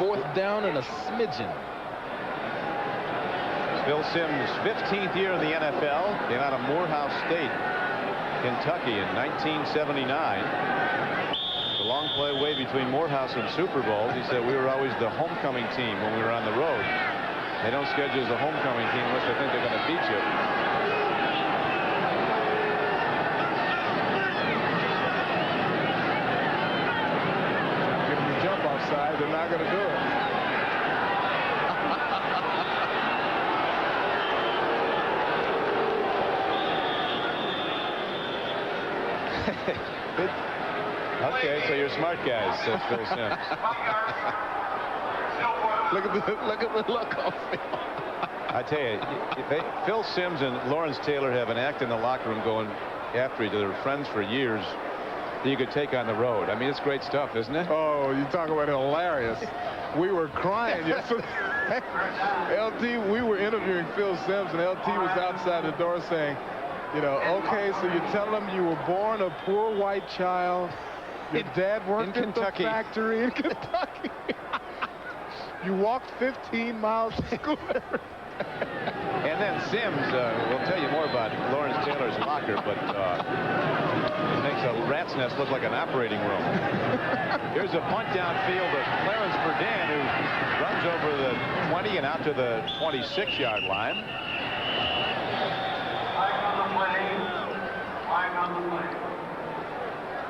Fourth down and a smidgen. Phil Simms' 15th year in the NFL, came out of Morehouse State, Kentucky in 1979. The long play way between Morehouse and Super Bowls. He said we were always the homecoming team when we were on the road. They don't schedule as a homecoming team unless they think they're going to beat you. Give them the jump offside, they're not going to do it. Okay, so you're smart guys, says Phil Simms. Look at the look on Phil. I tell you, Phil Simms and Lawrence Taylor have an act in the locker room going after each other. They're friends for years that you could take on the road. I mean, it's great stuff, isn't it? Oh, you talk about hilarious. We were crying yesterday. LT, we were interviewing Phil Simms, and LT was outside the door saying, you know, okay, so you tell them you were born a poor white child. Your dad worked in the factory in Kentucky. You walked 15 miles to school. And then Simms will tell you more about Lawrence Taylor's locker, but it makes a rat's nest look like an operating room. Here's a punt downfield of Clarence Verdun, who runs over the 20 and out to the 26-yard line.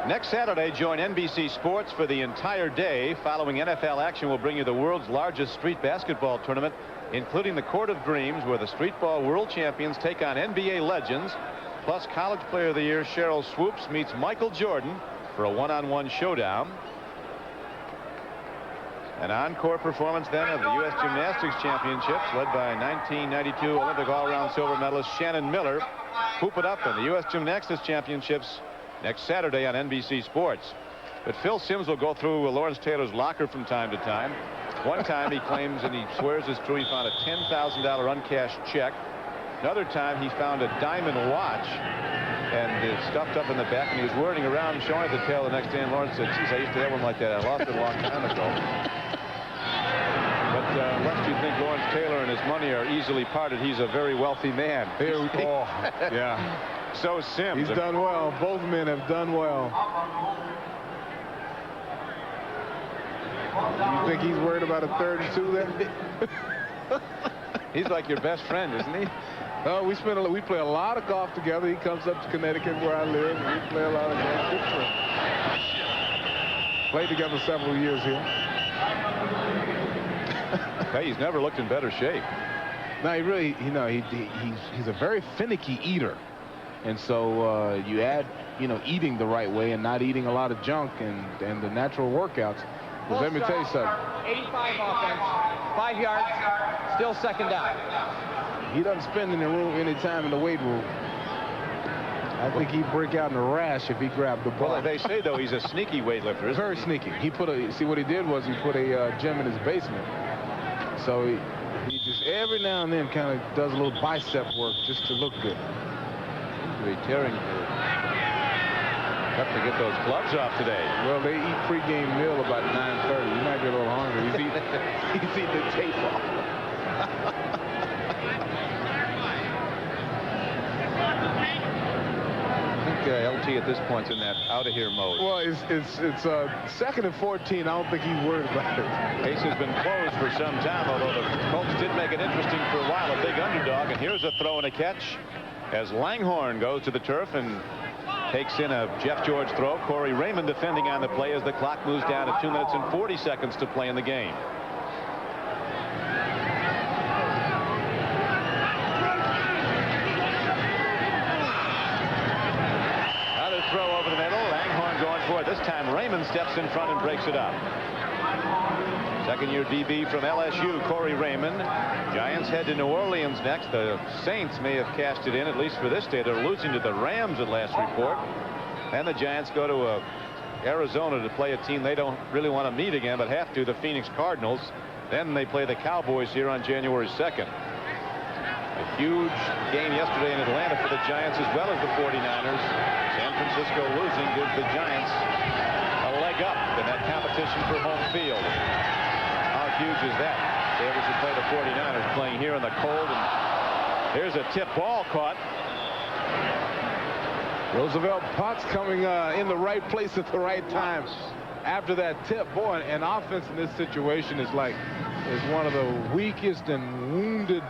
Next Saturday, join NBC Sports for the entire day. Following NFL action, we'll bring you the world's largest street basketball tournament, including the Court of Dreams, where the street ball world champions take on NBA legends. Plus, College Player of the Year Cheryl Swoops meets Michael Jordan for a one-on-one showdown. An encore performance then of the U.S. Gymnastics Championships, led by 1992 Olympic all-around silver medalist Shannon Miller. Hoop it up in the U.S. Gymnastics Championships next Saturday on NBC Sports. But Phil Simms will go through Lawrence Taylor's locker from time to time. One time he claims, and he swears it's true, he found a $10,000 uncashed check. Another time he found a diamond watch and it's stuffed up in the back, and he was whirling around showing it to Taylor the next day, and Lawrence said, geez, I used to have one like that. I lost it a long time ago. But lest you think Lawrence Taylor and his money are easily parted, he's a very wealthy man. Yeah. So Simms. He's done well. Both men have done well. You think he's worried about a 32 there? He's like your best friend, isn't he? We play a lot of golf together. He comes up to Connecticut where I live, and we play a lot of golf. Good friend. Played together several years here. Hey, he's never looked in better shape. No, he really, he's a very finicky eater. And so you add, eating the right way and not eating a lot of junk and the natural workouts. Because let me tell you something. 85 offense, 5 yards, still second down. He doesn't spend any time in the weight room. I think he'd break out in a rash if he grabbed the ball. Well, they say, though, he's a sneaky weightlifter, isn't Very sneaky. See what he did was he put a gym in his basement. So he just every now and then kind of does a little bicep work just to look good. He's tearing Have to get those gloves off today. Well, they eat pregame meal about 9:30. You might be a little hungry. He's eating the tape off. I think LT at this point's in that out-of-here mode. Well, it's 2nd and 14. I don't think he's worried about it. Case has been closed for some time, although the Colts did make it interesting for a while. A big underdog, and here's a throw and a catch as Langhorne goes to the turf and takes in a Jeff George throw. Corey Raymond defending on the play as the clock moves down to 2 minutes and 40 seconds to play in the game. Another throw over the middle. Langhorne going for it. This time Raymond steps in front and breaks it up. Second-year DB from LSU, Corey Raymond. Giants head to New Orleans next. The Saints may have cashed it in, at least for this day. They're losing to the Rams at last report. And the Giants go to Arizona to play a team they don't really want to meet again, but have to, the Phoenix Cardinals. Then they play the Cowboys here on January 2nd. A huge game yesterday in Atlanta for the Giants as well as the 49ers. San Francisco losing gives the Giants a leg up in that competition for home field. Huge is that? They obviously play the 49ers playing here in the cold, and here's a tip ball caught. Roosevelt Potts coming in the right place at the right time after that tip. Boy, an offense in this situation is one of the weakest and wounded,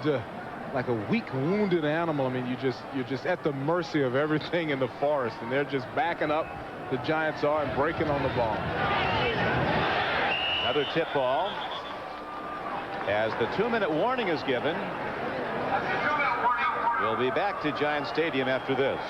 like a weak wounded animal. I mean, you're just at the mercy of everything in the forest, and they're just backing up. The Giants are and breaking on the ball. Another tip ball. As the 2-minute warning is given, we'll be back to Giant Stadium after this.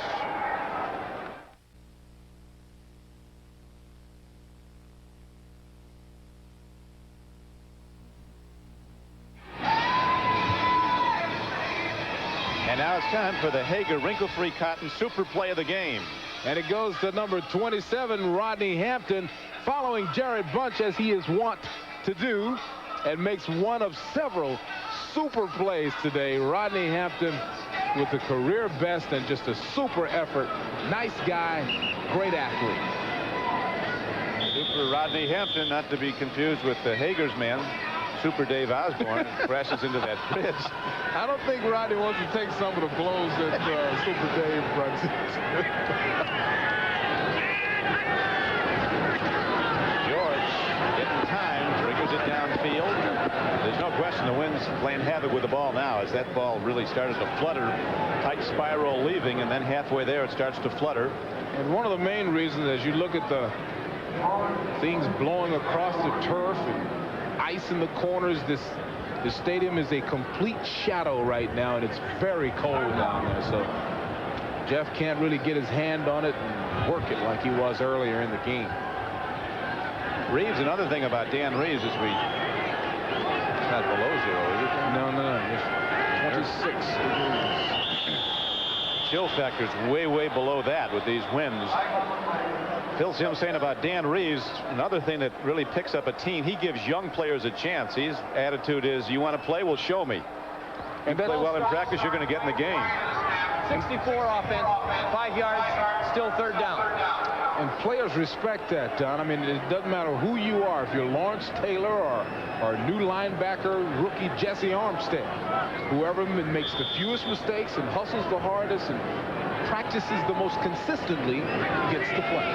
And now it's time for the Hager Wrinkle-Free Cotton Super Play of the game. And it goes to number 27, Rodney Hampton, following Jared Bunch as he is wont to do, and makes one of several super plays today. Rodney Hampton with the career best and just a super effort. Nice guy, great athlete. Super Rodney Hampton, not to be confused with the Hager's man, Super Dave Osborne, crashes into that bridge. I don't think Rodney wants to take some of the blows that Super Dave runs into. It downfield. There's no question the wind's playing havoc with the ball now, as that ball really started to flutter. Tight spiral leaving, and then halfway there it starts to flutter. And one of the main reasons, as you look at the things blowing across the turf and ice in the corners, the stadium is a complete shadow right now, and it's very cold down there. So Jeff can't really get his hand on it and work it like he was earlier in the game. Reeves, another thing about Dan Reeves is it's not below 0, is it? No. Just 26 degrees. Chill factor's way below that with these winds. Phil Simms saying about Dan Reeves, another thing that really picks up a team, he gives young players a chance. His attitude is, you want to play? Well, show me. And play well in practice, you're going to get in the game. 64 offense, 5 yards, still 3rd down. And players respect that, Don. I mean, it doesn't matter who you are. If you're Lawrence Taylor or new linebacker rookie Jesse Armstead, whoever makes the fewest mistakes and hustles the hardest and practices the most consistently gets to play.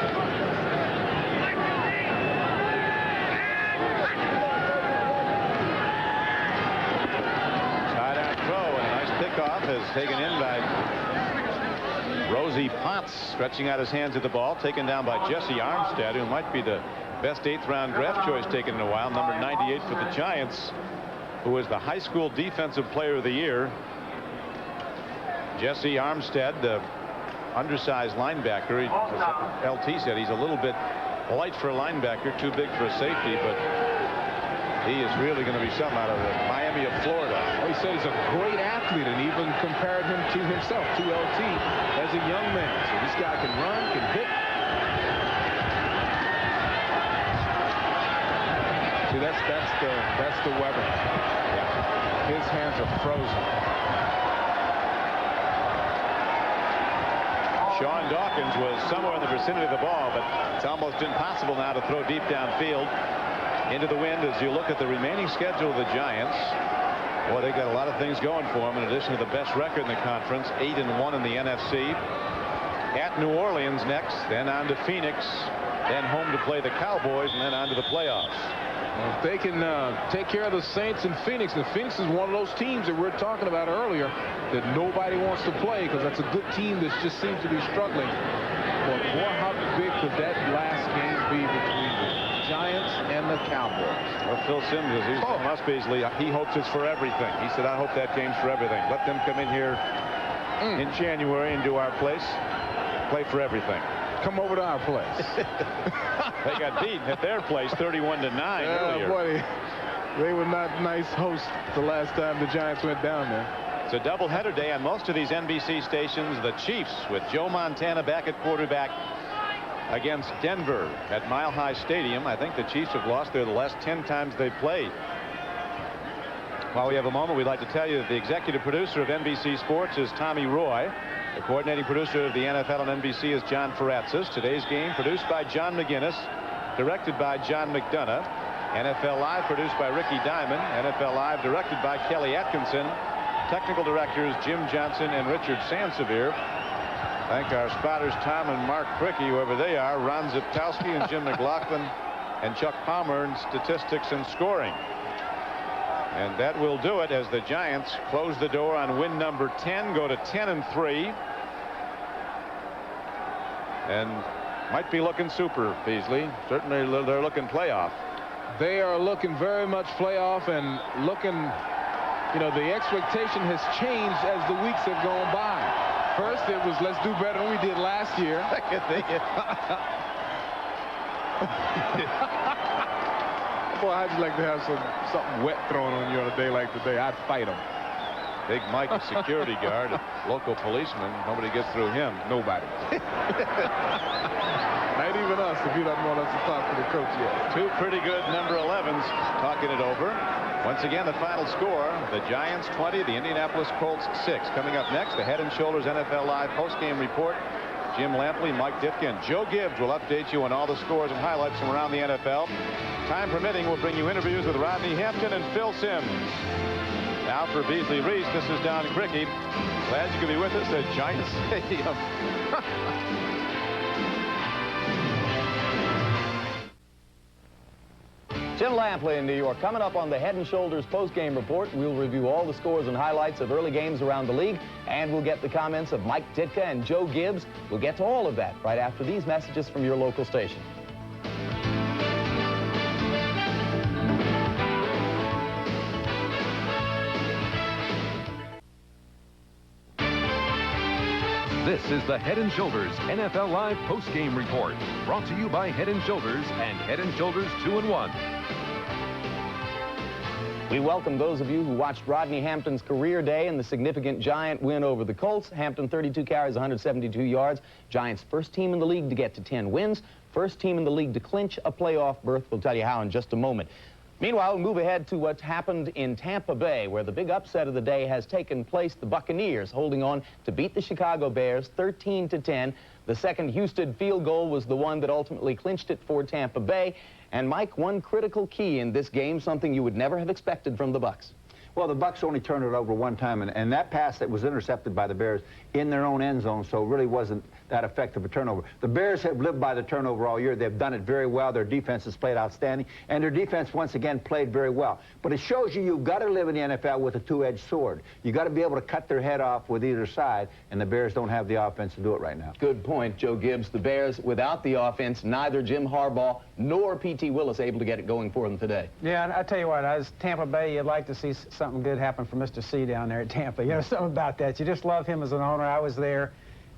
Sidearm throw and a nice pickoff is taken in by Rosie Potts, stretching out his hands at the ball, taken down by Jesse Armstead, who might be the best 8th-round draft choice taken in a while, number 98 for the Giants, who was the high school defensive player of the year. Jesse Armstead, the undersized linebacker. LT said he's a little bit light for a linebacker, too big for a safety, but he is really going to be something out of the Miami of Florida. Well, he said he's a great athlete and even compared him to himself, to LT, as a young man. So this guy can run, can hit. See, that's the weather. Yeah. His hands are frozen. Sean Dawkins was somewhere in the vicinity of the ball, but it's almost impossible now to throw deep downfield into the wind. As you look at the remaining schedule of the Giants, boy, they got a lot of things going for them in addition to the best record in the conference, 8-1 in the NFC. At New Orleans next, then on to Phoenix, then home to play the Cowboys, and then on to the playoffs. Well, if they can take care of the Saints in Phoenix, and Phoenix is one of those teams that we were talking about earlier that nobody wants to play because that's a good team that just seems to be struggling. But boy, how big could that last game be between the Giants and the Cowboys? Well, Phil Simms, as he's telling us, Beasley, he hopes it's for everything. He said, I hope that game's for everything. Let them come in here in January and do our place. Play for everything. Come over to our place. They got beat at their place 31-9 earlier. Boy, they were not nice hosts the last time the Giants went down there. It's a doubleheader day on most of these NBC stations. The Chiefs with Joe Montana back at quarterback against Denver at Mile High Stadium. I think the Chiefs have lost there the last 10 times they've played. While we have a moment, we'd like to tell you that the executive producer of NBC Sports is Tommy Roy. The coordinating producer of the NFL on NBC is John Faratzis. Today's game produced by John McGinnis, directed by John McDonough. NFL Live produced by Ricky Diamond. NFL Live directed by Kelly Atkinson. Technical directors Jim Johnson and Richard Sansevier. Thank our spotters Tom and Mark Criqui, whoever they are, Ron Zipkowski and Jim McLaughlin and Chuck Palmer in statistics and scoring. And that will do it as the Giants close the door on win number 10, go to 10-3. And might be looking super, Beasley. Certainly they're looking playoff. They are looking very much playoff and looking, you know, the expectation has changed as the weeks have gone by. First it was let's do better than we did last year. Boy, I'd just like to have something wet thrown on you on a day like today. I'd fight them. Big Mike, a security guard, a local policeman. Nobody gets through him. Nobody. Not even us, if you don't want us to talk to the coach yet. Two pretty good number 11s talking it over. Once again, the final score, the Giants 20, the Indianapolis Colts 6. Coming up next, the Head & Shoulders NFL Live postgame report. Jim Lampley, Mike Ditka, and Joe Gibbs will update you on all the scores and highlights from around the NFL. Time permitting, we'll bring you interviews with Rodney Hampton and Phil Simms. Now for Beasley Reese, this is Don Criqui. Glad you could be with us at Giants Stadium. Jim Lampley in New York. Coming up on the Head & Shoulders postgame report, we'll review all the scores and highlights of early games around the league, and we'll get the comments of Mike Ditka and Joe Gibbs. We'll get to all of that right after these messages from your local station. This is the Head & Shoulders NFL Live post-game report, brought to you by Head & Shoulders and Head & Shoulders 2-in-1. We welcome those of you who watched Rodney Hampton's career day and the significant Giant win over the Colts. Hampton, 32 carries, 172 yards. Giants' first team in the league to get to 10 wins. First team in the league to clinch a playoff berth. We'll tell you how in just a moment. Meanwhile, we'll move ahead to what's happened in Tampa Bay, where the big upset of the day has taken place. The Buccaneers holding on to beat the Chicago Bears 13-10. The second Houston field goal was the one that ultimately clinched it for Tampa Bay. And, Mike, one critical key in this game, something you would never have expected from the Bucs. Well, the Bucs only turned it over one time, and that pass that was intercepted by the Bears in their own end zone, so it really wasn't that effective a turnover. The Bears have lived by the turnover all year. They've done it very well. Their defense has played outstanding, and their defense once again played very well. But it shows you've got to live in the NFL with a two-edged sword. You've got to be able to cut their head off with either side, and the Bears don't have the offense to do it right now. Good point, Joe Gibbs. The Bears, without the offense, neither Jim Harbaugh nor P.T. Willis able to get it going for them today. Yeah, and I tell you what, as Tampa Bay, you'd like to see something good happen for Mr. C down there at Tampa. You know, something about that. You just love him as an owner. I was there.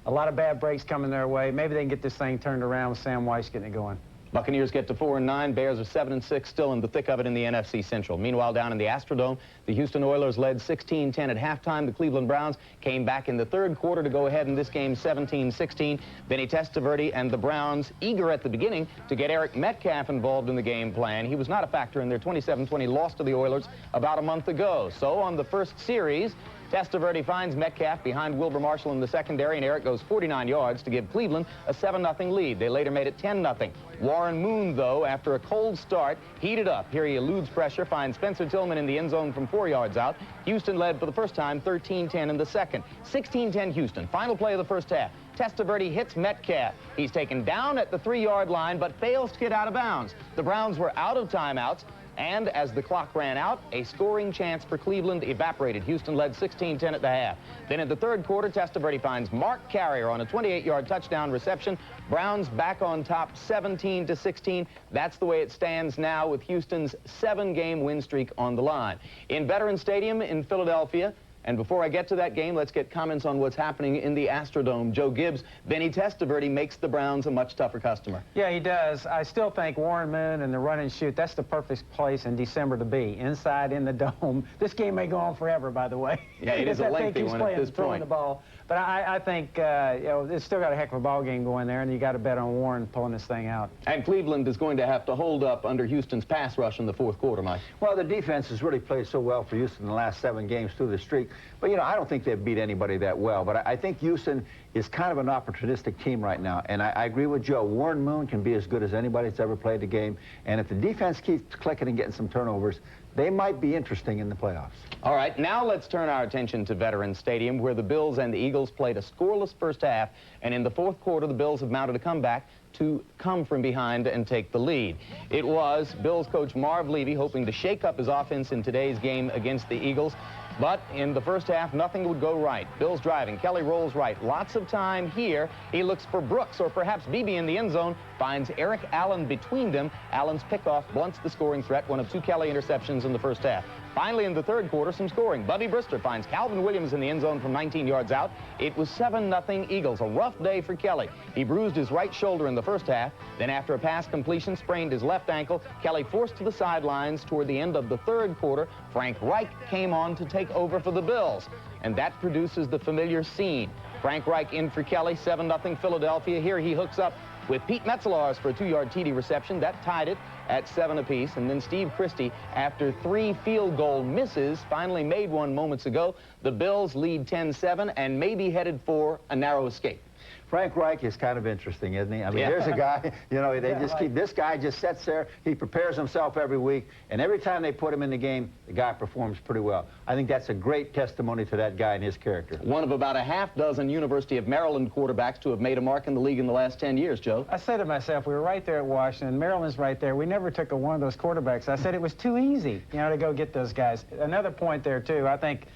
A lot of bad breaks coming their way. Maybe they can get this thing turned around with Sam Weiss getting it going. Buccaneers get to 4-9. Bears are 7-6, still in the thick of it in the NFC Central. Meanwhile, down in the Astrodome, the Houston Oilers led 16-10 at halftime. The Cleveland Browns came back in the third quarter to go ahead in this game 17-16. Vinny Testaverde and the Browns eager at the beginning to get Eric Metcalf involved in the game plan. He was not a factor in their 27-20 loss to the Oilers about a month ago. So on the first series, Testaverde finds Metcalf behind Wilbur Marshall in the secondary, and Eric goes 49 yards to give Cleveland a 7-0 lead. They later made it 10-0. Warren Moon, though, after a cold start, heated up. Here he eludes pressure, finds Spencer Tillman in the end zone from 4 yards out. Houston led for the first time 13-10 in the second. 16-10 Houston. Final play of the first half. Testaverde hits Metcalf. He's taken down at the 3-yard line, but fails to get out of bounds. The Browns were out of timeouts. And as the clock ran out, a scoring chance for Cleveland evaporated. Houston led 16-10 at the half. Then in the third quarter, Testaverde finds Mark Carrier on a 28-yard touchdown reception. Browns back on top 17-16. That's the way it stands now with Houston's 7-game win streak on the line. In Veterans Stadium in Philadelphia, and before I get to that game, let's get comments on what's happening in the Astrodome. Joe Gibbs, Vinny Testaverde makes the Browns a much tougher customer. Yeah, he does. I still think Warren Moon and the run and shoot, that's the perfect place in December to be, inside in the dome. This game may go on forever, by the way. Yeah, it is a lengthy one at this point. The ball. But I think, you know, it's still got a heck of a ball game going there, and you got to bet on Warren pulling this thing out. And Cleveland is going to have to hold up under Houston's pass rush in the fourth quarter, Mike. Well, the defense has really played so well for Houston in the last 7 games through the streak. But, you know, I don't think they've beat anybody that well. But I think Houston is kind of an opportunistic team right now. And I agree with Joe. Warren Moon can be as good as anybody that's ever played the game. And if the defense keeps clicking and getting some turnovers, they might be interesting in the playoffs. All right, now let's turn our attention to Veterans Stadium, where the Bills and the Eagles played a scoreless first half, and in the fourth quarter, the Bills have mounted a comeback to come from behind and take the lead. It was Bills coach Marv Levy hoping to shake up his offense in today's game against the Eagles. But in the first half, nothing would go right. Bills driving. Kelly rolls right. Lots of time here. He looks for Brooks or perhaps Beebe in the end zone. Finds Eric Allen between them. Allen's pickoff blunts the scoring threat. One of 2 Kelly interceptions in the first half. Finally, in the third quarter, some scoring. Bubby Brister finds Calvin Williams in the end zone from 19 yards out. It was 7-0 Eagles. A rough day for Kelly. He bruised his right shoulder in the first half. Then after a pass completion, sprained his left ankle. Kelly forced to the sidelines toward the end of the third quarter. Frank Reich came on to take over for the Bills. And that produces the familiar scene. Frank Reich in for Kelly, 7-0 Philadelphia. Here he hooks up with Pete Metzelaars for a 2-yard TD reception. That tied it at 7 apiece. And then Steve Christie, after 3 field goal misses, finally made one moments ago. The Bills lead 10-7 and may be headed for a narrow escape. Frank Reich is kind of interesting, isn't he? I mean, here's a guy, you know, they just keep, this guy just sits there, he prepares himself every week, and every time they put him in the game, the guy performs pretty well. I think that's a great testimony to that guy and his character. One of about a half-dozen University of Maryland quarterbacks to have made a mark in the league in the last 10 years, Joe. I said to myself, we were right there at Washington, Maryland's right there. We never took one of those quarterbacks. I said it was too easy, you know, to go get those guys. Another point there, too, I think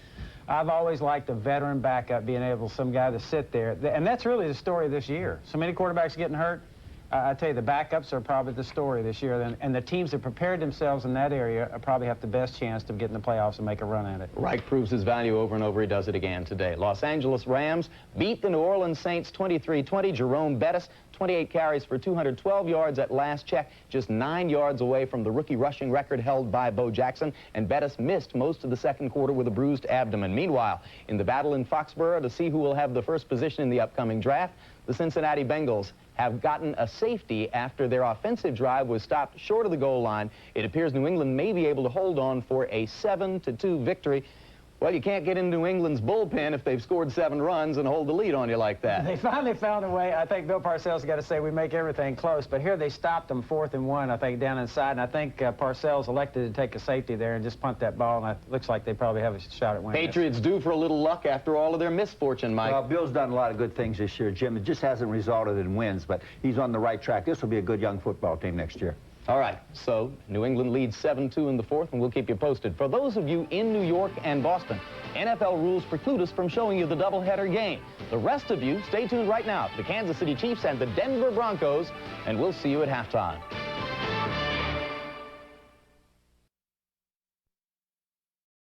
I've always liked a veteran backup, being able, some guy to sit there. And that's really the story of this year. So many quarterbacks getting hurt. I tell you, the backups are probably the story this year, and the teams that prepared themselves in that area probably have the best chance to get in the playoffs and make a run at it. Reich proves his value over and over. He does it again today. Los Angeles Rams beat the New Orleans Saints 23-20. Jerome Bettis, 28 carries for 212 yards at last check, just 9 yards away from the rookie rushing record held by Bo Jackson, and Bettis missed most of the second quarter with a bruised abdomen. Meanwhile, in the battle in Foxborough to see who will have the first position in the upcoming draft, the Cincinnati Bengals have gotten a safety after their offensive drive was stopped short of the goal line. It appears New England may be able to hold on for a 7-2 victory. Well, you can't get in New England's bullpen if they've scored 7 runs and hold the lead on you like that. They finally found a way. I think Bill Parcells got to say we make everything close, but here they stopped them 4th and 1, I think, down inside, and I think Parcells elected to take a safety there and just punt that ball, and it looks like they probably have a shot at winning. Patriots due for a little luck after all of their misfortune, Mike. Well, Bill's done a lot of good things this year, Jim. It just hasn't resulted in wins, but he's on the right track. This will be a good young football team next year. All right, so New England leads 7-2 in the 4th, and we'll keep you posted. For those of you in New York and Boston, NFL rules preclude us from showing you the doubleheader game. The rest of you, stay tuned right now for the Kansas City Chiefs and the Denver Broncos, and we'll see you at halftime.